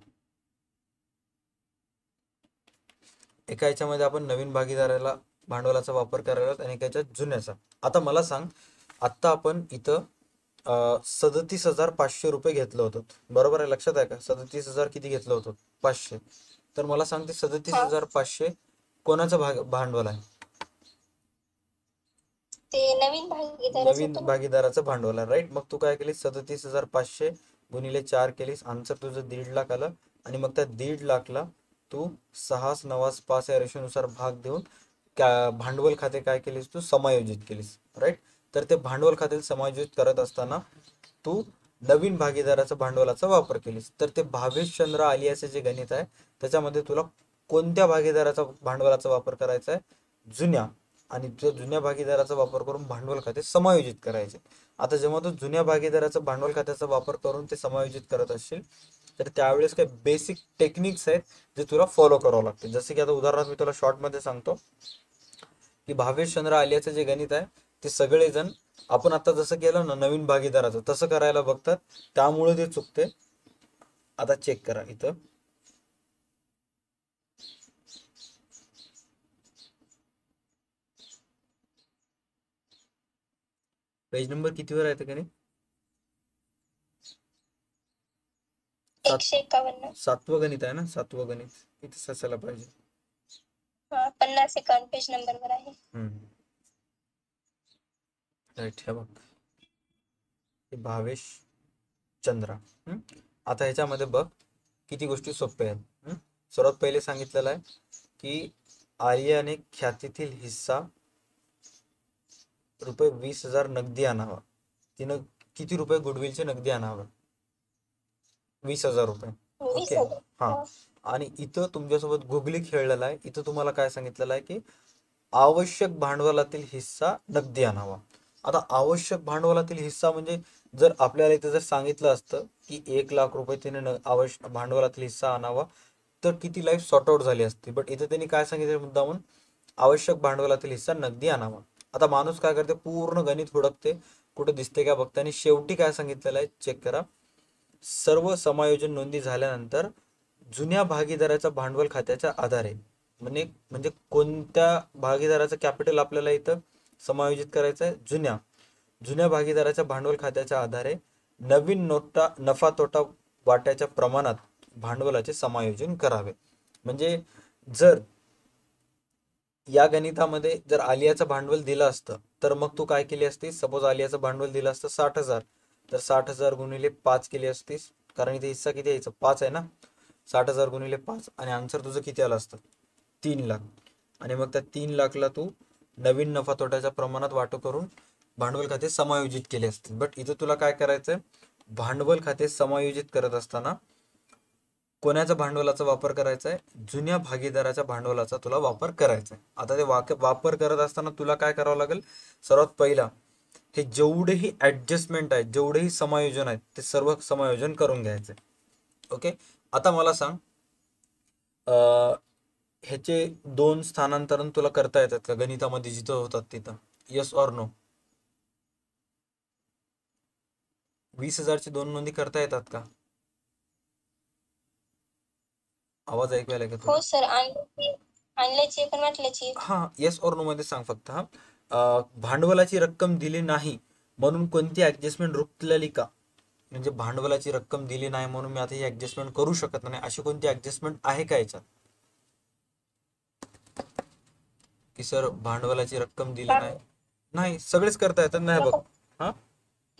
एका याच्यामध्ये आपण नवीन भागीदाराला भांडवलाचा वापर करायला आणि एका याच्यात जुन्याचा. आता मला सांग, आता आपण इथं 37,500 रुपये घेतलं होतं बरोबर आहे, लक्षात आहे का? 37,000 किती घेतलं होतं? 500. तर मला सांग ते 37,500 कोणाचं भांडवल आहे? ते नवीन नवीन भागीदाराचं भांडवल आहे. राईट. मग तू काय केलीस? 37,500 गुणिले 4 केलीस. आन्सर तुझं 1.5 लाख आलं. आणि मग त्या 1.5 लाखला तू 6 9 5 या रेशोनुसार भाग देऊन भांडवल खाते काय केलीस? तू समायोजित केलीस. राईट. तर ते भांडवल खाते समायोजित करत असताना तू नवीन भागीदाराचा भांडवलाचा वापर केलीस. तर ते भावेश चंद्र आलियाचे जे गणित आहे त्याच्यामध्ये तुला कोणत्या भागीदाराचा भांडवलाचा वापर करायचा आहे? जुन्या. आणि त्या जुन्या भागीदाराचा वापर करून भांडवल खाते समायोजित करायचे. आता जेव्हा तू जुन्या भागीदाराचा भांडवल खात्याचा वापर करून ते समायोजित करत असशील तर त्यावेळेस काही बेसिक टेक्निक्स आहेत जे तुला फॉलो करावं लागते. जसे की आता उदाहरणार्थ मी तुला शॉर्ट मध्ये सांगतो की भावेश चंद्र आलियाचं जे गणित आहे ते सगळेजण आपण आता जसं केलं ना नवीन भागीदाराचं तसं करायला बघतात, त्यामुळे ते चुकते. आता चेक करा इथं. पेज नंबर कितीवर आहे ते गणित? 151. 7वं गणित आहे ना, 7वं गणित इथं असायला पाहिजे. 51 पेज नंबरवर आहे. राईट. हे बघ, भावेश चंद्रा. आता ह्याच्यामध्ये बघ किती गोष्टी सोप्या आहेत. सर्वात पहिले सांगितलेलं आहे की आर्याने ख्यातीतील हिस्सा रुपये 20,000 नगदी आणावा. तिनं किती रुपये गुडविलचे नगदी आणावा? 20,000 रुपये. ओके. हा. आणि इथं तुमच्यासोबत गुगली खेळलेला आहे. इथं तुम्हाला काय सांगितलेलं आहे की आवश्यक भांडवलातील हिस्सा नगदी आणावा. आता आवश्यक भांडवलातील हिस्सा म्हणजे जर आपल्याला इथे जर सांगितलं असतं की 1 लाख रुपये तिने आवश्यक भांडवलातील हिस्सा आणावा, तर किती लाईफ सॉर्ट आउट झाली असती. बट इथे त्यांनी काय सांगितलं मुद्दामून, आवश्यक भांडवलातील हिस्सा नगदी आणावा. आता माणूस काय करते, पूर्ण गणित हुडकते, कुठे दिसते का बघते, आणि शेवटी काय सांगितलेलं आहे चेक करा. सर्व समायोजन नोंदी झाल्यानंतर जुन्या भागीदाराच्या भांडवल खात्याच्या आधारे, म्हणजे कोणत्या भागीदाराचं कॅपिटल आपल्याला इथं समायोजित करायचं आहे, जुन्या भागीदाराच्या भांडवल खात्याच्या आधारे नवीन नफा तोटा वाट्याच्या प्रमाणात भांडवलाचे समायोजन करावे. म्हणजे जर या गणितामध्ये जर आलियाचं भांडवल दिलं असतं तर मग तू काय केली असतीस, सपोज आलियाचं भांडवल दिलं असतं 60,000, तर 60,000 गुणिले 5 केली असतीस, कारण इथे हिस्सा किती यायचं, 5 आहे ना. 60,000 गुणिले 5 आणि आन्सर तुझं किती आलं असतं, 3 लाख. आणि मग त्या 3 लाखला तू नवीन नफा तोट्याच्या प्रमाणात वाटो करून भांडवल खाते समायोजित केले असते. बट इथं तुला काय करायचंय, भांडवल खाते समायोजित करत असताना कोणाच्या भांडवलाचा वापर करायचा आहे, जुन्या भागीदाराच्या भांडवलाचा तुला वापर करायचा आहे. आता ते वापर करत असताना तुला काय करावं लागेल, सर्वात पहिला हे जेवढेही ऍडजस्टमेंट आहेत, जेवढेही समायोजन आहेत, ते सर्व समायोजन करून घ्यायचे. ओके. आता मला सांग, ह्याचे 2 स्थानांतरण तुला करता येतात का गणितामध्ये जिथं होतात तिथं, येस ऑर नो? 20,000ची 2 नोंदी करता येतात का? आवाज ऐकवायला का तुला? हो सर, आणल्याची पण वाटल्याची. हा, येस ऑर नो मध्ये सांग फक्त. हा, भांडवलाची रक्कम दिली नाही म्हणून कोणती ऍडजस्टमेंट रुकलेली का? म्हणजे भांडवलाची रक्कम दिली नाही म्हणून मी आता ही ऍडजस्टमेंट करू शकत नाही, अशी कोणती ऍडजस्टमेंट आहे का याच्यात, की सर भांडवलाची रक्कम दिली नाही? नाही, सगळेच करता येतात. नाही बघ, हा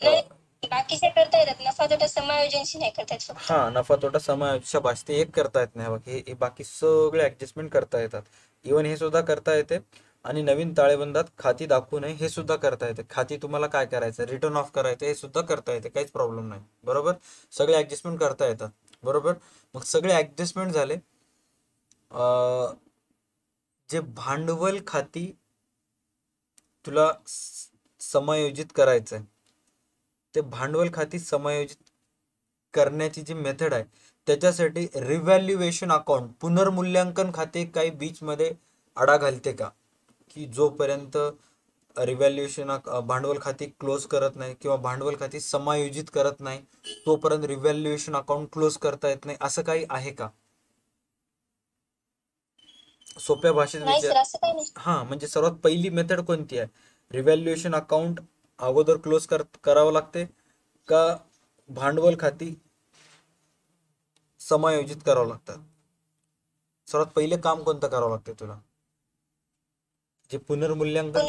नाही, बाकीचे करता येतात, नफा तोटा समायोजनशी नाही करता येत फक्त. हा, नफा तोटा समायोजन ते एक करता येत नाही बघ, हे बाकी सगळे ऍडजस्टमेंट करता येतात. इवन हे सुद्धा करता येते. आणि नवीन ताळेबंदात खाती दाखवू नये हे सुद्धा करता येते. खाती तुम्हाला काय करायचं, रिटर्न ऑफ करायचं, हे सुद्धा करता येते, काहीच प्रॉब्लेम नाही. बरोबर, सगळे ऍडजस्टमेंट करता येतात. बरोबर, मग सगळे ऍडजस्टमेंट झाले. जे भांडवल खाती तुला समायोजित करायचंय, ते भांडवल खाती समायोजित करण्याची जी मेथड आहे, त्याच्यासाठी रिव्हॅल्युएशन अकाउंट, पुनर्मूल्यांकन खाते काही बीच मध्ये आडा घालते का, की जोपर्यंत रिव्हॅल्युएशन भांडवल खाती क्लोज करत नाही किंवा भांडवल खाती समायोजित करत नाही तोपर्यंत रिव्हॅल्युएशन अकाउंट क्लोज करता येत नाही, असं काही आहे का? सोप्या भाषेत नाही विचार. सर, असं काही नाही. हा, म्हणजे सर्वात पहिली मेथड कोणती आहे, रिव्हॅल्युएशन अकाउंट अगोदर क्लोज करावं लागते का भांडवल खाती समायोजित करावं लागतात? सर्वात पहिले काम कोणतं करावं लागते तुला, जे पुनर्मूल्यांकन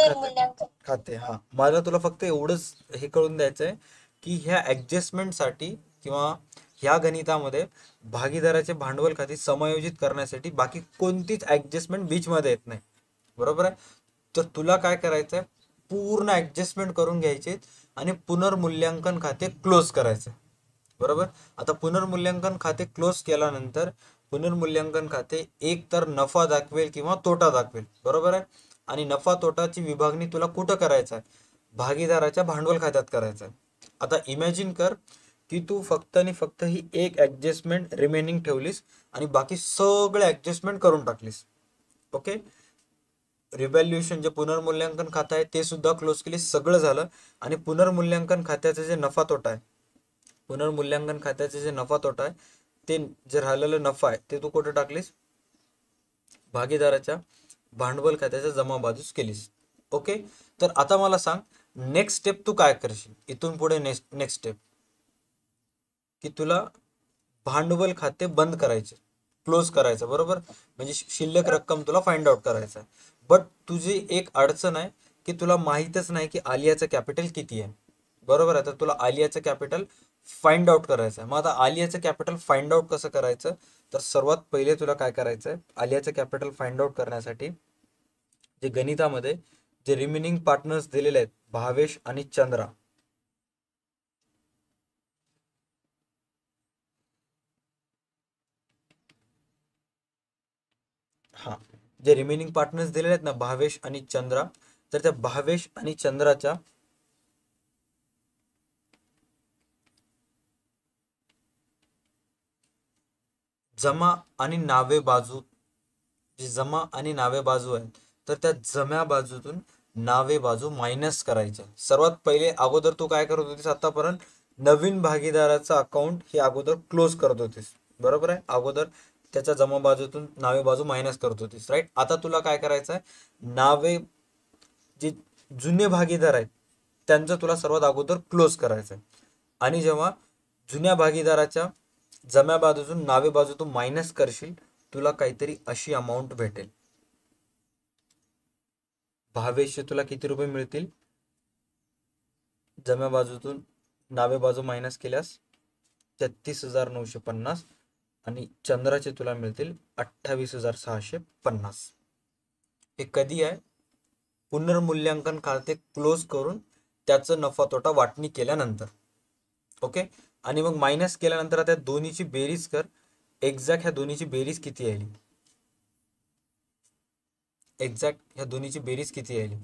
खाते. हा, मला तुला फक्त एवढंच हे कळून द्यायचं आहे की ह्या ऍडजस्टमेंटसाठी किंवा ह्या गणितामध्ये भागीदाराचे भांडवल खाते समायोजित करण्यासाठी बाकी कोणतीच ऍडजस्टमेंट बीच मध्ये येत नाही. बरोबर आहे. तर तुला काय करायचंय, पूर्ण ऍडजस्टमेंट करून घ्यायचे आणि पुनर्मूल्यांकन खाते क्लोज करायचे. बरोबर, आता पुनर्मूल्यांकन खाते क्लोज केल्यानंतर पुनर्मूल्यांकन खाते एक तर नफा दाखवेल किंवा तोटा दाखवेल. बरोबर आहे. आणि नफा तोटाची विभागणी तुला कुठं करायचं आहे, भागीदाराच्या भांडवल खात्यात करायचं आहे. आता इमॅजिन कर की तू फक्त आणि फक्त ही एक ऍडजस्टमेंट रिमेनिंग ठेवलीस आणि बाकी सगळे ऍडजस्टमेंट करून टाकलीस. ओके, रिव्हॅल्युएशन जे पुनर्मूल्यांकन खातं आहे ते सुद्धा क्लोज केली, सगळं झालं. आणि पुनर्मूल्यांकन खात्याचे जे नफा तोटा आहे, पुनर्मूल्यांकन खात्याचे जे नफा तोटा आहे, ते जे राहिलेलं नफा आहे ते तू कुठे टाकलीस, भागीदाराच्या भांडवल खात्याच्या जमा बाजूस केलीस. ओके, तर आता मला सांग, नेक्स्ट स्टेप तू काय करशील इथून पुढे. नेक्स्ट स्टेप की तुला भांडवल खाते बंद करायचे, क्लोज करायचं. बरोबर, म्हणजे शिल्लक रक्कम तुला फाइंड आउट करायचं आहे. बट तुझी एक अडचण आहे की तुला माहीतच नाही की आलियाचं कॅपिटल किती आहे. बरोबर आहे, तर तुला आलियाचं कॅपिटल फाइंड आउट करायचं आहे. मग आता आलियाचं कॅपिटल फाइंड आउट कसं करायचं, तर सर्वात पहिले तुला काय करायचं आहे, आलियाचं कॅपिटल फाइंड आउट करण्यासाठी जे गणितामध्ये जे रिमेनिंग पार्टनर्स दिलेले आहेत, भावेश आणि चंद्रा, हा, जे रिमेनिंग पार्टनर्स दिलेले आहेत ना, भावेश आणि चंद्रा, तर त्या भावेश आणि चंद्राच्या जमा आणि नावे बाजू, जी जमा आणि नावे बाजू आहे, तर त्या जम्या बाजूतून नावे बाजू मायनस करायच्या. सर्वात पहिले अगोदर तू काय करत होतीस आतापर्यंत, नवीन भागीदाराचं अकाउंट हे अगोदर क्लोज करत होतीस, बरोबर आहे. अगोदर त्याच्या जमा बाजूतून नावे बाजू मायनस करत होतीस, राईट. आता तुला काय करायचं आहे, नावे जे जुने भागीदार आहेत त्यांचं तुला सर्वात अगोदर क्लोज करायचं आहे. आणि जेव्हा जुन्या भागीदाराच्या जम्या बाजूतून नावे बाजूतून मायनस करशील, तुला काहीतरी अशी अमाऊंट भेटेल. भावेशचे तुला किती रुपये मिळतील, जम्या बाजूतून नावे बाजू मायनस केल्यास 33,950, आणि चंद्राचे तुला मिळतील 28,650. हे कधी आहे, पुनर्मूल्यांकन खाते क्लोज करून त्याचं नफा तोटा वाटणी केल्यानंतर. ओके. आणि मग मायनस केल्यानंतर त्या दोन्हीची बेरीज कर. एक्झॅक्ट ह्या दोन्हीची बेरीज किती आली, एक्झॅक्ट ह्या दोन्हीची बेरीज किती आली,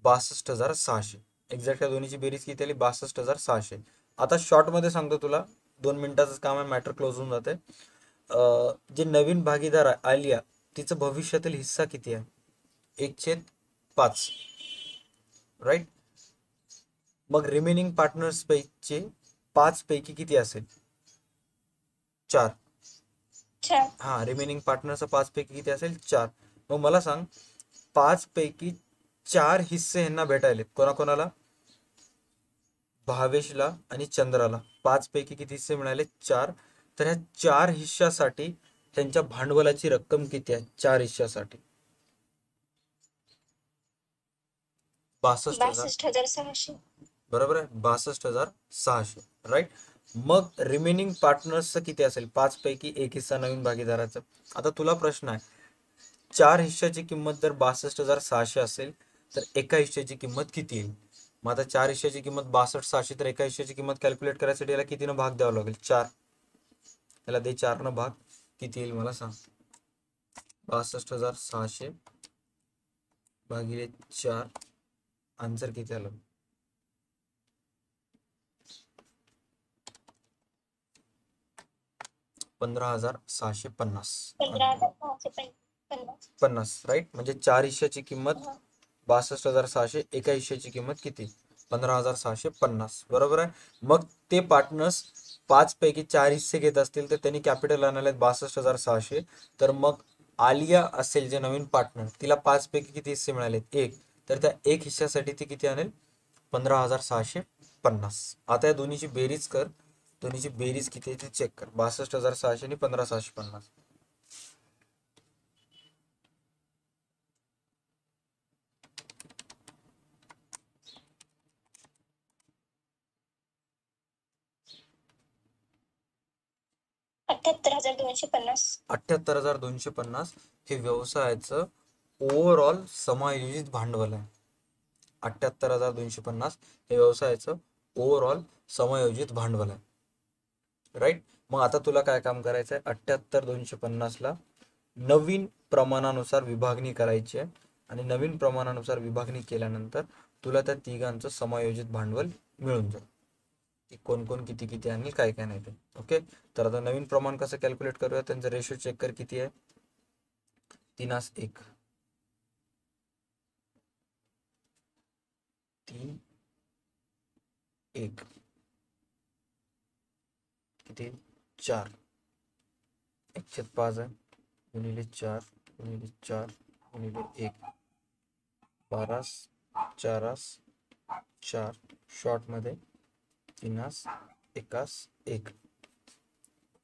62,600. एक्झॅक्ट ह्या दोन्हीची बेरीज किती आली, 62,600. आता शॉर्ट मध्ये सांगतो तुला, 2 मिनिटाचंच काम आहे, मॅटर क्लोज होऊन जाते. जे नवीन भागीदार आहे आलिया, तिचं भविष्यातील हिस्सा किती आहे, 1/5, राईट. मग रिमेनिंग पार्टनर्स पैकी 5 पैकी किती असेल, 4. हा, रिमेनिंग पार्टनरचा 5 पैकी किती असेल, 4. मग मला सांग, 5 पैकी 4 हिस्से यांना भेटायले, कोणाकोणाला, भावेशला आणि चंद्राला 5 पैकी किती हिस्से मिळाले, 4. तर ह्या 4 हिस्सासाठी त्यांच्या भांडवलाची रक्कम किती आहे, 4 हिस्सासाठी 62,000. 62,600. बरोबर आहे, 62,600, राईट. मग रिमेनिंग पार्टनर्सचं किती असेल, 5 पैकी 1 हिस्सा नवीन भागीदाराचा. आता तुला प्रश्न आहे, 4 हिस्साची किंमत जर 62,600 असेल तर एका हिस्साची किंमत किती येईल. मग आता 4 हिस्साची किंमत 62,600, तर एका हिस्साची किंमत कॅल्क्युलेट करायसाठी याला कितीनं भाग द्यावा लागेल, 4. याला दे 4 न भाग, किती येईल मला सांग, 62,600 भागिले 4, आन्सर किती आलं, 15,650. 15,650. राईट. म्हणजे 4 हिस्साची किंमत 62,600, एका हिस्साची किंमत किती, 15,650, बरोबर आहे. मग ते पार्टनर्स 5 पैकी 4 हिस्से घेत असतील तर त्यांनी कॅपिटल आणले 62,600. तर मग आलिया असेल जे नवीन पार्टनर, तिला 5 पैकी किती हिस्से मिळाले, 1. तर त्या 1 हिस्सासाठी ती किती आणेल, 15,650. आता या दोन्हीची बेरीज कर, दोन्हीची बेरीज किती आहे ते चेक कर, 62,600 आणि 15,650. $78,250. 78,250 हे व्यवसायाचं ओव्हरऑल समायोजित भांडवल आहे. 78,250 हे व्यवसायाचं ओव्हरऑल समायोजित भांडवल आहे, राईट. मग आता तुला काय काम करायचं आहे, 78,250ला नवीन प्रमाणानुसार विभागणी करायची आहे. आणि नवीन प्रमाणानुसार विभागणी केल्यानंतर तुला त्या तिघांचं समायोजित भांडवल मिळून जाईल, की कोण कोण किती किती आणि काय काय नाही ते. ओके. तर आता नवीन प्रमाण कसं कॅल्क्युलेट करूया, त्यांचं रेशो चेक कर, किती आहे, 3:1, 3:1, किती, 4, 1/5 आहे, गुणिले 4 गुणिले 4 गुणिले 1, 12, 4, 4, शॉर्टमध्ये 3:1, 1.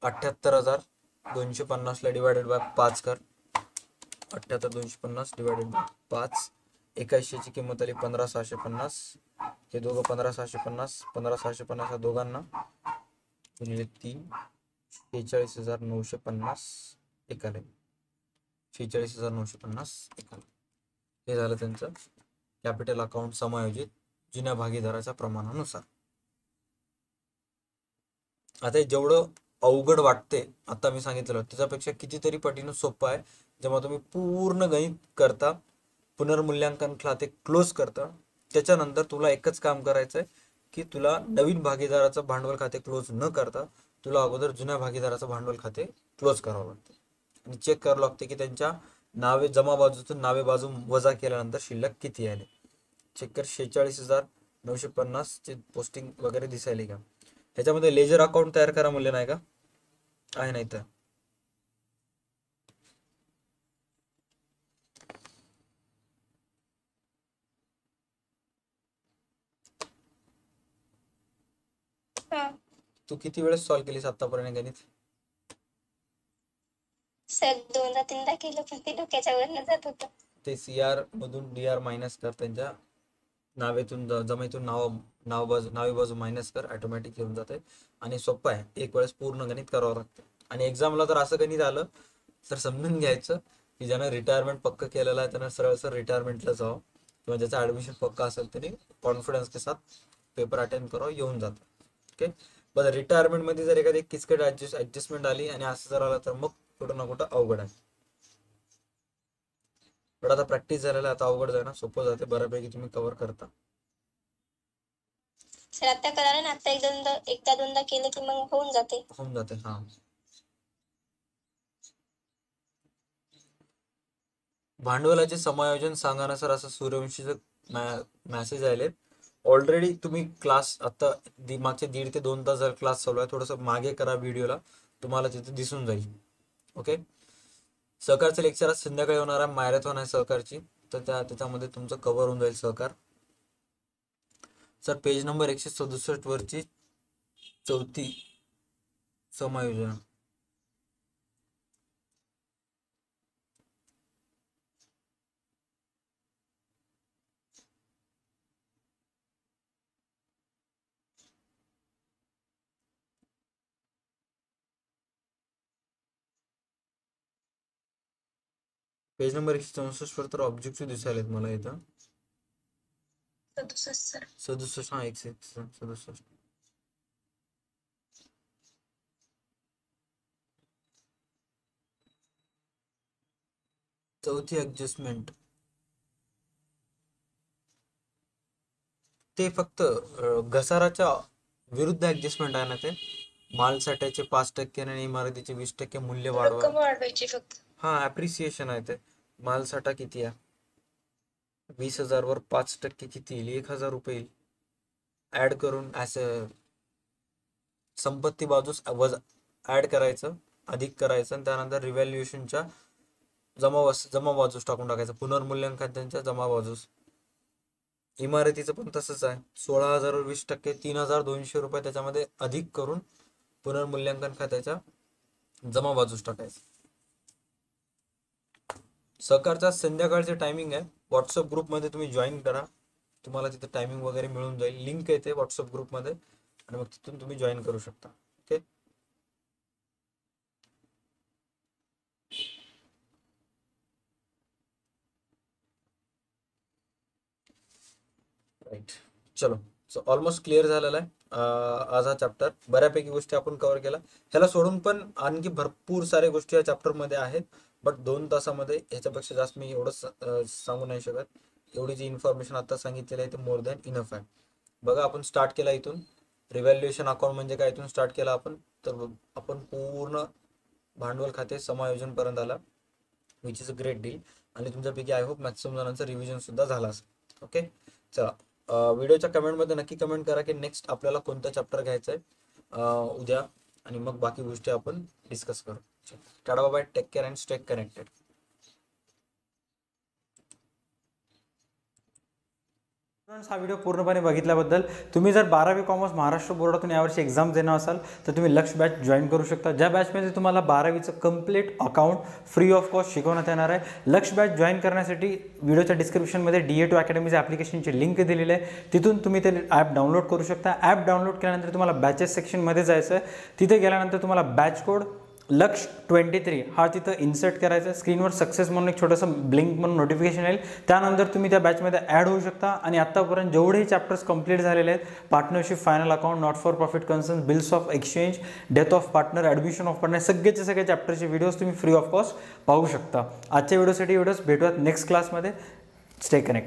78,250ला डिवायडेड बाय 5 कर, 78,250 डिवायडेड बाय 5. एका हिस्साची किंमत आली 15,650, हे दोघं 15,650, 15,650 या दोघांना गुणिले 3, 46,950 एक आले, 46,950 एक आले. हे झालं त्यांचं कॅपिटल अकाउंट समायोजित जुन्या भागीदाराच्या प्रमाणानुसार. आता जेवढं अवघड वाटते आता मी सांगितलं त्याच्यापेक्षा कितीतरी पटीनं सोपं आहे. जेव्हा तुम्ही पूर्ण गणित करता, पुनर्मूल्यांकन खाते क्लोज करता, त्याच्यानंतर तुला एकच काम करायचं आहे की तुला नवीन भागीदाराचं भांडवल खाते क्लोज न करता तुला अगोदर जुन्या भागीदाराचं भांडवल खाते क्लोज करावं लागतं आणि चेक करावं लागते की त्यांच्या नावे जमा बाजूतून नावे बाजू वजा केल्यानंतर शिल्लक किती आले. चेक कर 46,950 चे पोस्टिंग वगैरे दिसायली का. ह्याच्यामध्ये लेजर अकाउंट तयार करा मूल्य नाही का, आहे नाही तर हा तू किती वेळेस सॉल्व्ह केलीस आतापर्यंत गणित. सर 2दा-3दा केलं पण ते डोक्याच्या वरनं जात होतं. ते CR मधून DR मायनस कर, त्यांच्या नावेतून जमेतून नावे बाजू मायनस कर, ऑटोमॅटिक येऊन जाते आणि सोपं आहे. एक वेळेस पूर्ण गणित करावं लागतं आणि एक्झामला जर असं गणित आलं तर समजून घ्यायचं की ज्यानं रिटायरमेंट पक्क केलेलं आहे त्यानं सरळ सर रिटायरमेंटला जावं किंवा ज्याचं ॲडमिशन पक्क असेल त्याने कॉन्फिडन्स के साथ पेपर अटेंड करावं, येऊन जातं. ओके, बरं रिटायरमेंटमध्ये जर एखादी किचकट ॲडजस्टमेंट आली आणि असं जर आलं तर मग कुठं ना कुठं अवघड आहे. पण आता प्रॅक्टिस झालेला आता अवघड जाय ना, सोपं जाते, बऱ्यापैकी तुम्ही कव्हर करता. सर आता कळालं ना, आता एकदा दोनदा केलं की मग होऊन जाते. हा. भांडवलाचे समायोजन सांगा ना सर, असं सूर्यवंशीचं मॅसेज आले. ऑलरेडी तुम्ही क्लास आता मागचे 1.5 ते 2 तास जर क्लास चालू आहे, थोडंसं मागे करा व्हिडिओला, तुम्हाला तिथे दिसून जाईल. ओके, सहकारचं लेक्चर आज संध्याकाळी होणार आहे, मॅरेथॉन आहे सहकारची, तर त्याच्यामध्ये तुमचं कव्हर होऊन जाईल सहकार. सर पेज नंबर 167 वरची 4थी समायोजन. पेज नंबर 164 वर तर ऑब्जेक्टिव्ह दिसायलेत मला इथं. 67 हा 167. चौथी ऍडजस्टमेंट ते फक्त घसाराच्या विरुद्ध ऍडजस्टमेंट आहे ना ते. मालसाठ्याचे 5% आणि इमारतीचे 20% मूल्य वाढवा. वाढवायची फक्त. हा ऍप्रिसिएशन आहे ते. मालसाठा किती आहे, 20,000 वर 5% किती येईल, 1,000 रुपये येईल. ऍड करून संपत्ती बाजूस ऍड करायचं, अधिक करायचं आणि त्यानंतर रिव्हॅल्युएशनच्या जमा बाजूस टाकून टाकायचं, पुनर्मूल्यांकन त्यांच्या जमा बाजूस. इमारतीचं पण तसंच आहे, 16,000 वर 20%, 3,200 रुपये त्याच्यामध्ये अधिक करून पुनर्मूल्यांकन खात्याच्या जमा बाजूस टाकायचं. सहकारचा संध्याकाळचे टायमिंग आहे, व्हॉट्सअप ग्रुपमध्ये तुम्ही जॉईन करा, तुम्हाला तिथे टायमिंग वगैरे मिळून जाईल. लिंक येते व्हॉट्सअप ग्रुपमध्ये आणि मग तिथून तुम्ही जॉईन करू शकता. Okay, right. चलो, सो ऑलमोस्ट क्लिअर झालेला आहे आज हा चॅप्टर. बऱ्यापैकी गोष्टी आपण कव्हर केला. ह्याला सोडून पण आणखी भरपूर साऱ्या गोष्टी या चॅप्टरमध्ये आहेत, बट 2 तासामध्ये ह्याच्यापेक्षा जास्त मी एवढं सांगू नाही शकत. एवढी जी इन्फॉर्मेशन आता सांगितलेली आहे ते मोर दॅन इनफ आहे. बघा, आपण स्टार्ट केला इथून, रिव्हॅल्युएशन अकाउंट म्हणजे काय इथून स्टार्ट केला आपण, तर आपण पूर्ण भांडवल खाते समायोजन पर्यंत आला, which is a great deal. आणि तुमच्यापैकी आय होप मॅक्सिमम जणांचं रिव्हिजन सुद्धा झालं असेल. ओके, चला, व्हिडिओच्या कमेंटमध्ये नक्की कमेंट करा की नेक्स्ट आपल्याला कोणता चॅप्टर घ्यायचा आहे उद्या, आणि मग बाकी गोष्टी आपण डिस्कस करू. Tata bye, take care and stay connected. हा व्हिडिओ पूर्णपणे बघितल्याबद्दल. तुम्ही जर 12वी कॉमर्स महाराष्ट्र बोर्डातून यावर्षी एक्झाम देणार असाल तर तुम्ही लक्ष बॅच जॉईन करू शकता, ज्या बॅचमध्ये तुम्हाला 12वीचं complete account free of cost शिकवण्यात येणार आहे. लक्ष बॅच जॉईन करण्यासाठी व्हिडिओच्या डिस्क्रिप्शनमध्ये DA2 अकॅडमीच्या ॲप्लिकेशनची लिंक दिलेली आहे, तिथून तुम्ही ते ॲप डाउनलोड करू शकता. ॲप डाउनलोड केल्यानंतर तुम्हाला बॅचेस सेक्शनमध्ये जायचं आहे, तिथे गेल्यानंतर तुम्हाला बॅच कोड लक्ष 23 हा तिथं इन्सर्ट करायचा. स्क्रीनवर सक्सेस म्हणून एक छोटंसं ब्लिंक म्हणून नोटिफिकेशन येईल, त्यानंतर तुम्ही त्या बॅचमध्ये ॲड होऊ शकता. आणि आत्तापर्यंत जेवढेही चॅप्टर्स कंप्लीट झालेले आहेत, partnership, final account, not for profit concern, bills of exchange, death of partner, admission of partner, सगळेचे सगळे चॅप्टरचे व्हिडिओज तुम्ही फ्री ऑफ कॉस्ट पाहू शकता. आजच्या व्हिडिओसाठी भेटूयात नेक्स्ट क्लासमध्ये. Stay connect.